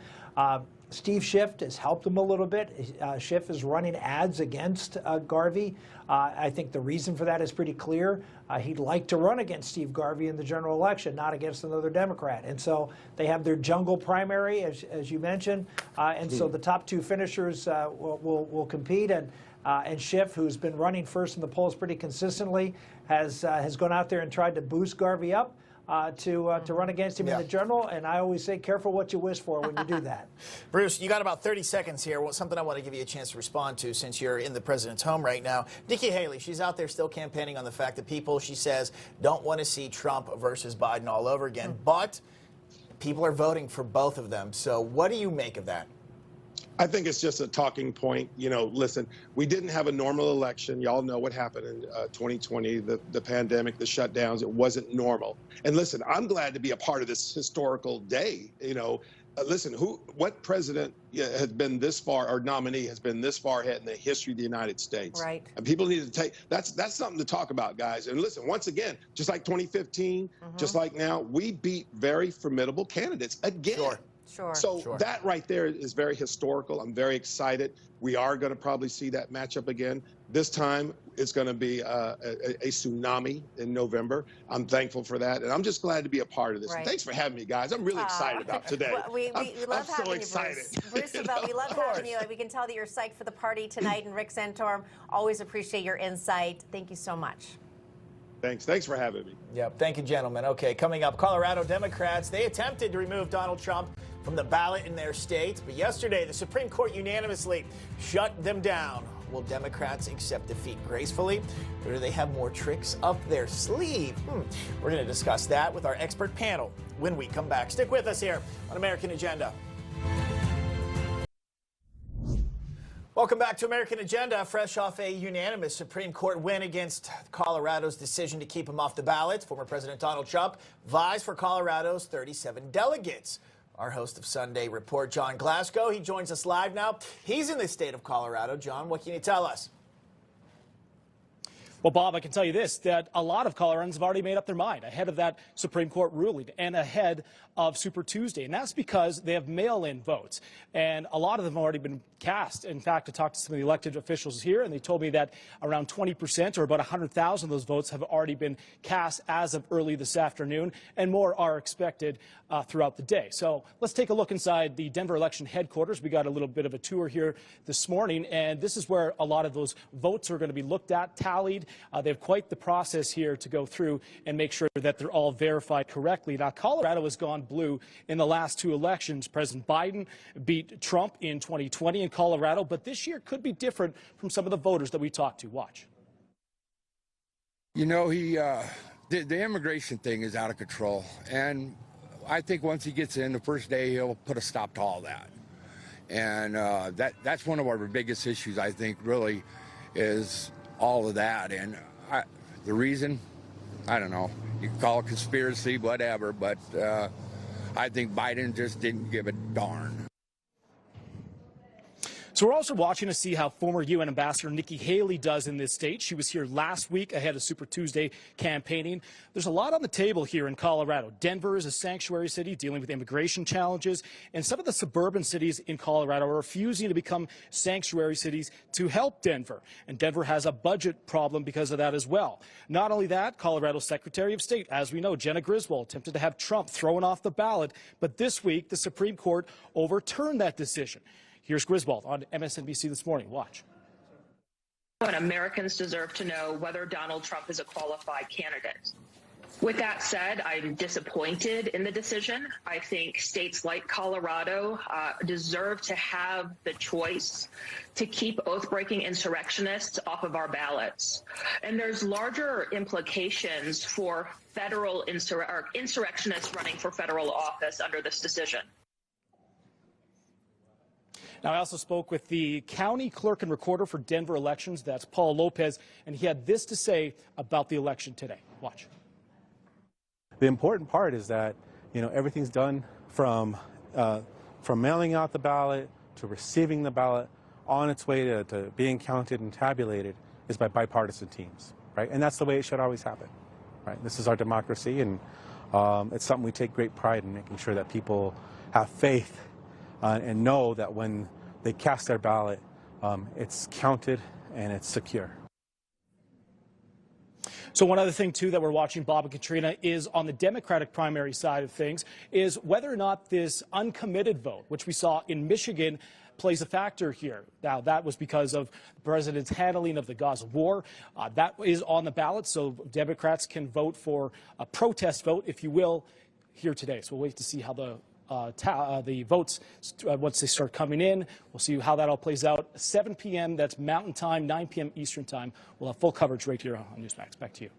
Steve Schiff has helped him a little bit. Schiff is running ads against Garvey. I think the reason for that is pretty clear. He'd like to run against Steve Garvey in the general election, not against another Democrat. And so they have their jungle primary, as you mentioned. And so the top two finishers will compete. And Schiff, who's been running first in the polls pretty consistently, has gone out there and tried to boost Garvey up. To run against him in the general, and I always say, careful what you wish for when you do that. Bruce, you got about 30 seconds here. Well, something I want to give you a chance to respond to, since you're in the president's home right now. Nikki Haley, she's out there still campaigning on the fact that people, she says, don't want to see Trump versus Biden all over again, but people are voting for both of them. So what do you make of that? I think it's just a talking point. Listen, we didn't have a normal election. Y'all know what happened in 2020, the pandemic, the shutdowns. It wasn't normal. And listen, I'm glad to be a part of this historical day. Listen, what president has been this far, or nominee has been this far ahead in the history of the United States? Right. And people need to take, that's something to talk about, guys. And listen, once again, just like 2015, just like now, we beat very formidable candidates again. Sure. So that right there is very historical. I'm very excited. We are going to probably see that matchup again. This time it's going to be a tsunami in November. I'm thankful for that, and I'm just glad to be a part of this. And thanks for having me, guys. I'm really excited about today. Well, we love having you, Bruce. Bruce, we love having you. We can tell that you're psyched for the party tonight. And Rick Santorum, always appreciate your insight. Thank you so much. Thanks for having me. Yep. Thank you, gentlemen. Okay, coming up, Colorado Democrats, they attempted to remove Donald Trump from the ballot in their state, but yesterday the Supreme Court unanimously shut them down. Will Democrats accept defeat gracefully, or do they have more tricks up their sleeve? We're going to discuss that with our expert panel when we come back. Stick with us here on American Agenda. Welcome back to American Agenda. Fresh off a unanimous Supreme Court win against Colorado's decision to keep him off the ballot, former President Donald Trump vies for Colorado's 37 delegates. Our host of Sunday Report, John Glasgow, he joins us live now. He's in the state of Colorado. John, what can you tell us? Well, Bob, I can tell you this, that a lot of Coloradans have already made up their mind ahead of that Supreme Court ruling and ahead of Super Tuesday. And that's because they have mail-in votes. And a lot of them have already been cast. In fact, I talked to some of the elected officials here, and they told me that around 20%, or about 100,000 of those votes, have already been cast as of early this afternoon, and more are expected throughout the day. So let's take a look inside the Denver election headquarters. We got a little bit of a tour here this morning, and this is where a lot of those votes are going to be looked at, tallied. They have quite the process here to go through and make sure that they're all verified correctly. Now, Colorado has gone blue in the last two elections. President Biden beat Trump in 2020 in Colorado, but this year could be different from some of the voters that we talked to. Watch. You know, the immigration thing is out of control, and I think once he gets in, the first day he'll put a stop to all that. And that's one of our biggest issues, I think, really, is all of that. And the reason, I don't know, you can call it conspiracy, whatever, but I think Biden just didn't give a darn. So we're also watching to see how former UN Ambassador Nikki Haley does in this state. She was here last week ahead of Super Tuesday campaigning. There's a lot on the table here in Colorado. Denver is a sanctuary city dealing with immigration challenges, and some of the suburban cities in Colorado are refusing to become sanctuary cities to help Denver. And Denver has a budget problem because of that as well. Not only that, Colorado's Secretary of State, as we know, Jena Griswold, attempted to have Trump thrown off the ballot, but this week the Supreme Court overturned that decision. Here's Griswold on MSNBC this morning. Watch. And Americans deserve to know whether Donald Trump is a qualified candidate. With that said, I'm disappointed in the decision. I think states like Colorado deserve to have the choice to keep oath-breaking insurrectionists off of our ballots. And there's larger implications for federal insurrectionists running for federal office under this decision. Now, I also spoke with the county clerk and recorder for Denver elections. That's Paul Lopez, and he had this to say about the election today. Watch. The important part is that, you know, everything's done from mailing out the ballot to receiving the ballot on its way to being counted and tabulated is by bipartisan teams, right? And that's the way it should always happen, right? This is our democracy, and it's something we take great pride in, making sure that people have faith and know that when they cast their ballot, it's counted and it's secure. So one other thing, too, that we're watching, Bob and Katrina, is on the Democratic primary side of things, is whether or not this uncommitted vote, which we saw in Michigan, plays a factor here. Now, that was because of the president's handling of the Gaza war. That is on the ballot, so Democrats can vote for a protest vote, if you will, here today. So we'll wait to see how the votes, once they start coming in. We'll see how that all plays out. 7 p.m., that's Mountain Time, 9 p.m. Eastern Time. We'll have full coverage right here on Newsmax. Back to you.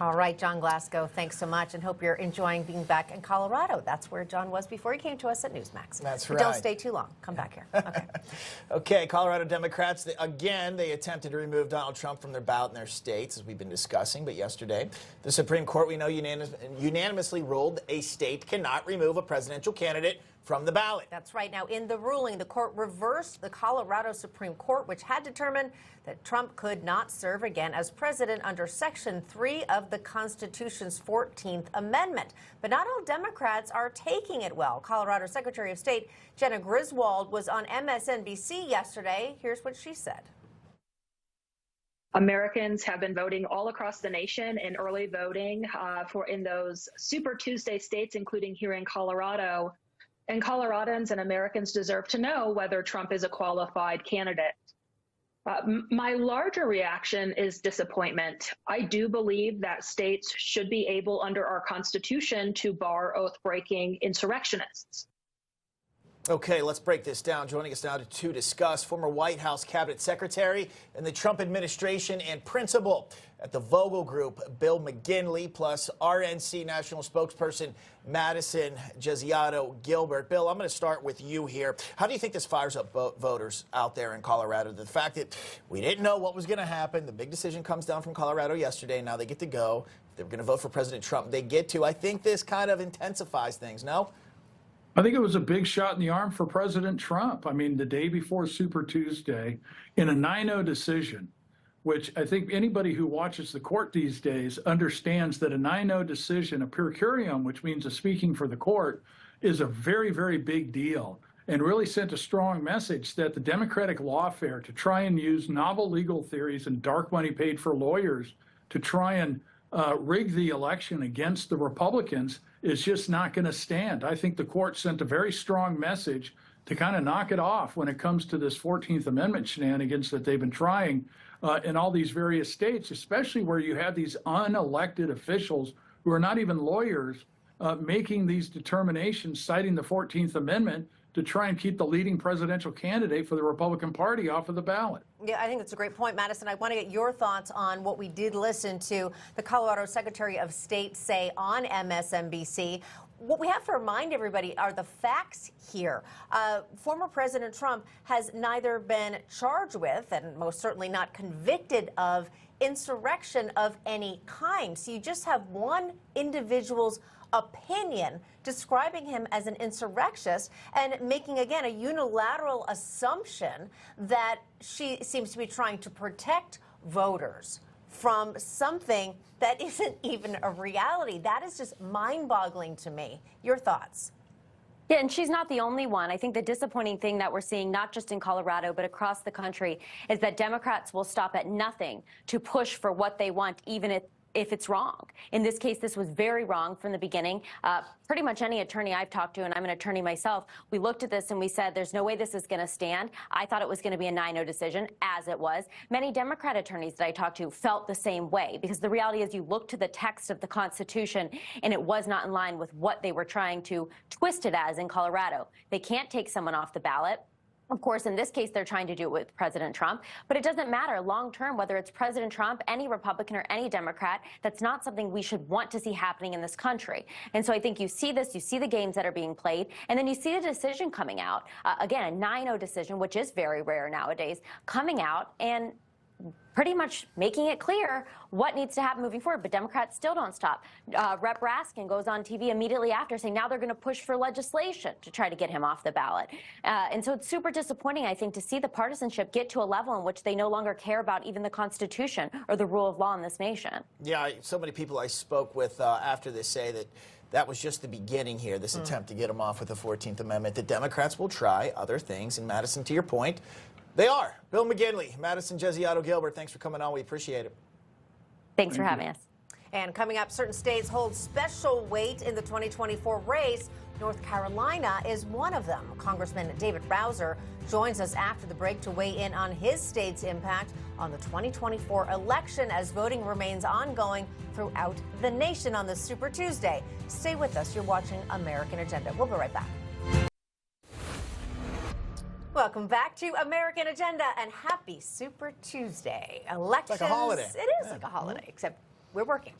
All right, John Glasgow, thanks so much, and hope you're enjoying being back in Colorado. That's where John was before he came to us at Newsmax. That's but right. Don't stay too long. Come back here. Okay. Okay, Colorado Democrats, they attempted to remove Donald Trump from their ballot in their states, as we've been discussing. But yesterday, the Supreme Court, we know, unanimously ruled a state cannot remove a presidential candidate from the ballot. That's right. Now, in the ruling, the court reversed the Colorado Supreme Court, which had determined that Trump could not serve again as president under Section 3 of the Constitution's 14th Amendment. But not all Democrats are taking it well. Colorado Secretary of State Jena Griswold was on MSNBC yesterday. Here's what she said. Americans have been voting all across the nation in early voting in those Super Tuesday states, including here in Colorado. And Coloradans and Americans deserve to know whether Trump is a qualified candidate. My larger reaction is disappointment. I do believe that states should be able, under our Constitution, to bar oath-breaking insurrectionists. Okay, let's break this down. Joining us now to discuss, former White House Cabinet Secretary in the Trump administration and principal at the Vogel Group, Bill McGinley, plus RNC National Spokesperson Madison Geziato Gilbert. Bill, I'm going to start with you here. How do you think this fires up voters out there in Colorado? The fact that we didn't know what was going to happen, the big decision comes down from Colorado yesterday, now they get to go. If they're going to vote for President Trump, they get to. I think this kind of intensifies things, no? I think it was a big shot in the arm for President Trump. I mean, the day before Super Tuesday, in a 9-0 decision, which I think anybody who watches the court these days understands that a 9-0 decision, a per curiam, which means a speaking for the court, is a very, very big deal, and really sent a strong message that the Democratic lawfare to try and use novel legal theories and dark money paid for lawyers to try and rig the election against the Republicans is just not going to stand. I think the court sent a very strong message to kind of knock it off when it comes to this 14th Amendment shenanigans that they've been trying in all these various states, especially where you have these unelected officials who are not even lawyers making these determinations, citing the 14th Amendment to try and keep the leading presidential candidate for the Republican Party off of the ballot. Yeah, I think that's a great point, Madison. I want to get your thoughts on what we did listen to the Colorado Secretary of State say on MSNBC. What we have to remind everybody are the facts here. Former President Trump has neither been charged with, and most certainly not convicted of, insurrection of any kind. So you just have one individual's opinion describing him as an insurrectionist and making, again, a unilateral assumption that she seems to be trying to protect voters from something that isn't even a reality. That is just mind-boggling to me. Your thoughts? Yeah, and she's not the only one. I think the disappointing thing that we're seeing, not just in Colorado, but across the country, is that Democrats will stop at nothing to push for what they want, even if it's wrong. In this case, this was very wrong from the beginning. Pretty much any attorney I've talked to, and I'm an attorney myself, we looked at this and we said, there's no way this is going to stand. I thought it was going to be a 9-0 decision, as it was. Many Democrat attorneys that I talked to felt the same way, because the reality is you look to the text of the Constitution and it was not in line with what they were trying to twist it as in Colorado. They can't take someone off the ballot. Of course, in this case, they're trying to do it with President Trump. But it doesn't matter long term whether it's President Trump, any Republican, or any Democrat. That's not something we should want to see happening in this country. And so I think you see this, you see the games that are being played, and then you see the decision coming out. Again, a 9-0 decision, which is very rare nowadays, coming out and pretty much making it clear what needs to happen moving forward. But Democrats still don't stop. Rep. Raskin goes on TV immediately after saying now they're going to push for legislation to try to get him off the ballot. And so it's super disappointing, I think, to see the partisanship get to a level in which they no longer care about even the Constitution or the rule of law in this nation. Yeah, so many people I spoke with after this say that that was just the beginning here, this attempt to get him off with the 14th Amendment. The Democrats will try other things. And Madison, to your point, they are. Bill McGinley, Madison Gesiato Gilbert, thanks for coming on. We appreciate it. Thanks for having us. And coming up, certain states hold special weight in the 2024 race. North Carolina is one of them. Congressman David Rouzer joins us after the break to weigh in on his state's impact on the 2024 election as voting remains ongoing throughout the nation on this Super Tuesday. Stay with us. You're watching American Agenda. We'll be right back. Welcome back to American Agenda and happy Super Tuesday. Elections. It's like a holiday. It is like a holiday, except we're working.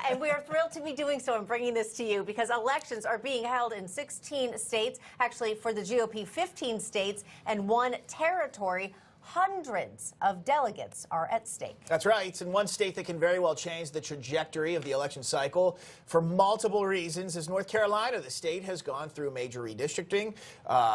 And we are thrilled to be doing so and bringing this to you because elections are being held in 16 states, actually for the GOP 15 states and one territory. Hundreds of delegates are at stake. That's right. It's in one state that can very well change the trajectory of the election cycle for multiple reasons. As North Carolina, the state has gone through major redistricting,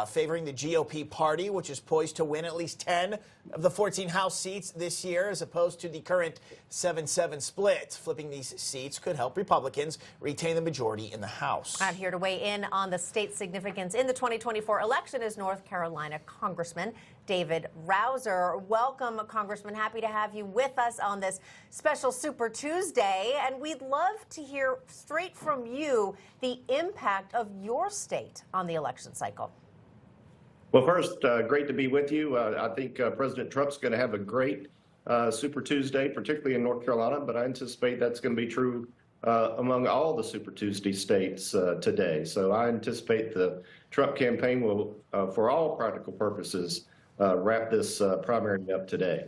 favoring the GOP party, which is poised to win at least 10 of the 14 House seats this year, as opposed to the current 7-7 split. Flipping these seats could help Republicans retain the majority in the House. I'm here to weigh in on the state's significance in the 2024 election is North Carolina Congressman David Rouzer. Welcome, Congressman. Happy to have you with us on this special Super Tuesday. And we'd love to hear straight from you the impact of your state on the election cycle. Well, first, great to be with you. I think President Trump's going to have a great Super Tuesday, particularly in North Carolina, but I anticipate that's going to be true among all the Super Tuesday states today. So I anticipate the Trump campaign will, for all practical purposes, wrap this primary up today.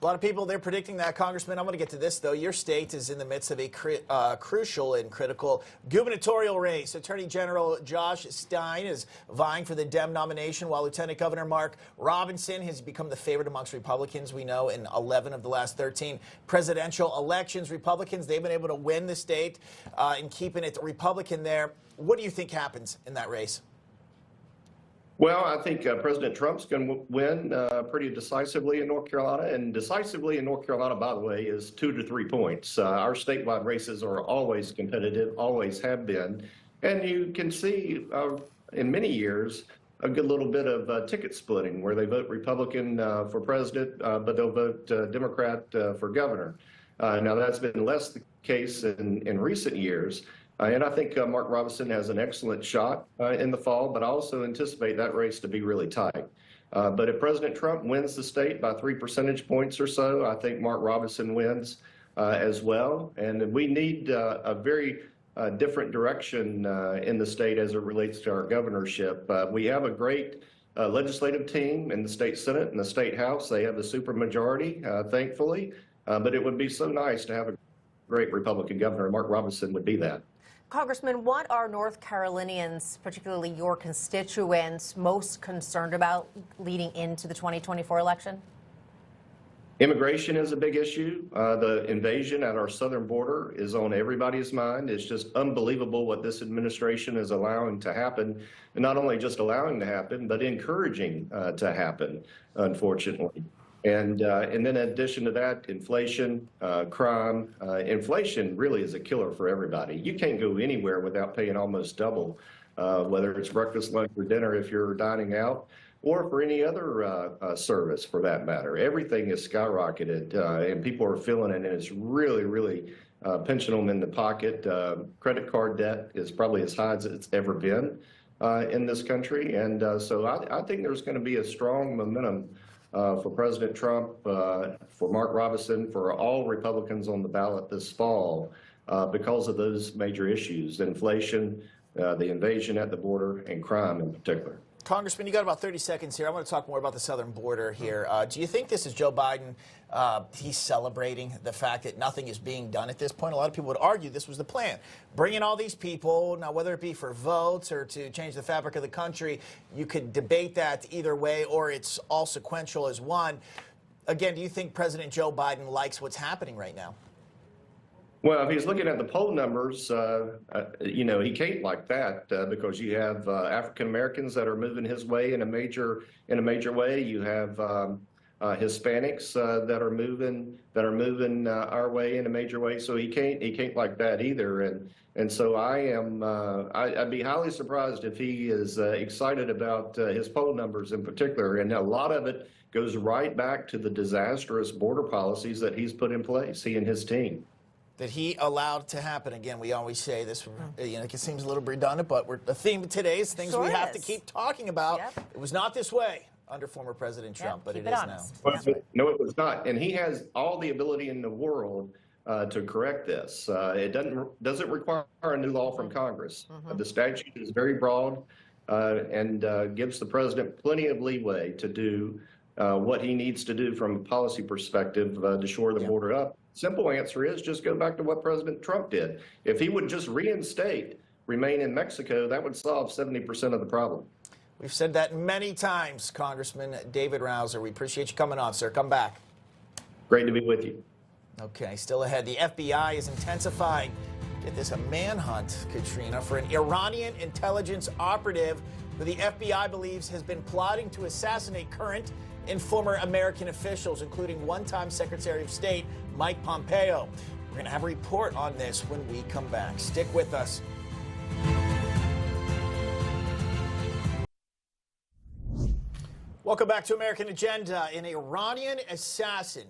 A lot of people, they're predicting that, Congressman. I'm going to get to this, though. Your state is in the midst of a crucial and critical gubernatorial race. Attorney General Josh Stein is vying for the Dem nomination, while Lieutenant Governor Mark Robinson has become the favorite amongst Republicans. We know in 11 of the last 13 presidential elections, Republicans, they've been able to win the state and keeping it Republican there. What do you think happens in that race? Well, I think President Trump's going to win pretty decisively in North Carolina. And decisively in North Carolina, by the way, is 2 to 3 points. Our statewide races are always competitive, always have been. And you can see in many years a good little bit of ticket splitting where they vote Republican for president, but they'll vote Democrat for governor. Now, that's been less the case in recent years. And I think Mark Robinson has an excellent shot in the fall, but I also anticipate that race to be really tight. But if President Trump wins the state by 3 percentage points or so, I think Mark Robinson wins as well. And we need a very different direction in the state as it relates to our governorship. We have a great legislative team in the state Senate and the state House. They have the supermajority, thankfully. But it would be so nice to have a great Republican governor. Mark Robinson would be that. Congressman, what are North Carolinians, particularly your constituents, most concerned about leading into the 2024 election? Immigration is a big issue. The invasion at our southern border is on everybody's mind. It's just unbelievable what this administration is allowing to happen, and not only just allowing to happen, but encouraging to happen, unfortunately. And then in addition to that, inflation, crime. Inflation really is a killer for everybody. You can't go anywhere without paying almost double, whether it's breakfast, lunch, or dinner if you're dining out, or for any other service for that matter. Everything is skyrocketed, and people are feeling it, and it's really, really pinching them in the pocket. Credit card debt is probably as high as it's ever been in this country. And so I think there's going to be a strong momentum for President Trump, for Mark Robinson, for all Republicans on the ballot this fall because of those major issues: inflation, the invasion at the border, and crime in particular. Congressman, you got about 30 seconds here. I want to talk more about the southern border here. Do you think this is Joe Biden, he's celebrating the fact that nothing is being done at this point? A lot of people would argue this was the plan. Bring in all these people. Now, whether it be for votes or to change the fabric of the country, you could debate that either way, or it's all sequential as one. Again, do you think President Joe Biden likes what's happening right now? Well, if he's looking at the poll numbers, you know, he can't like that because you have African Americans that are moving his way in a major way. You have Hispanics that are moving our way in a major way. So he can't like that either. And so I'd be highly surprised if he is excited about his poll numbers in particular. And a lot of it goes right back to the disastrous border policies that he's put in place, he and his team. That he allowed to happen. Again, we always say this, you know, it seems a little redundant, but the theme of today is things we have to keep talking about. Yep. It was not this way under former President Trump, but it is now. Well, no, it was not. And he has all the ability in the world to correct this. It doesn't require a new law from Congress. The statute is very broad and gives the president plenty of leeway to do what he needs to do from a policy perspective to shore the border up. Simple answer is just go back to what President Trump did. If he would just reinstate remain in Mexico, that would solve 70% of the problem. We've said that many times, Congressman David Rouzer. We appreciate you coming on, sir. Come back. Great to be with you. Okay, still ahead. The FBI is intensifying, get this, a manhunt, Katrina, for an Iranian intelligence operative who the FBI believes has been plotting to assassinate current and former American officials, including one-time Secretary of State Mike Pompeo. We're going to have a report on this when we come back. Stick with us. Welcome back to American Agenda. An Iranian assassin,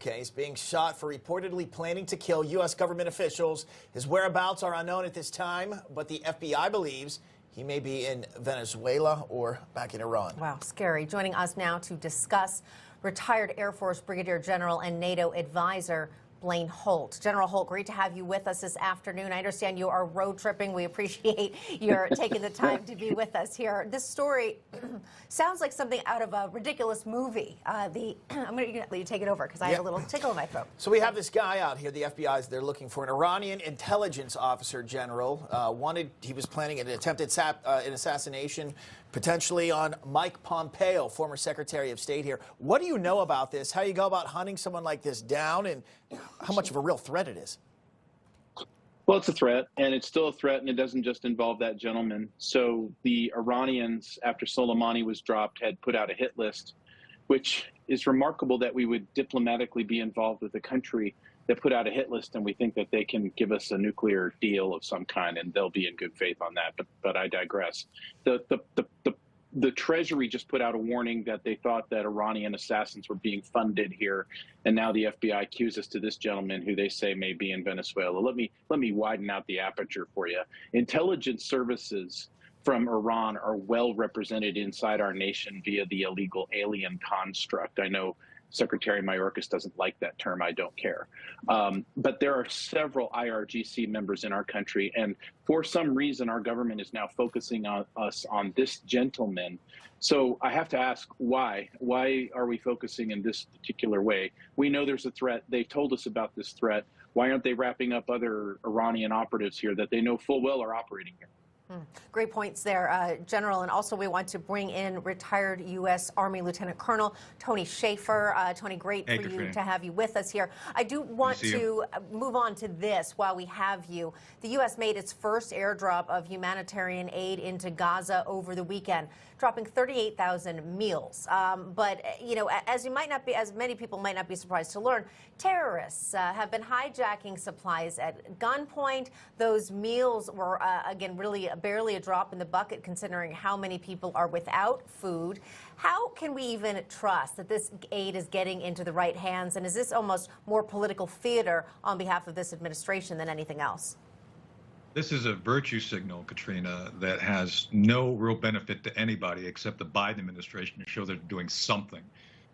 is being shot for reportedly planning to kill U.S. government officials. His whereabouts are unknown at this time, but the FBI believes he may be in Venezuela or back in Iran. Wow, scary. Joining us now to discuss, retired Air Force Brigadier General and NATO advisor Blaine Holt. General Holt, great to have you with us this afternoon. I understand you are road tripping. We appreciate your taking the time to be with us here. This story sounds like something out of a ridiculous movie. I'm going to let you take it over because I have a little tickle in my throat. So we have this guy out here, the FBI, they're looking for an Iranian intelligence officer general. He was planning an attempted assassination, potentially on Mike Pompeo, former Secretary of State here. What do you know about this? How do you go about hunting someone like this down, and how much of a real threat it is? Well, it's a threat, and it's still a threat, and it doesn't just involve that gentleman. So the Iranians, after Soleimani was dropped, had put out a hit list, which is remarkable that we would diplomatically be involved with a country that put out a hit list, and we think that they can give us a nuclear deal of some kind, and they'll be in good faith on that. But I digress. The Treasury just put out a warning that they thought that Iranian assassins were being funded here, and now the FBI accuses to this gentleman, who they say may be in Venezuela. Let me widen out the aperture for you. Intelligence services from Iran are well represented inside our nation via the illegal alien construct. I know Secretary Mayorkas doesn't like that term. I don't care. But there are several IRGC members in our country, and for some reason, our government is now focusing on us on this gentleman. So I have to ask, why? Why are we focusing in this particular way? We know there's a threat. They've told us about this threat. Why aren't they wrapping up other Iranian operatives here that they know full well are operating here? Great points there, General. And also we want to bring in retired U.S. Army Lieutenant Colonel Tony Shaffer. Tony, great for you to have you with us here. I do want to move on to this while we have you. The U.S. made its first airdrop of humanitarian aid into Gaza over the weekend, dropping 38,000 meals. But, you know, as many people might not be surprised to learn, terrorists have been hijacking supplies at gunpoint. Those meals were, again, really barely a drop in the bucket considering how many people are without food. How can we even trust that this aid is getting into the right hands? And is this almost more political theater on behalf of this administration than anything else? This is a virtue signal, Katrina, that has no real benefit to anybody except the Biden administration to show they're doing something.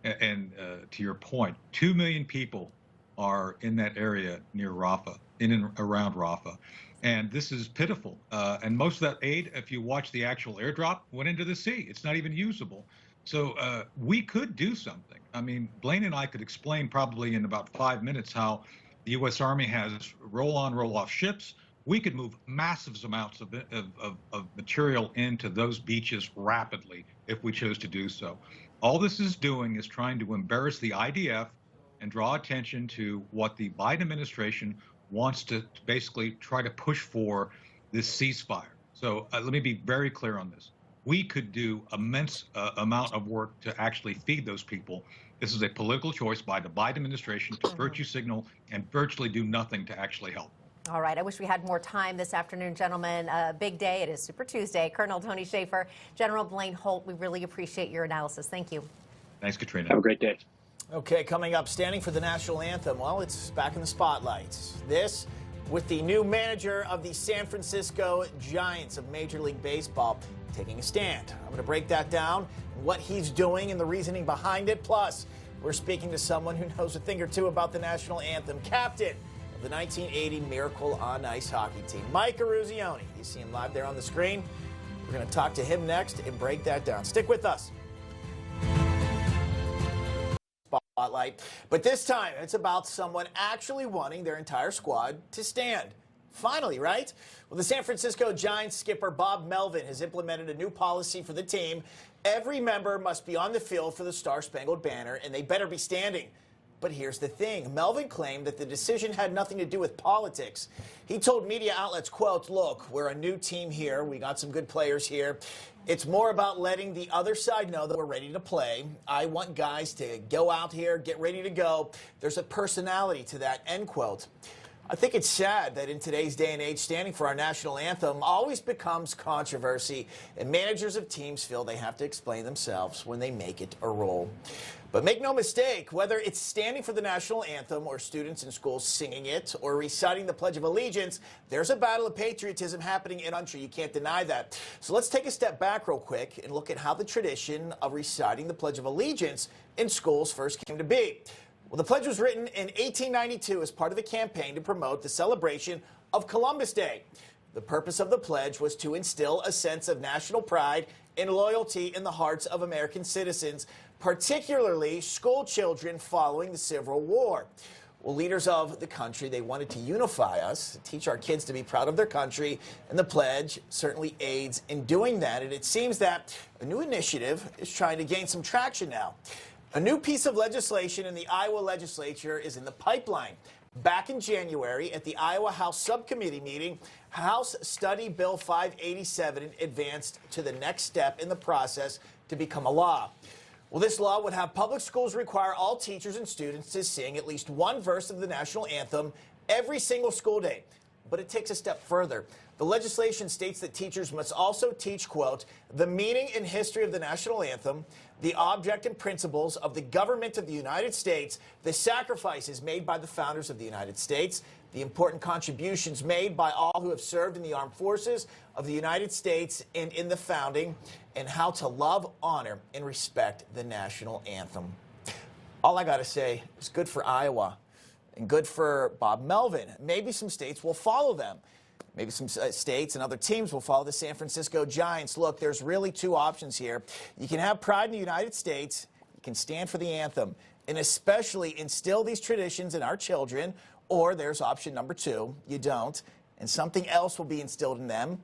And to your point, 2 million people are in that area near Rafah, in and around Rafah. And this is pitiful. And most of that aid, if you watch the actual airdrop, went into the sea. It's not even usable. So we could do something. I mean, Blaine and I could explain probably in about 5 minutes how the U.S. Army has roll-on, roll-off ships. We could move massive amounts of material into those beaches rapidly if we chose to do so. All this is doing is trying to embarrass the IDF and draw attention to what the Biden administration wants to basically try to push for this ceasefire. So let me be very clear on this. We could do immense amount of work to actually feed those people. This is a political choice by the Biden administration to virtue signal and virtually do nothing to actually help. All right. I wish we had more time this afternoon, gentlemen. Big day. It is Super Tuesday. Colonel Tony Shaffer, General Blaine Holt, we really appreciate your analysis. Thank you. Thanks, Katrina. Have a great day. Okay, coming up, standing for the national anthem. Well, it's back in the spotlight. This with the new manager of the San Francisco Giants of Major League Baseball taking a stand. I'm going to break that down, what he's doing and the reasoning behind it. Plus, we're speaking to someone who knows a thing or two about the national anthem, captain of the 1980 Miracle on Ice hockey team, Mike Eruzione. You see him live there on the screen. We're going to talk to him next and break that down. Stick with us. Spotlight. But this time, it's about someone actually wanting their entire squad to stand. Finally, right? Well, the San Francisco Giants skipper Bob Melvin has implemented a new policy for the team. Every member must be on the field for the Star-Spangled Banner, and they better be standing. But here's the thing. Melvin claimed that the decision had nothing to do with politics. He told media outlets, quote, "Look, we're a new team here. We got some good players here. It's more about letting the other side know that we're ready to play. I want guys to go out here, get ready to go. There's a personality to that," end quote. I think it's sad that in today's day and age, standing for our national anthem always becomes controversy, and managers of teams feel they have to explain themselves when they make it a rule. But make no mistake, whether it's standing for the national anthem or students in schools singing it or reciting the Pledge of Allegiance, there's a battle of patriotism happening in our country. You can't deny that. So let's take a step back real quick and look at how the tradition of reciting the Pledge of Allegiance in schools first came to be. Well, the pledge was written in 1892 as part of a campaign to promote the celebration of Columbus Day. The purpose of the pledge was to instill a sense of national pride and loyalty in the hearts of American citizens, particularly school children following the Civil War. Well, leaders of the country, they wanted to unify us, teach our kids to be proud of their country, and the pledge certainly aids in doing that. And it seems that a new initiative is trying to gain some traction now. A new piece of legislation in the Iowa legislature is in the pipeline. Back in January at the Iowa House Subcommittee meeting, House Study Bill 587 advanced to the next step in the process to become a law. Well, this law would have public schools require all teachers and students to sing at least one verse of the national anthem every single school day. But it takes a step further. The legislation states that teachers must also teach, quote, the meaning and history of the national anthem, the object and principles of the government of the United States, the sacrifices made by the founders of the United States, the important contributions made by all who have served in the armed forces of the United States and in the founding, and how to love, honor, and respect the national anthem. All I got to say is good for Iowa and good for Bob Melvin. Maybe some states will follow them. Maybe some states and other teams will follow the San Francisco Giants. Look, there's really two options here. You can have pride in the United States. You can stand for the anthem and especially instill these traditions in our children. Or there's option number two, you don't, and something else will be instilled in them.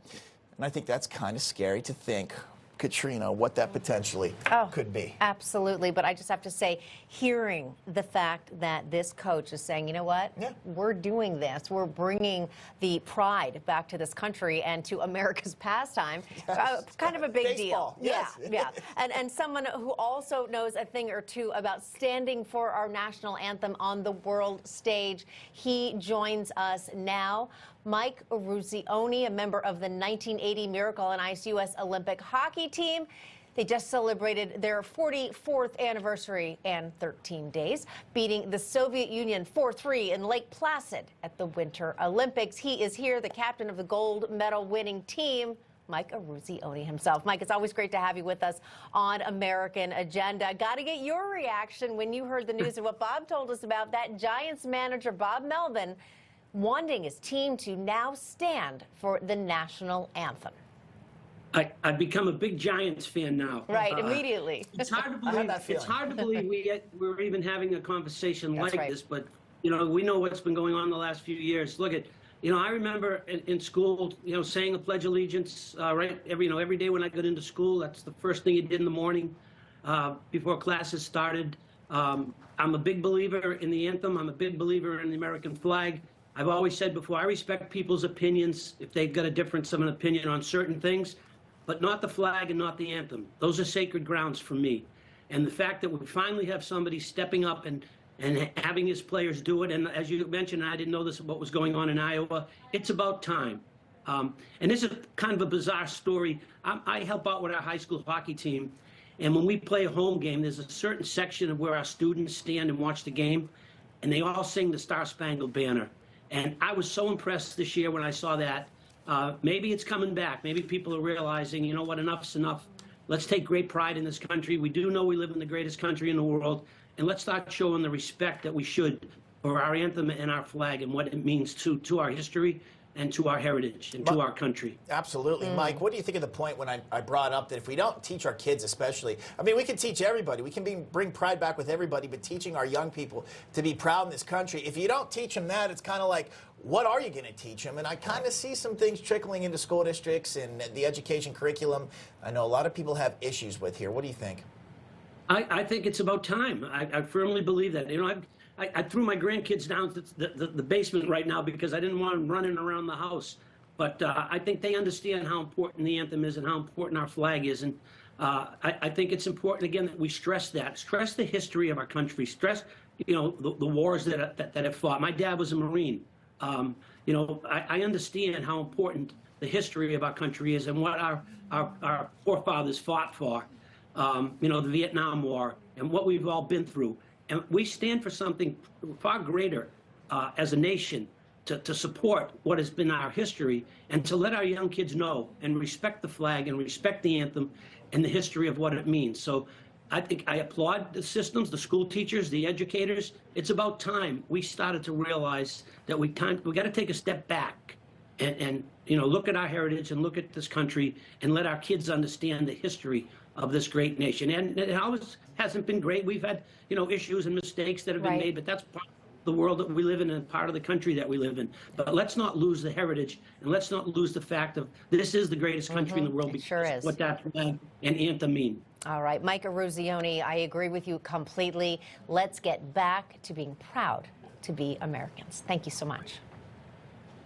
And I think that's kind of scary to think, Katrina, what that potentially could be. Absolutely. But I just have to say, hearing the fact that this coach is saying, you know what, we're doing this, we're bringing the pride back to this country and to America's pastime, kind of a big Baseball. deal. Yes. Yeah. And someone who also knows a thing or two about standing for our national anthem on the world stage. He joins us now. Mike Ruzioni, a member of the 1980 Miracle on Ice U.S. Olympic hockey team. They just celebrated their 44th anniversary and 13 days, beating the Soviet Union 4-3 in Lake Placid at the Winter Olympics. He is here, the captain of the gold medal winning team, Mike Ruzioni himself. Mike, it's always great to have you with us on American Agenda. Got to get your reaction when you heard the news of what Bob told us about that Giants manager, Bob Melvin, wanting his team to now stand for the national anthem. I've become a big Giants fan now. Right, immediately. It's hard to believe. It's hard to believe we're even having a conversation like this. But you know, we know what's been going on the last few years. Look at, you know, I remember in school, you know, saying the Pledge of Allegiance every day when I got into school. That's the first thing you did in the morning before classes started. I'm a big believer in the anthem. I'm a big believer in the American flag. I've always said before, I respect people's opinions if they've got a difference of an opinion on certain things, but not the flag and not the anthem. Those are sacred grounds for me. And the fact that we finally have somebody stepping up and having his players do it, and as you mentioned, I didn't know this, what was going on in Iowa, it's about time. And this is kind of a bizarre story. I help out with our high school hockey team, and when we play a home game, there's a certain section of where our students stand and watch the game, and they all sing the Star Spangled Banner. And I was so impressed this year when I saw that. Maybe it's coming back. Maybe people are realizing, you know what, enough's enough. Let's take great pride in this country. We do know we live in the greatest country in the world. And let's start showing the respect that we should for our anthem and our flag and what it means to our history and to our heritage and to our country. Absolutely. Mike, what do you think of the point when I brought up that if we don't teach our kids especially, I mean, we can teach everybody. We can bring pride back with everybody, but teaching our young people to be proud in this country, if you don't teach them that, it's kind of like, what are you going to teach them? And I kind of see some things trickling into school districts and the education curriculum. I know a lot of people have issues with here. What do you think? I think it's about time. I firmly believe that. You know, I threw my grandkids down to the basement right now because I didn't want them running around the house. But I think they understand how important the anthem is and how important our flag is. And I think it's important, again, that we stress that. Stress the history of our country. Stress, you know, the wars that have fought. My dad was a Marine. You know, I understand how important the history of our country is and what our forefathers fought for. You know, the Vietnam War and what we've all been through. And we stand for something far greater as a nation to support what has been our history and to let our young kids know and respect the flag and respect the anthem and the history of what it means. So I think I applaud the systems, the school teachers, the educators. It's about time we started to realize that we got to take a step back and you know, look at our heritage and look at this country and let our kids understand the history of this great nation. And it always hasn't been great. We've had, you know, issues and mistakes that have been made, but that's part of the world that we live in and part of the country that we live in. But let's not lose the heritage and let's not lose the fact of this is the greatest country in the world because of what that flag and anthem mean. All right, Mike Ruzioni, I agree with you completely. Let's get back to being proud to be Americans. Thank you so much.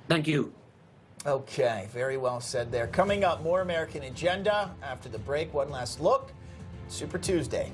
Thank you. Okay, very well said there. Coming up, more American Agenda after the break. One last look. Super Tuesday.